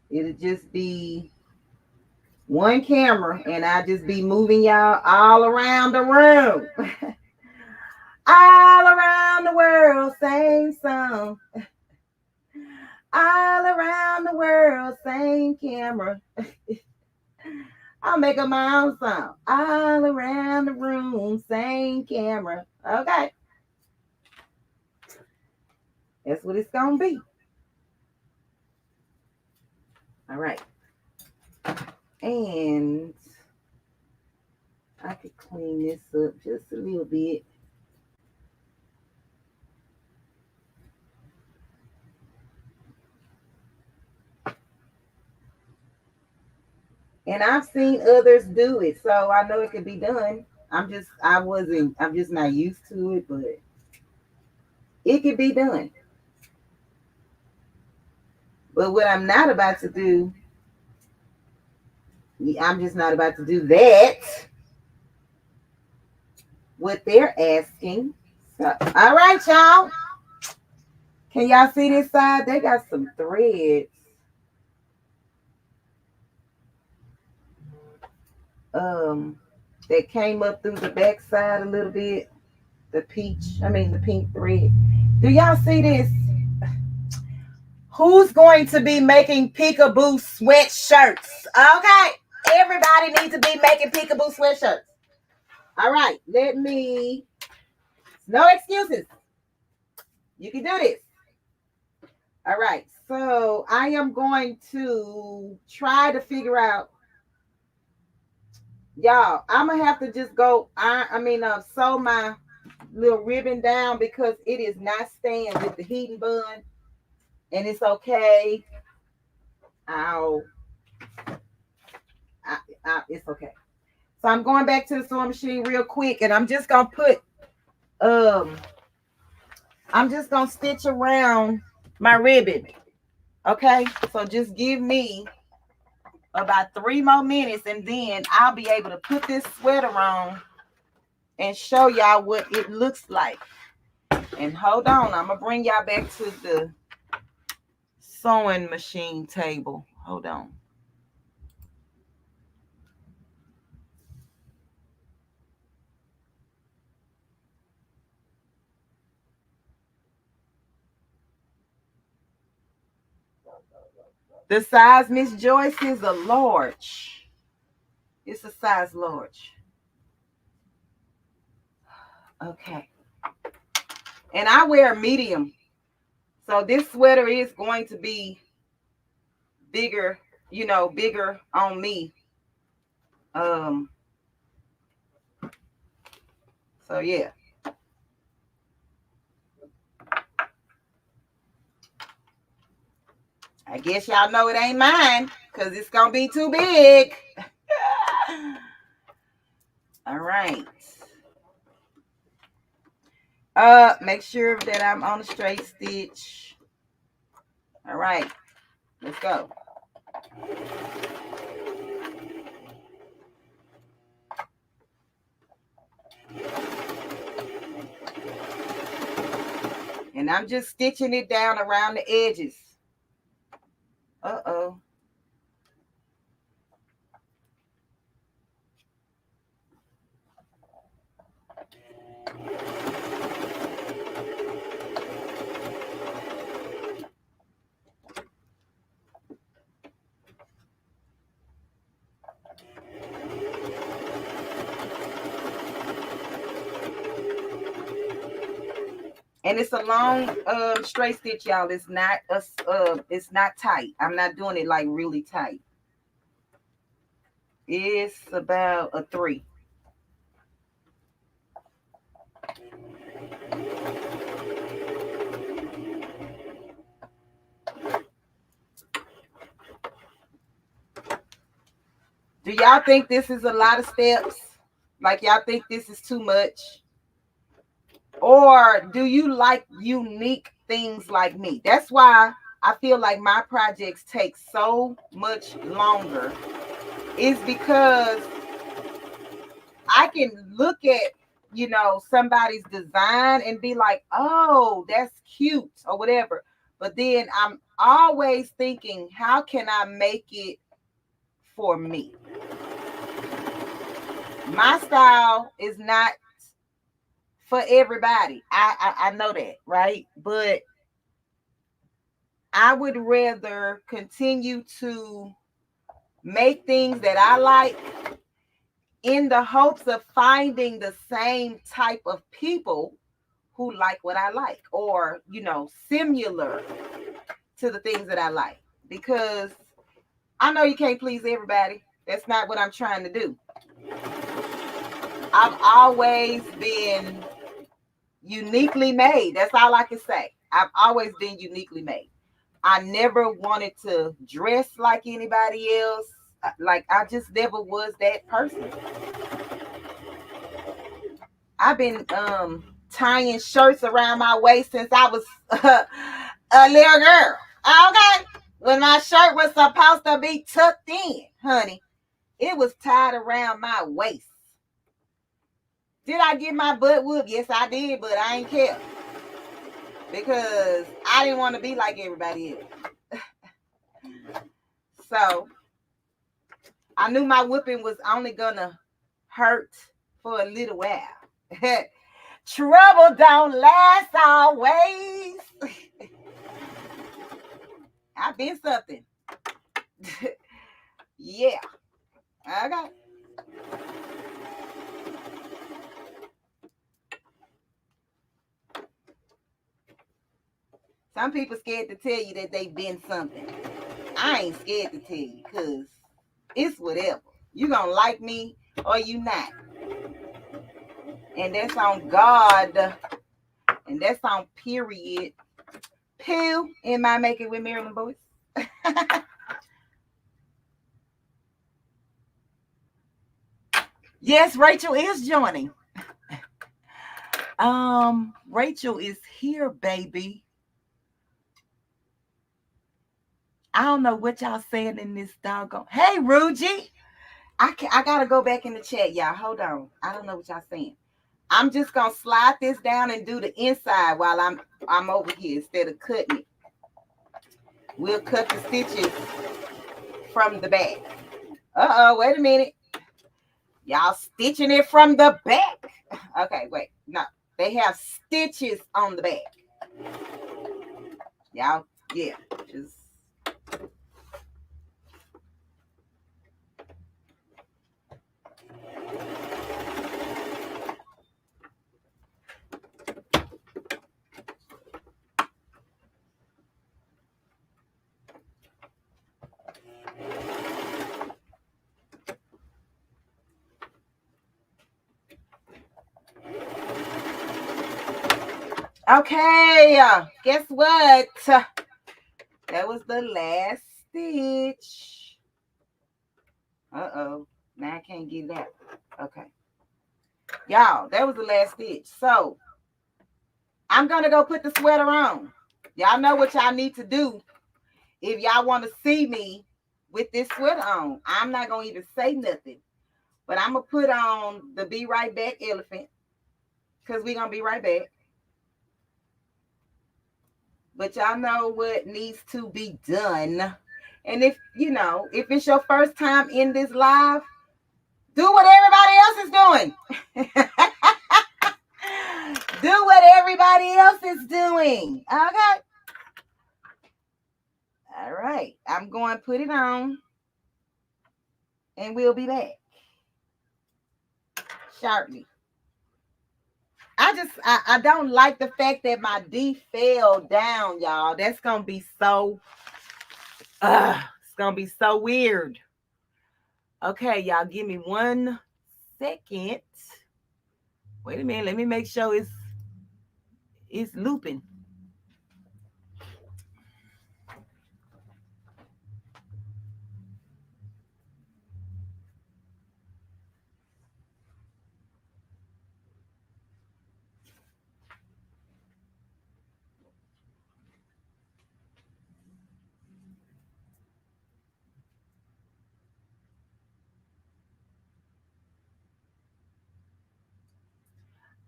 it'll just be one camera, and I'll just be moving y'all all around the room. All around the world, same song. All around the world, same camera. I'll make up my own song. All around the room, same camera. Okay. That's what it's going to be. All right. And I could clean this up just a little bit. And I've seen others do it, so I know it could be done. I'm just not used to it, but it could be done. But what I'm not about to do, I'm just not about to do that. What they're asking. So, all right, y'all. Can y'all see this side? They got some threads. That came up through the back side a little bit. The pink thread. Do y'all see this? Who's going to be making peekaboo sweatshirts? Okay, everybody needs to be making peekaboo sweatshirts. All right, no excuses. You can do this. All right, so I am going to try to figure out. Y'all, I'm gonna have to just go. Sew my little ribbon down because it is not staying with the heating bun, and it's okay. It's okay. So I'm going back to the sewing machine real quick, and I'm just gonna stitch around my ribbon. Okay, so just give me about 3 more minutes and then I'll be able to put this sweater on and show y'all what it looks like. And hold on, I'm gonna bring y'all back to the sewing machine table. Hold on. The size, Miss Joyce, is a large. It's a size large. Okay. And I wear a medium. So this sweater is going to be bigger, you know, bigger on me. So yeah. I guess y'all know it ain't mine because it's gonna be too big. All right. Make sure that I'm on a straight stitch. All right, let's go. And I'm just stitching it down around the edges. Uh-oh. And it's a long straight stitch, y'all. It's not tight. I'm not doing it like really tight. It's about a 3. Do y'all think this is a lot of steps? Like y'all think this is too much? Or do you like unique things like me? That's why I feel like my projects take so much longer. Is because I can look at, you know, somebody's design and be like, oh, that's cute or whatever. But then I'm always thinking, how can I make it for me? My style is not for everybody. I know that, right? But I would rather continue to make things that I like in the hopes of finding the same type of people who like what I like, or, you know, similar to the things that I like. Because I know you can't please everybody. That's not what I'm trying to do. I've always been uniquely made. That's all I can say. I've always been uniquely made. I never wanted to dress like anybody else. Like, I just never was that person. I've been tying shirts around my waist since I was a little girl. Okay? When my shirt was supposed to be tucked in, honey, it was tied around my waist. Did I get my butt whooped? Yes, I did, but I ain't care. Because I didn't want to be like everybody else. So, I knew my whooping was only going to hurt for a little while. Trouble don't last always. I've been something. Yeah. Okay. Some people scared to tell you that they've been something. I ain't scared to tell you because it's whatever. You gonna like me or you not. And that's on God. And that's on period. Pill in my Make It With Marilyn voice. Yes, Rachel is joining. Rachel is here, baby. I don't know what y'all saying in this doggone. Hey, Ruji. I gotta go back in the chat, y'all. Hold on. I don't know what y'all saying. I'm just gonna slide this down and do the inside while I'm over here instead of cutting it. We'll cut the stitches from the back. Wait a minute. Y'all stitching it from the back. Okay, wait. No, they have stitches on the back. Y'all, yeah, just. Okay, guess what? That was the last stitch. Now I can't get it out. Okay. Y'all, that was the last stitch. So, I'm going to go put the sweater on. Y'all know what y'all need to do if y'all want to see me with this sweater on. I'm not going to even say nothing. But I'm going to put on the Be Right Back elephant because we're going to be right back. But y'all know what needs to be done. And if, if it's your first time in this live, do what everybody else is doing. Do what everybody else is doing. Okay. All right. I'm going to put it on. And we'll be back. Sharply. I don't like the fact that my D fell down, y'all. That's going to be so, it's going to be so weird. Okay, y'all, give me 1 second. Wait a minute. Let me make sure it's looping.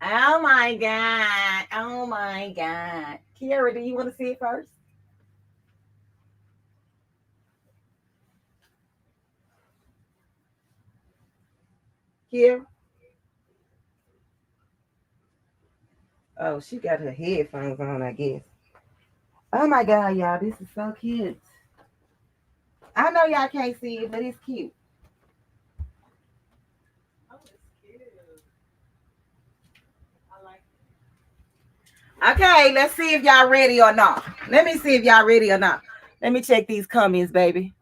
Oh my God. Oh my God. Kiara, do you want to see it first? Kiara? Oh, she got her headphones on, I guess. Oh my God, y'all. This is so cute. I know y'all can't see it, but it's cute. Oh, it's cute. I like it. Okay, let's see if y'all ready or not. Let me see if y'all ready or not. Let me check these comments, baby.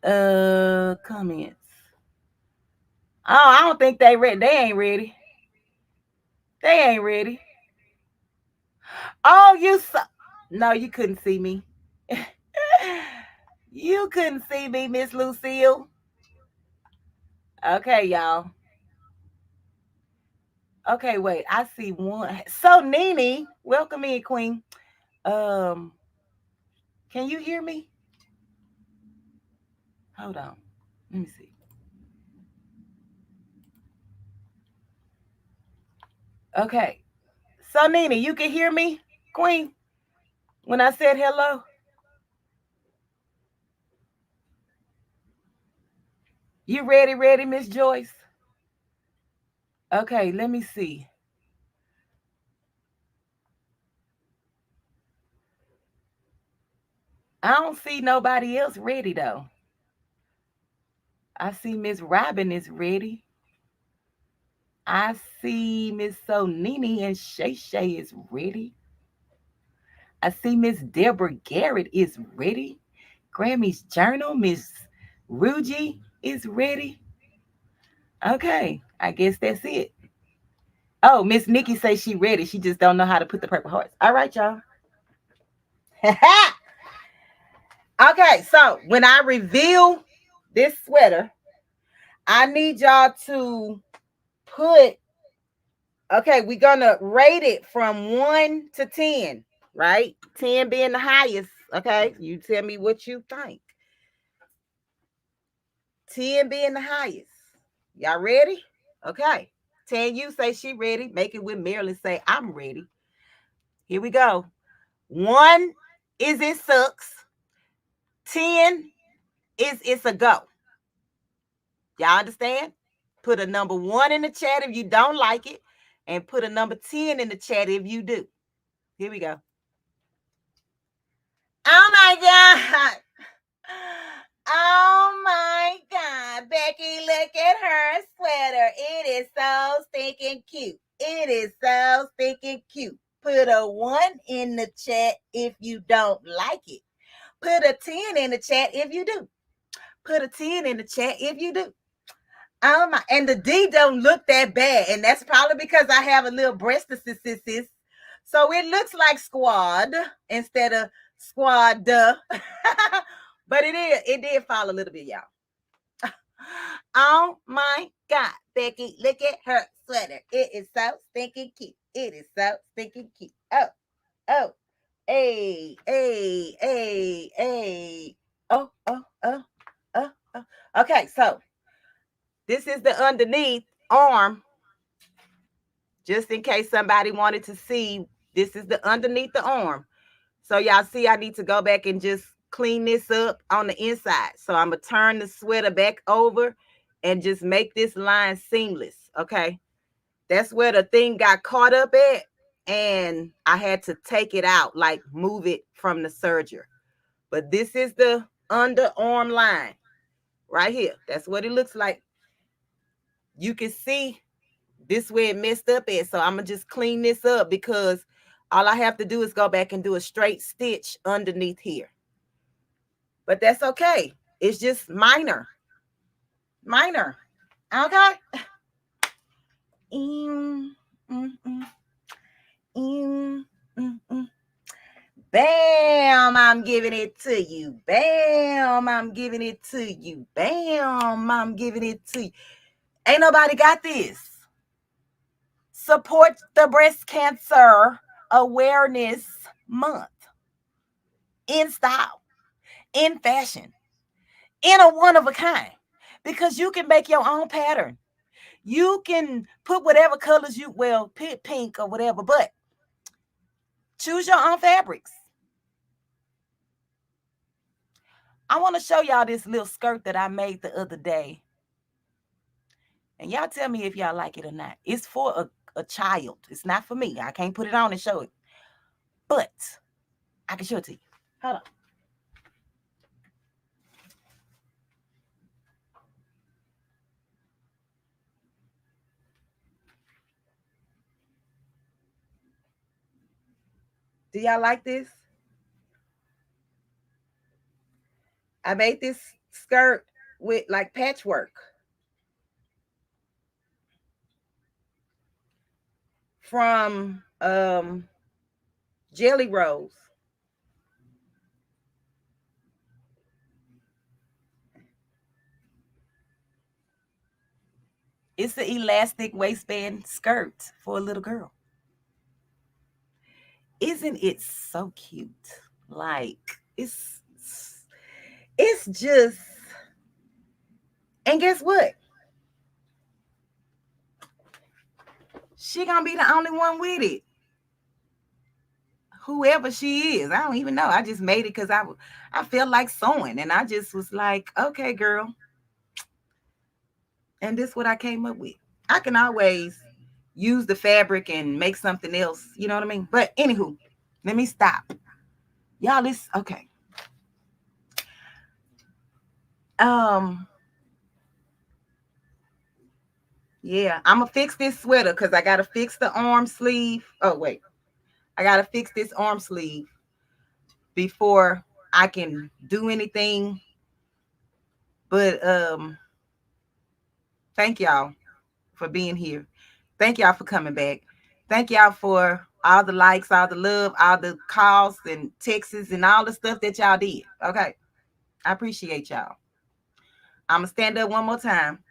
Comments. Oh, I don't think they ready. They ain't ready. They ain't ready. Oh, no, you couldn't see me. You couldn't see me, Miss Lucille. Okay, y'all. Okay, wait. I see one. So, Nene, welcome in, Queen. Can you hear me? Hold on. Let me see. Okay. So, Nene, you can hear me, Queen, when I said hello? You ready, Miss Joyce? Okay, let me see. I don't see nobody else ready, though. I see Miss Robin is ready. I see Miss Sonini and Shay Shay is ready. I see Miss Deborah Garrett is ready. Grammy's Journal, Miss Ruji is ready. Okay, I guess that's it. Oh, Miss Nikki says she ready. She just don't know how to put the purple hearts. All right, y'all. Okay, so when I reveal this sweater, I need y'all to put, okay, we're going to rate it from 1 to 10, right? 10 being the highest. Okay, you tell me what you think. 10 being the highest. Y'all ready? Okay. 10, you say she ready. Make it with Marilyn. Say I'm ready. Here we go. 1 is it sucks. 10 is it's a go. Y'all understand? Put a number 1 in the chat if you don't like it, and put a number 10 in the chat if you do. Here we go. Oh my God. Oh my God. Becky, look at her sweater. It is so stinking cute. It is so stinking cute. Put a 1 in the chat if you don't like it. Put a 10 in the chat if you do. Put a 10 in the chat if you do. Oh my, and the D don't look that bad. And that's probably because I have a little breast assist. So it looks like squad instead of squad. But it did fall a little bit, y'all. Oh my God, Becky, look at her sweater. It is so stinking cute. It is so stinking cute. Oh, hey. Oh. Okay, so this is the underneath arm. Just in case somebody wanted to see, this is the underneath the arm. So y'all see, I need to go back and just clean this up on the inside. So I'm going to turn the sweater back over and just make this line seamless, okay? That's where the thing got caught up at, and I had to take it out, like move it from the serger. But this is the underarm line right here. That's what it looks like. You can see this where it messed up at. So I'm going to just clean this up because all I have to do is go back and do a straight stitch underneath here. But that's okay. It's just minor. Okay. Bam, I'm giving it to you. Bam, I'm giving it to you. Bam, I'm giving it to you. Ain't nobody got this. Support the Breast Cancer Awareness Month. In style, in fashion, in a one of a kind. Because you can make your own pattern. You can put whatever colors you, well, pick pink or whatever, but choose your own fabrics. I want to show y'all this little skirt that I made the other day. And y'all tell me if y'all like it or not. It's for a child. It's not for me. I can't put it on and show it. But I can show it to you. Hold on. Do y'all like this? I made this skirt with like patchwork from Jelly Rolls. It's an elastic waistband skirt for a little girl. Isn't it so cute? Like, it's just, and guess what? She gonna be the only one with it. Whoever she is, I don't even know. I just made it because I felt like sewing, and I just was like, okay, girl. And this is what I came up with. I can always use the fabric and make something else, you know what I mean? But anywho, let me stop. Y'all, this okay. Yeah, I'm gonna fix this sweater because I gotta fix the arm sleeve. Oh, wait. I gotta fix this arm sleeve before I can do anything. But thank y'all for being here. Thank y'all for coming back. Thank y'all for all the likes, all the love, all the calls and texts and all the stuff that y'all did. Okay. I appreciate y'all. I'm gonna stand up one more time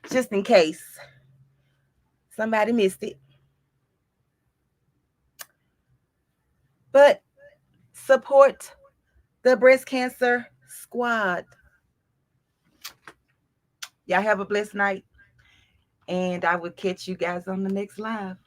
just in case somebody missed it. But support the breast cancer squad. Y'all have a blessed night. And I will catch you guys on the next live.